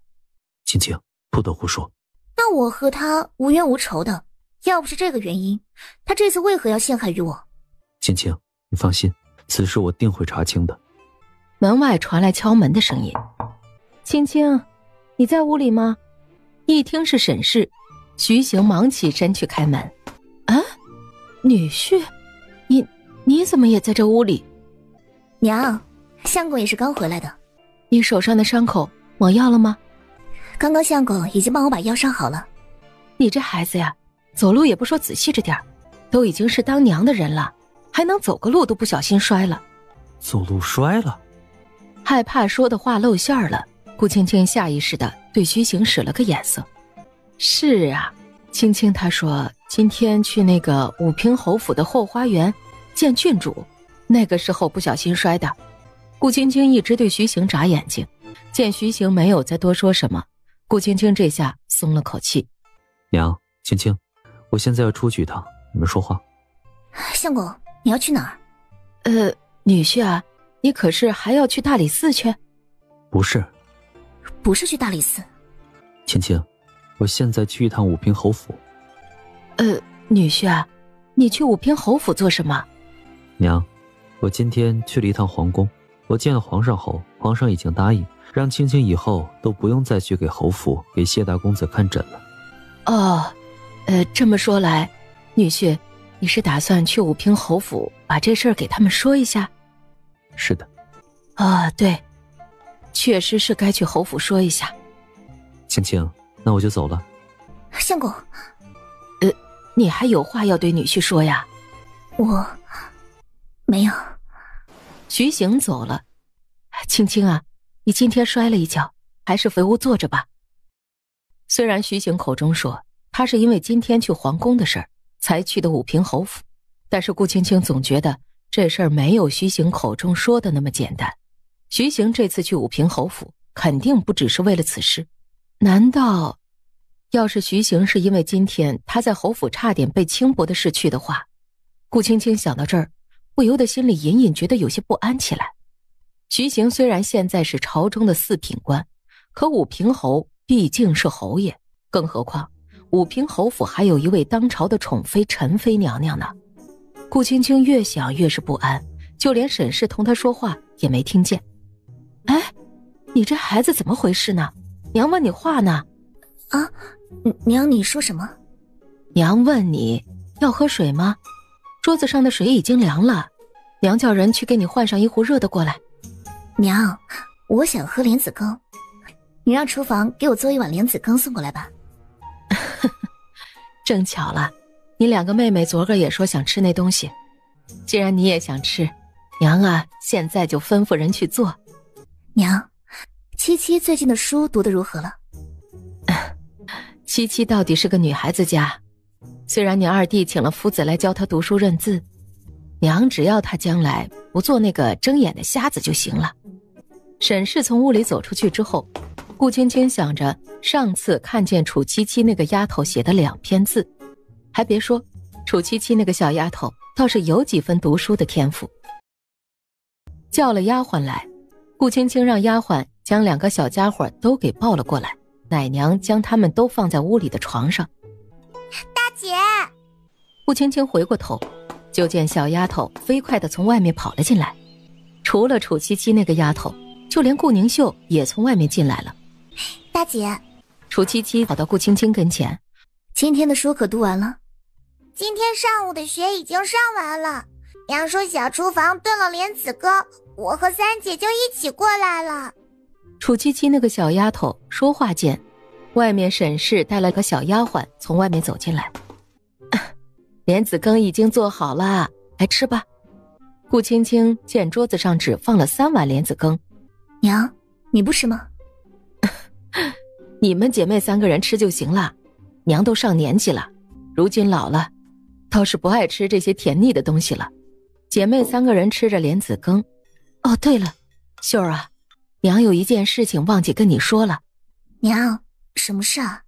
青青，不得胡说。那我和他无冤无仇的，要不是这个原因，他这次为何要陷害于我？青青，你放心，此事我定会查清的。门外传来敲门的声音。青青，你在屋里吗？一听是沈氏，徐行忙起身去开门。啊，女婿，你怎么也在这屋里？娘，相公也是刚回来的。你手上的伤口抹药了吗？刚刚相公已经帮我把药伤好了。你这孩子呀，走路也不说仔细着点，都已经是当娘的人了，还能走个路都不小心摔了。走路摔了？害怕说的话露馅了，顾青青下意识地对徐行使了个眼色。是啊，青青她说今天去那个武平侯府的后花园见郡主，那个时候不小心摔的。顾青青一直对徐行眨眼睛，见徐行没有再多说什么，顾青青这下松了口气。娘，青青，我现在要出去一趟，你们说话。相公，你要去哪儿？女婿啊，你可是还要去大理寺去？不是。不是去大理寺？青青，我现在去一趟武平侯府。女婿啊，你去武平侯府做什么？娘，我今天去了一趟皇宫，我见了皇上后，皇上已经答应让青青以后都不用再去给侯府给谢大公子看诊了。哦，这么说来，女婿，你是打算去武平侯府把这事儿给他们说一下？是的。对，确实是该去侯府说一下。青青，那我就走了。相公，你还有话要对女婿说呀？我没有。徐行走了。青青啊，你今天摔了一跤，还是回屋坐着吧。虽然徐行口中说他是因为今天去皇宫的事儿才去的武平侯府，但是顾青青总觉得这事儿没有徐行口中说的那么简单。徐行这次去武平侯府肯定不只是为了此事，难道要是徐行是因为今天他在侯府差点被轻薄的事去的话，顾青青想到这儿，不由得心里隐隐觉得有些不安起来。徐行虽然现在是朝中的四品官，可武平侯毕竟是侯爷，更何况武平侯府还有一位当朝的宠妃陈妃娘娘呢。顾青青越想越是不安，就连沈氏同她说话也没听见。你这孩子怎么回事呢？娘问你话呢。娘，你说什么？娘问你要喝水吗？桌子上的水已经凉了，娘叫人去给你换上一壶热的过来。娘，我想喝莲子羹，你让厨房给我做一碗莲子羹送过来吧。正巧了，你两个妹妹昨个也说想吃那东西，既然你也想吃，娘啊，现在就吩咐人去做。娘，七七最近的书读得如何了？七七到底是个女孩子家，虽然你二弟请了夫子来教她读书认字，娘只要她将来不做那个睁眼的瞎子就行了。沈氏从屋里走出去之后，顾青青想着上次看见楚七七那个丫头写的2篇字，还别说，楚七七那个小丫头倒是有几分读书的天赋。叫了丫鬟来，顾青青让丫鬟将2个小家伙都给抱了过来，奶娘将他们都放在屋里的床上。大姐！顾青青回过头，就见小丫头飞快地从外面跑了进来。除了楚七七那个丫头，就连顾宁秀也从外面进来了。大姐！楚七七跑到顾青青跟前。今天的书可读完了？今天上午的学已经上完了，娘说小厨房炖了莲子羹，我和三姐就一起过来了。楚七七那个小丫头说话间，外面沈氏带了个小丫鬟从外面走进来。莲子羹已经做好了，来吃吧。顾青青见桌子上只放了3碗莲子羹。娘，你不吃吗？你们姐妹3个人吃就行了，娘都上年纪了，如今老了，倒是不爱吃这些甜腻的东西了。姐妹3个人吃着莲子羹。哦，对了，秀儿啊，娘有一件事情忘记跟你说了。娘，什么事啊？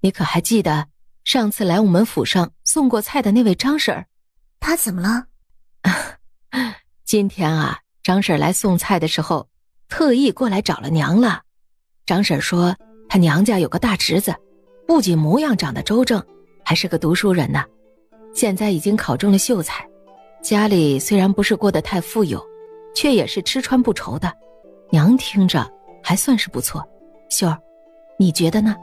你可还记得上次来我们府上送过菜的那位张婶儿？她怎么了？今天啊，张婶儿来送菜的时候，特意过来找了娘了。张婶儿说，她娘家有个大侄子，不仅模样长得周正，还是个读书人呢。现在已经考中了秀才，家里虽然不是过得太富有，却也是吃穿不愁的。娘听着还算是不错，秀儿，你觉得呢？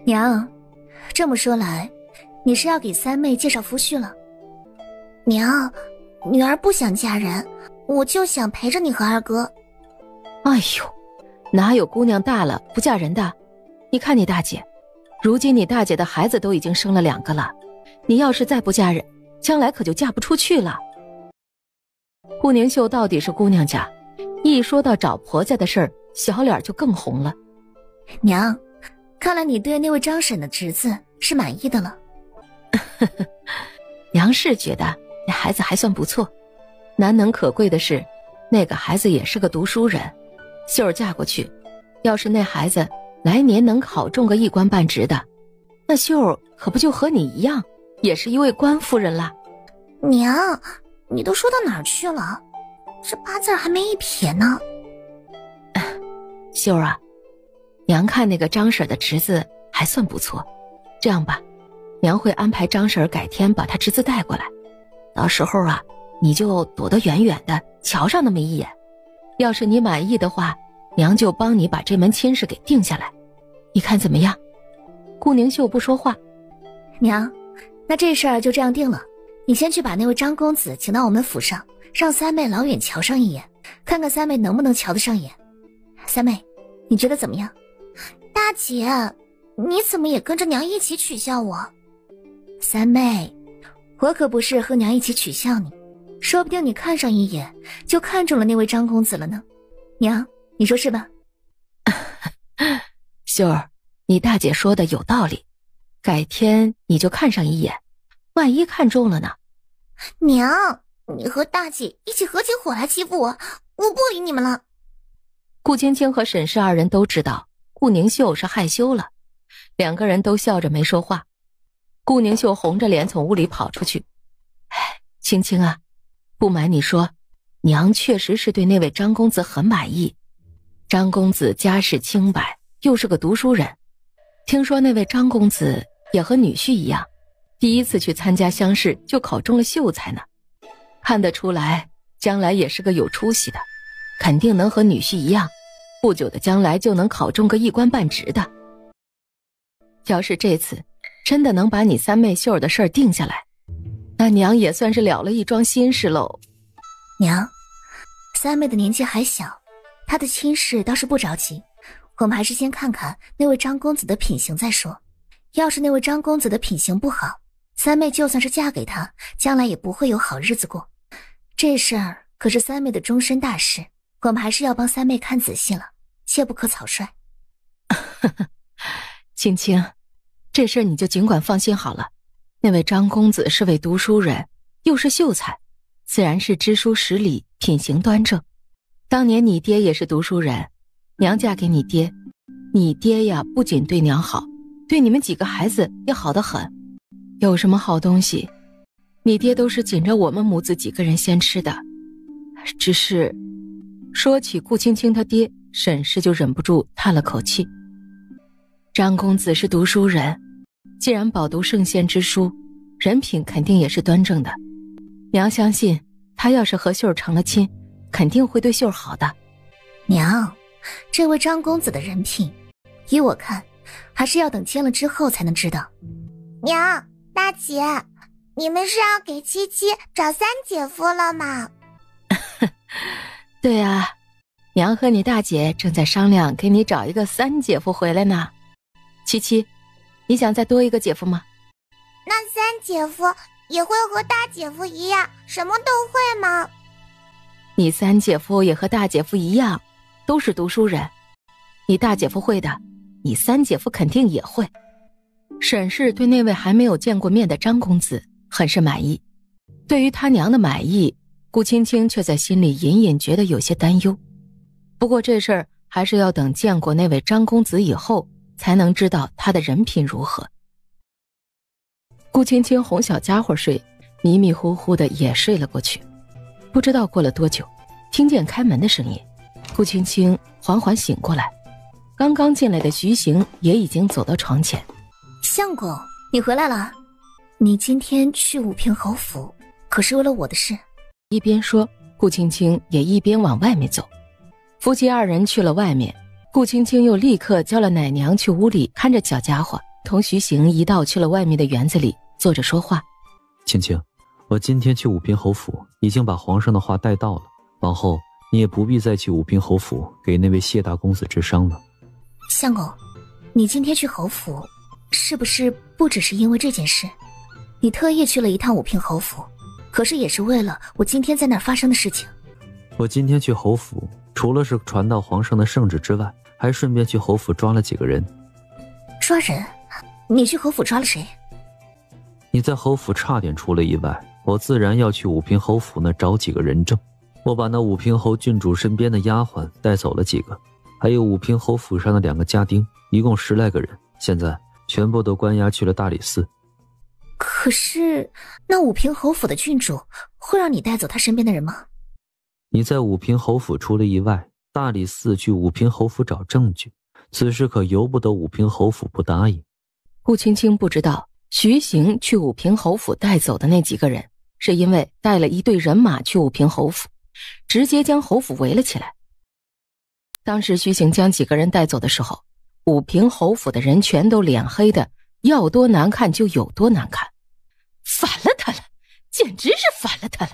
娘，这么说来，你是要给三妹介绍夫婿了？娘，女儿不想嫁人，我就想陪着你和二哥。哎呦，哪有姑娘大了不嫁人的？你看你大姐，如今你大姐的孩子都已经生了2个了，你要是再不嫁人，将来可就嫁不出去了。顾宁秀到底是姑娘家，一说到找婆家的事儿，小脸就更红了。娘，看来你对那位张婶的侄子是满意的了。娘是觉得那孩子还算不错，难能可贵的是，那个孩子也是个读书人。秀儿嫁过去，要是那孩子来年能考中个一官半职的，那秀儿可不就和你一样，也是一位官夫人啦。娘，你都说到哪儿去了？这8字还没一撇呢。秀啊，娘看那个张婶的侄子还算不错，这样吧，娘会安排张婶改天把她侄子带过来，到时候啊，你就躲得远远的，瞧上那么一眼。要是你满意的话，娘就帮你把这门亲事给定下来，你看怎么样？顾宁秀不说话。娘，那这事儿就这样定了。你先去把那位张公子请到我们府上，让三妹老远瞧上一眼，看看三妹能不能瞧得上眼。三妹，你觉得怎么样？大姐，你怎么也跟着娘一起取笑我？三妹，我可不是和娘一起取笑你，说不定你看上一眼就看中了那位张公子了呢。娘，你说是吧？秀儿，你大姐说的有道理，改天你就看上一眼，万一看中了呢？娘，你和大姐一起合起伙来欺负我，我不理你们了。顾青青和沈氏二人都知道顾宁秀是害羞了，两个人都笑着没说话。顾宁秀红着脸从屋里跑出去。青青啊，不瞒你说，娘确实是对那位张公子很满意。张公子家世清白，又是个读书人，听说那位张公子也和女婿一样，第一次去参加乡试就考中了秀才呢，看得出来将来也是个有出息的，肯定能和女婿一样，不久的将来就能考中个一官半职的。要是这次真的能把你三妹秀儿的事儿定下来，那娘也算是了了一桩心事喽。娘，三妹的年纪还小，她的亲事倒是不着急，我们还是先看看那位张公子的品行再说。要是那位张公子的品行不好，三妹就算是嫁给他，将来也不会有好日子过。这事儿可是三妹的终身大事，我们还是要帮三妹看仔细了，切不可草率。青青，这事儿你就尽管放心好了。那位张公子是位读书人，又是秀才，自然是知书识礼，品行端正。当年你爹也是读书人，娘嫁给你爹，你爹呀不仅对娘好，对你们几个孩子也好得很。有什么好东西，你爹都是紧着我们母子几个人先吃的。只是说起顾青青他爹，沈氏就忍不住叹了口气。张公子是读书人，既然饱读圣贤之书，人品肯定也是端正的。娘相信他要是和秀儿成了亲，肯定会对秀儿好的。娘，这位张公子的人品，依我看还是要等亲了之后才能知道。娘，大姐，你们是要给七七找三姐夫了吗？对啊，娘和你大姐正在商量给你找一个三姐夫回来呢。七七，你想再多一个姐夫吗？那三姐夫也会和大姐夫一样什么都会吗？你三姐夫也和大姐夫一样，都是读书人。你大姐夫会的，你三姐夫肯定也会。沈氏对那位还没有见过面的张公子很是满意，对于他娘的满意，顾青青却在心里隐隐觉得有些担忧。不过这事儿还是要等见过那位张公子以后，才能知道他的人品如何。顾青青哄小家伙睡，迷迷糊糊的也睡了过去。不知道过了多久，听见开门的声音，顾青青缓缓醒过来。刚刚进来的徐行也已经走到床前。相公，你回来了。你今天去武平侯府，可是为了我的事？一边说，顾青青也一边往外面走。夫妻二人去了外面，顾青青又立刻叫了奶娘去屋里看着小家伙，同徐行一道去了外面的园子里坐着说话。青青，我今天去武平侯府，已经把皇上的话带到了，往后你也不必再去武平侯府给那位谢大公子治伤了。相公，你今天去侯府，是不是不只是因为这件事？你特意去了一趟武平侯府，可是也是为了我今天在那儿发生的事情。我今天去侯府，除了是传到皇上的圣旨之外，还顺便去侯府抓了几个人。抓人？你去侯府抓了谁？你在侯府差点出了意外，我自然要去武平侯府那找几个人证。我把那武平侯郡主身边的丫鬟带走了几个，还有武平侯府上的2个家丁，一共10来个人，现在全部都关押去了大理寺。可是那武平侯府的郡主会让你带走她身边的人吗？你在武平侯府出了意外，大理寺去武平侯府找证据，此事可由不得武平侯府不答应。顾青青不知道徐行去武平侯府带走的那几个人，是因为带了一队人马去武平侯府，直接将侯府围了起来。当时徐行将几个人带走的时候，武平侯府的人全都脸黑的要多难看就有多难看。反了他了，简直是反了他了。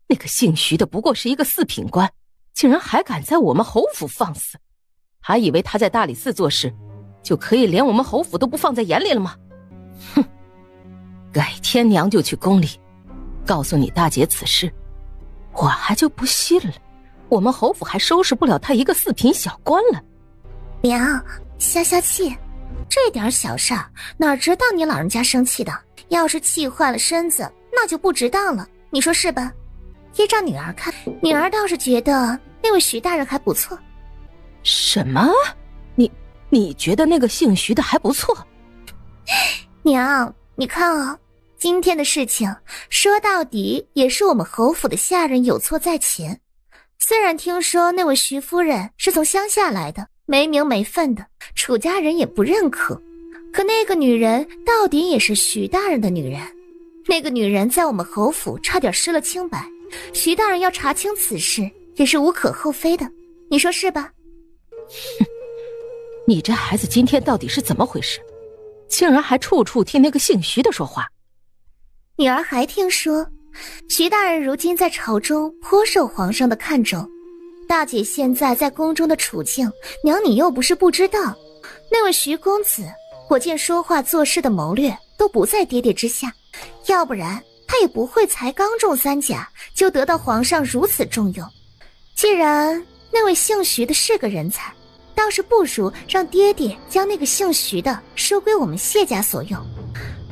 那个姓徐的不过是一个四品官，竟然还敢在我们侯府放肆，还以为他在大理寺做事就可以连我们侯府都不放在眼里了吗？哼，改天娘就去宫里告诉你大姐此事，我还就不信了，我们侯府还收拾不了他一个四品小官了。娘，消消气，这点小事儿哪值当你老人家生气的？要是气坏了身子，那就不值当了，你说是吧？依照女儿看，女儿倒是觉得那位徐大人还不错。什么？你觉得那个姓徐的还不错？娘，你看啊，今天的事情说到底也是我们侯府的下人有错在前。虽然听说那位徐夫人是从乡下来的，没名没分的，楚家人也不认可，可那个女人到底也是徐大人的女人。那个女人在我们侯府差点失了清白，徐大人要查清此事也是无可厚非的，你说是吧？哼，你这孩子今天到底是怎么回事？竟然还处处替那个姓徐的说话。女儿还听说徐大人如今在朝中颇受皇上的看重，大姐现在在宫中的处境，娘你又不是不知道。那位徐公子，我见说话做事的谋略都不在爹爹之下，要不然他也不会才刚中3甲就得到皇上如此重用。既然那位姓徐的是个人才，倒是不如让爹爹将那个姓徐的收归我们谢家所用。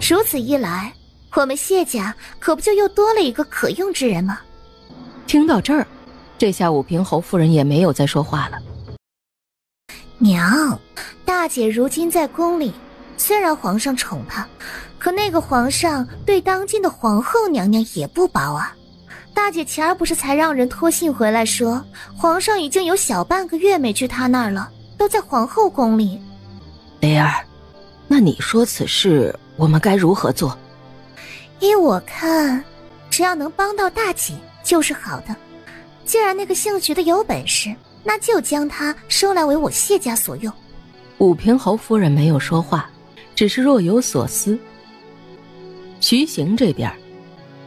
如此一来，我们谢家可不就又多了一个可用之人吗？听到这儿，这下武平侯夫人也没有再说话了。娘，大姐如今在宫里，虽然皇上宠她，可那个皇上对当今的皇后娘娘也不薄啊。大姐前儿不是才让人托信回来说，皇上已经有小半个月没去她那儿了，都在皇后宫里。雷儿，那你说此事我们该如何做？依我看，只要能帮到大姐就是好的。既然那个姓徐的有本事，那就将他收来为我谢家所用。武平侯夫人没有说话，只是若有所思。徐行这边，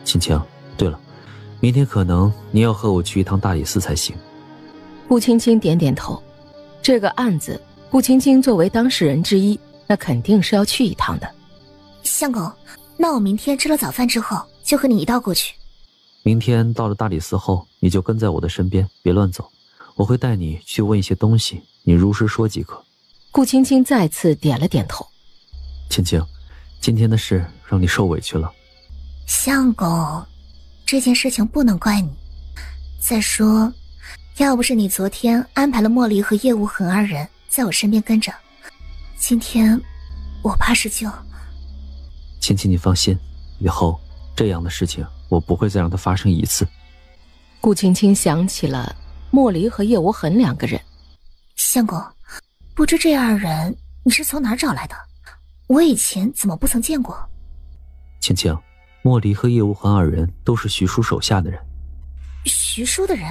青青，对了，明天可能你要和我去一趟大理寺才行。顾青青点点头，这个案子顾青青作为当事人之一，那肯定是要去一趟的。相公，那我明天吃了早饭之后就和你一道过去。明天到了大理寺后，你就跟在我的身边，别乱走，我会带你去问一些东西，你如实说即可。顾青青再次点了点头。青青，今天的事让你受委屈了。相公，这件事情不能怪你。再说，要不是你昨天安排了莫离和叶无痕二人在我身边跟着，今天我怕是就……青青，你放心，以后这样的事情我不会再让它发生一次。顾青青想起了莫离和叶无痕2个人。相公，不知这二人你是从哪儿找来的？我以前怎么不曾见过？青青，莫离和叶无痕二人都是徐叔手下的人。徐叔的人？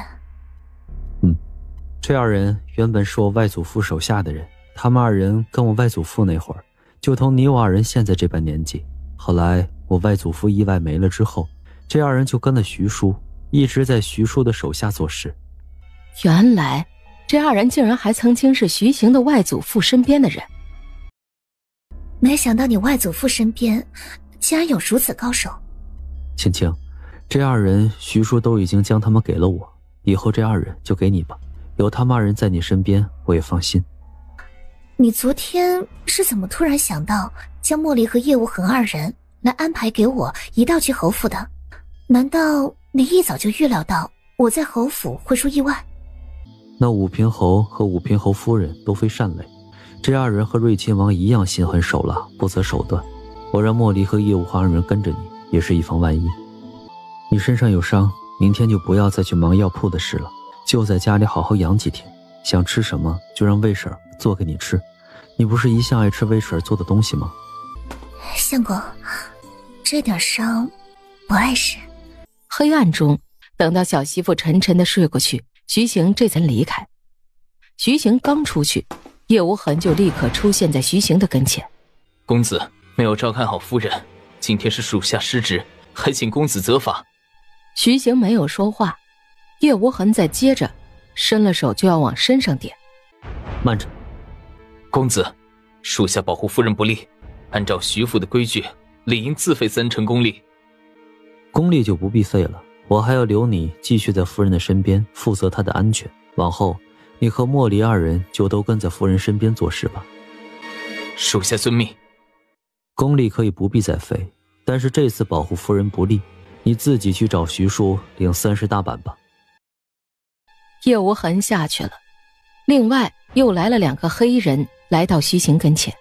这二人原本是我外祖父手下的人，他们二人跟我外祖父那会儿就同你我二人现在这般年纪。后来我外祖父意外没了之后，这二人就跟了徐叔，一直在徐叔的手下做事。原来这二人竟然还曾经是徐行的外祖父身边的人。没想到你外祖父身边竟然有如此高手。青青，这二人徐叔都已经将他们给了我，以后这二人就给你吧，有他们二人在你身边我也放心。你昨天是怎么突然想到将莫离和叶无痕二人来安排给我一道去侯府的？难道你一早就预料到我在侯府会出意外？那武平侯和武平侯夫人都非善类，这二人和瑞亲王一样心狠手辣，不择手段。我让莫离和叶无痕二人跟着你，也是以防万一。你身上有伤，明天就不要再去忙药铺的事了，就在家里好好养几天。想吃什么就让魏婶做给你吃。你不是一向爱吃魏婶做的东西吗？相公，这点伤不碍事。黑暗中，等到小媳妇沉沉的睡过去，徐行这才离开。徐行刚出去，叶无痕就立刻出现在徐行的跟前。公子没有照看好夫人，今天是属下失职，还请公子责罚。徐行没有说话，叶无痕再接着伸了手就要往身上点。慢着，公子，属下保护夫人不力，按照徐府的规矩，理应自费3成功力。功力就不必费了，我还要留你继续在夫人的身边，负责她的安全。往后你和莫离二人就都跟在夫人身边做事吧。属下遵命。功力可以不必再费，但是这次保护夫人不利，你自己去找徐叔领30大板吧。叶无痕下去了，另外又来了2个黑衣人来到徐行跟前。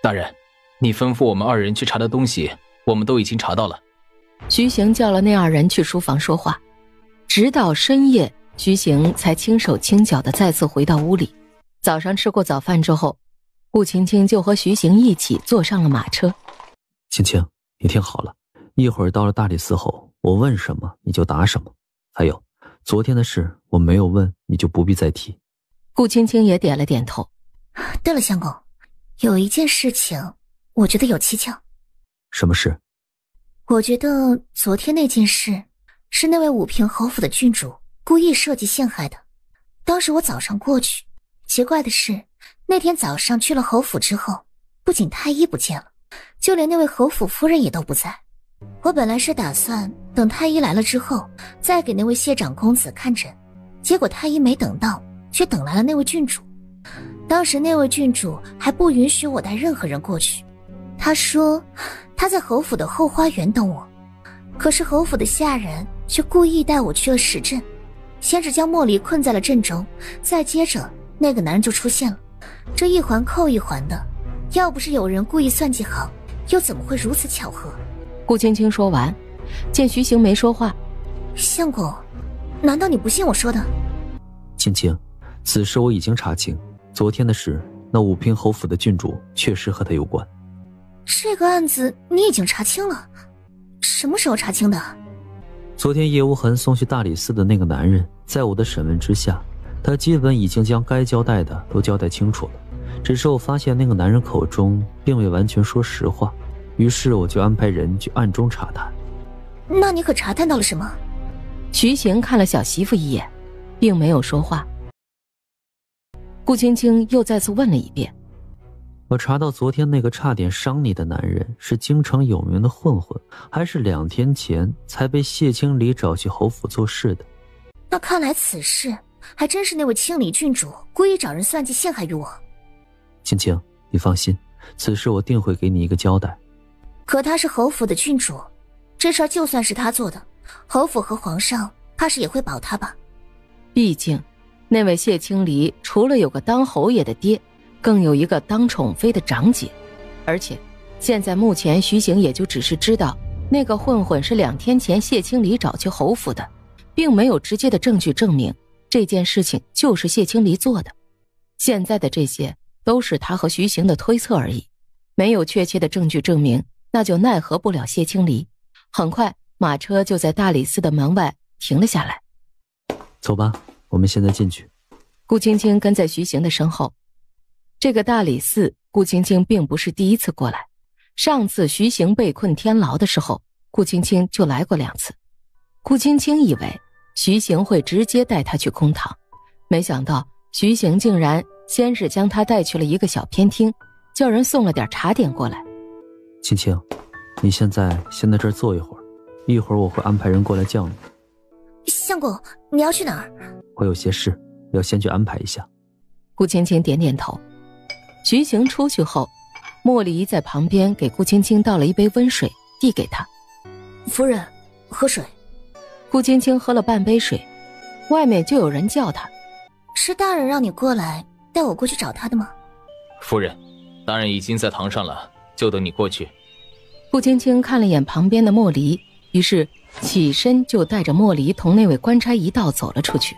大人，你吩咐我们2人去查的东西，我们都已经查到了。徐行叫了那2人去书房说话，直到深夜，徐行才轻手轻脚地再次回到屋里。早上吃过早饭之后，顾青青就和徐行一起坐上了马车。青青，你听好了，一会儿到了大理寺后，我问什么你就答什么。还有，昨天的事我没有问，你就不必再提。顾青青也点了点头。对了，相公，有一件事情我觉得有蹊跷。什么事？我觉得昨天那件事是那位武平侯府的郡主故意设计陷害的。当时我早上过去，奇怪的是那天早上去了侯府之后，不仅太医不见了，就连那位侯府夫人也都不在。我本来是打算等太医来了之后再给那位谢长公子看诊，结果太医没等到，却等来了那位郡主。当时那位郡主还不允许我带任何人过去，她说她在侯府的后花园等我，可是侯府的下人却故意带我去了史镇，先是将莫离困在了镇中，再接着那个男人就出现了，这一环扣一环的，要不是有人故意算计好，又怎么会如此巧合？顾青青说完，见徐行没说话。相公，难道你不信我说的？青青，此事我已经查清，昨天的事，那武平侯府的郡主确实和他有关。这个案子你已经查清了？什么时候查清的？昨天叶无痕送去大理寺的那个男人，在我的审问之下，他基本已经将该交代的都交代清楚了，只是我发现那个男人口中并未完全说实话，于是我就安排人去暗中查探。那你可查探到了什么？徐行看了小媳妇一眼，并没有说话。顾青青又再次问了一遍。我查到昨天那个差点伤你的男人是京城有名的混混，还是2天前才被谢清礼找去侯府做事的。那看来此事还真是那位清理郡主故意找人算计陷害于我。青青，你放心，此事我定会给你一个交代。可她是侯府的郡主，这事儿就算是她做的，侯府和皇上怕是也会保她吧。毕竟那位谢清离除了有个当侯爷的爹，更有一个当宠妃的长姐，而且现在目前徐行也就只是知道那个混混是2天前谢清离找去侯府的，并没有直接的证据证明这件事情就是谢清离做的。现在的这些都是他和徐行的推测而已，没有确切的证据证明，那就奈何不了谢清离。很快马车就在大理寺的门外停了下来。走吧，我们现在进去。顾青青跟在徐行的身后。这个大理寺，顾青青并不是第一次过来。上次徐行被困天牢的时候，顾青青就来过2次。顾青青以为徐行会直接带她去空堂，没想到徐行竟然先是将她带去了一个小偏厅，叫人送了点茶点过来。青青，你现在先在这儿坐一会儿，一会儿我会安排人过来叫你。相公，你要去哪儿？我有些事要先去安排一下。顾青青点点头。徐行出去后，莫离在旁边给顾青青倒了一杯温水递给她。夫人，喝水。顾青青喝了半杯水，外面就有人叫她。是大人让你过来带我过去找他的吗？夫人，大人已经在堂上了，就等你过去。顾青青看了眼旁边的莫离，于是起身就带着莫离同那位官差一道走了出去。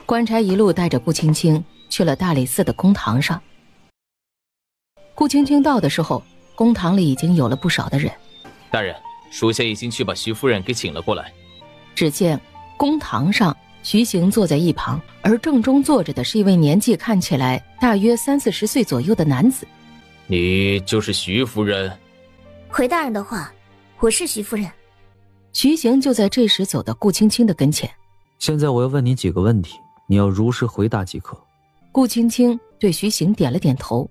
官差一路带着顾青青去了大理寺的公堂上。顾青青到的时候，公堂里已经有了不少的人。大人，属下已经去把徐夫人给请了过来。只见公堂上，徐行坐在一旁，而正中坐着的是一位年纪看起来大约30-40岁左右的男子。你就是徐夫人？回大人的话，我是徐夫人。徐行就在这时走到顾青青的跟前。现在我要问你几个问题，你要如实回答即可。顾青青对徐行点了点头。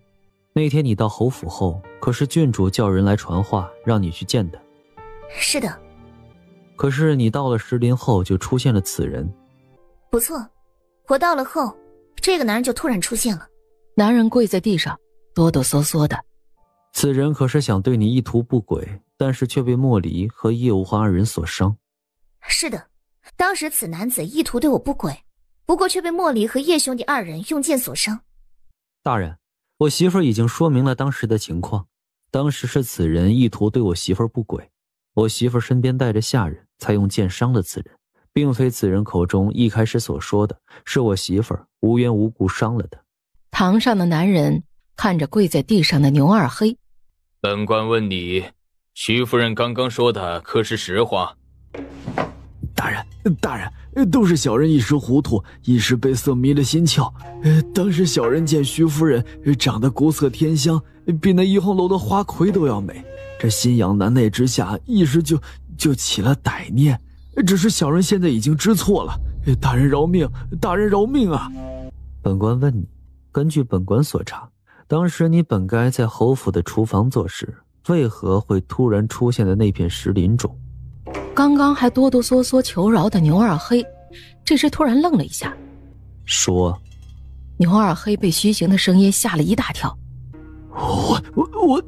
那天你到侯府后，可是郡主叫人来传话让你去见他？是的。可是你到了石林后就出现了此人。不错，我到了后，这个男人就突然出现了。男人跪在地上哆哆嗦嗦的。此人可是想对你意图不轨，但是却被莫离和叶无花二人所伤。是的，当时此男子意图对我不轨，不过却被莫离和叶兄弟二人用剑所伤。大人，我媳妇儿已经说明了当时的情况，当时是此人意图对我媳妇儿不轨，我媳妇儿身边带着下人，才用剑伤了此人，并非此人口中一开始所说的是我媳妇儿无缘无故伤了他。堂上的男人看着跪在地上的牛二黑。本官问你，徐夫人刚刚说的可是实话？大人，都是小人一时糊涂，一时被色迷了心窍。当时小人见徐夫人长得国色天香，比那怡红楼的花魁都要美，这心痒难耐之下，一时就起了歹念。只是小人现在已经知错了，大人饶命，大人饶命啊！本官问你，根据本官所查，当时你本该在侯府的厨房做事，为何会突然出现在那片石林中？刚刚还哆哆嗦嗦求饶的牛二黑，这时突然愣了一下。说。牛二黑被徐行的声音吓了一大跳。我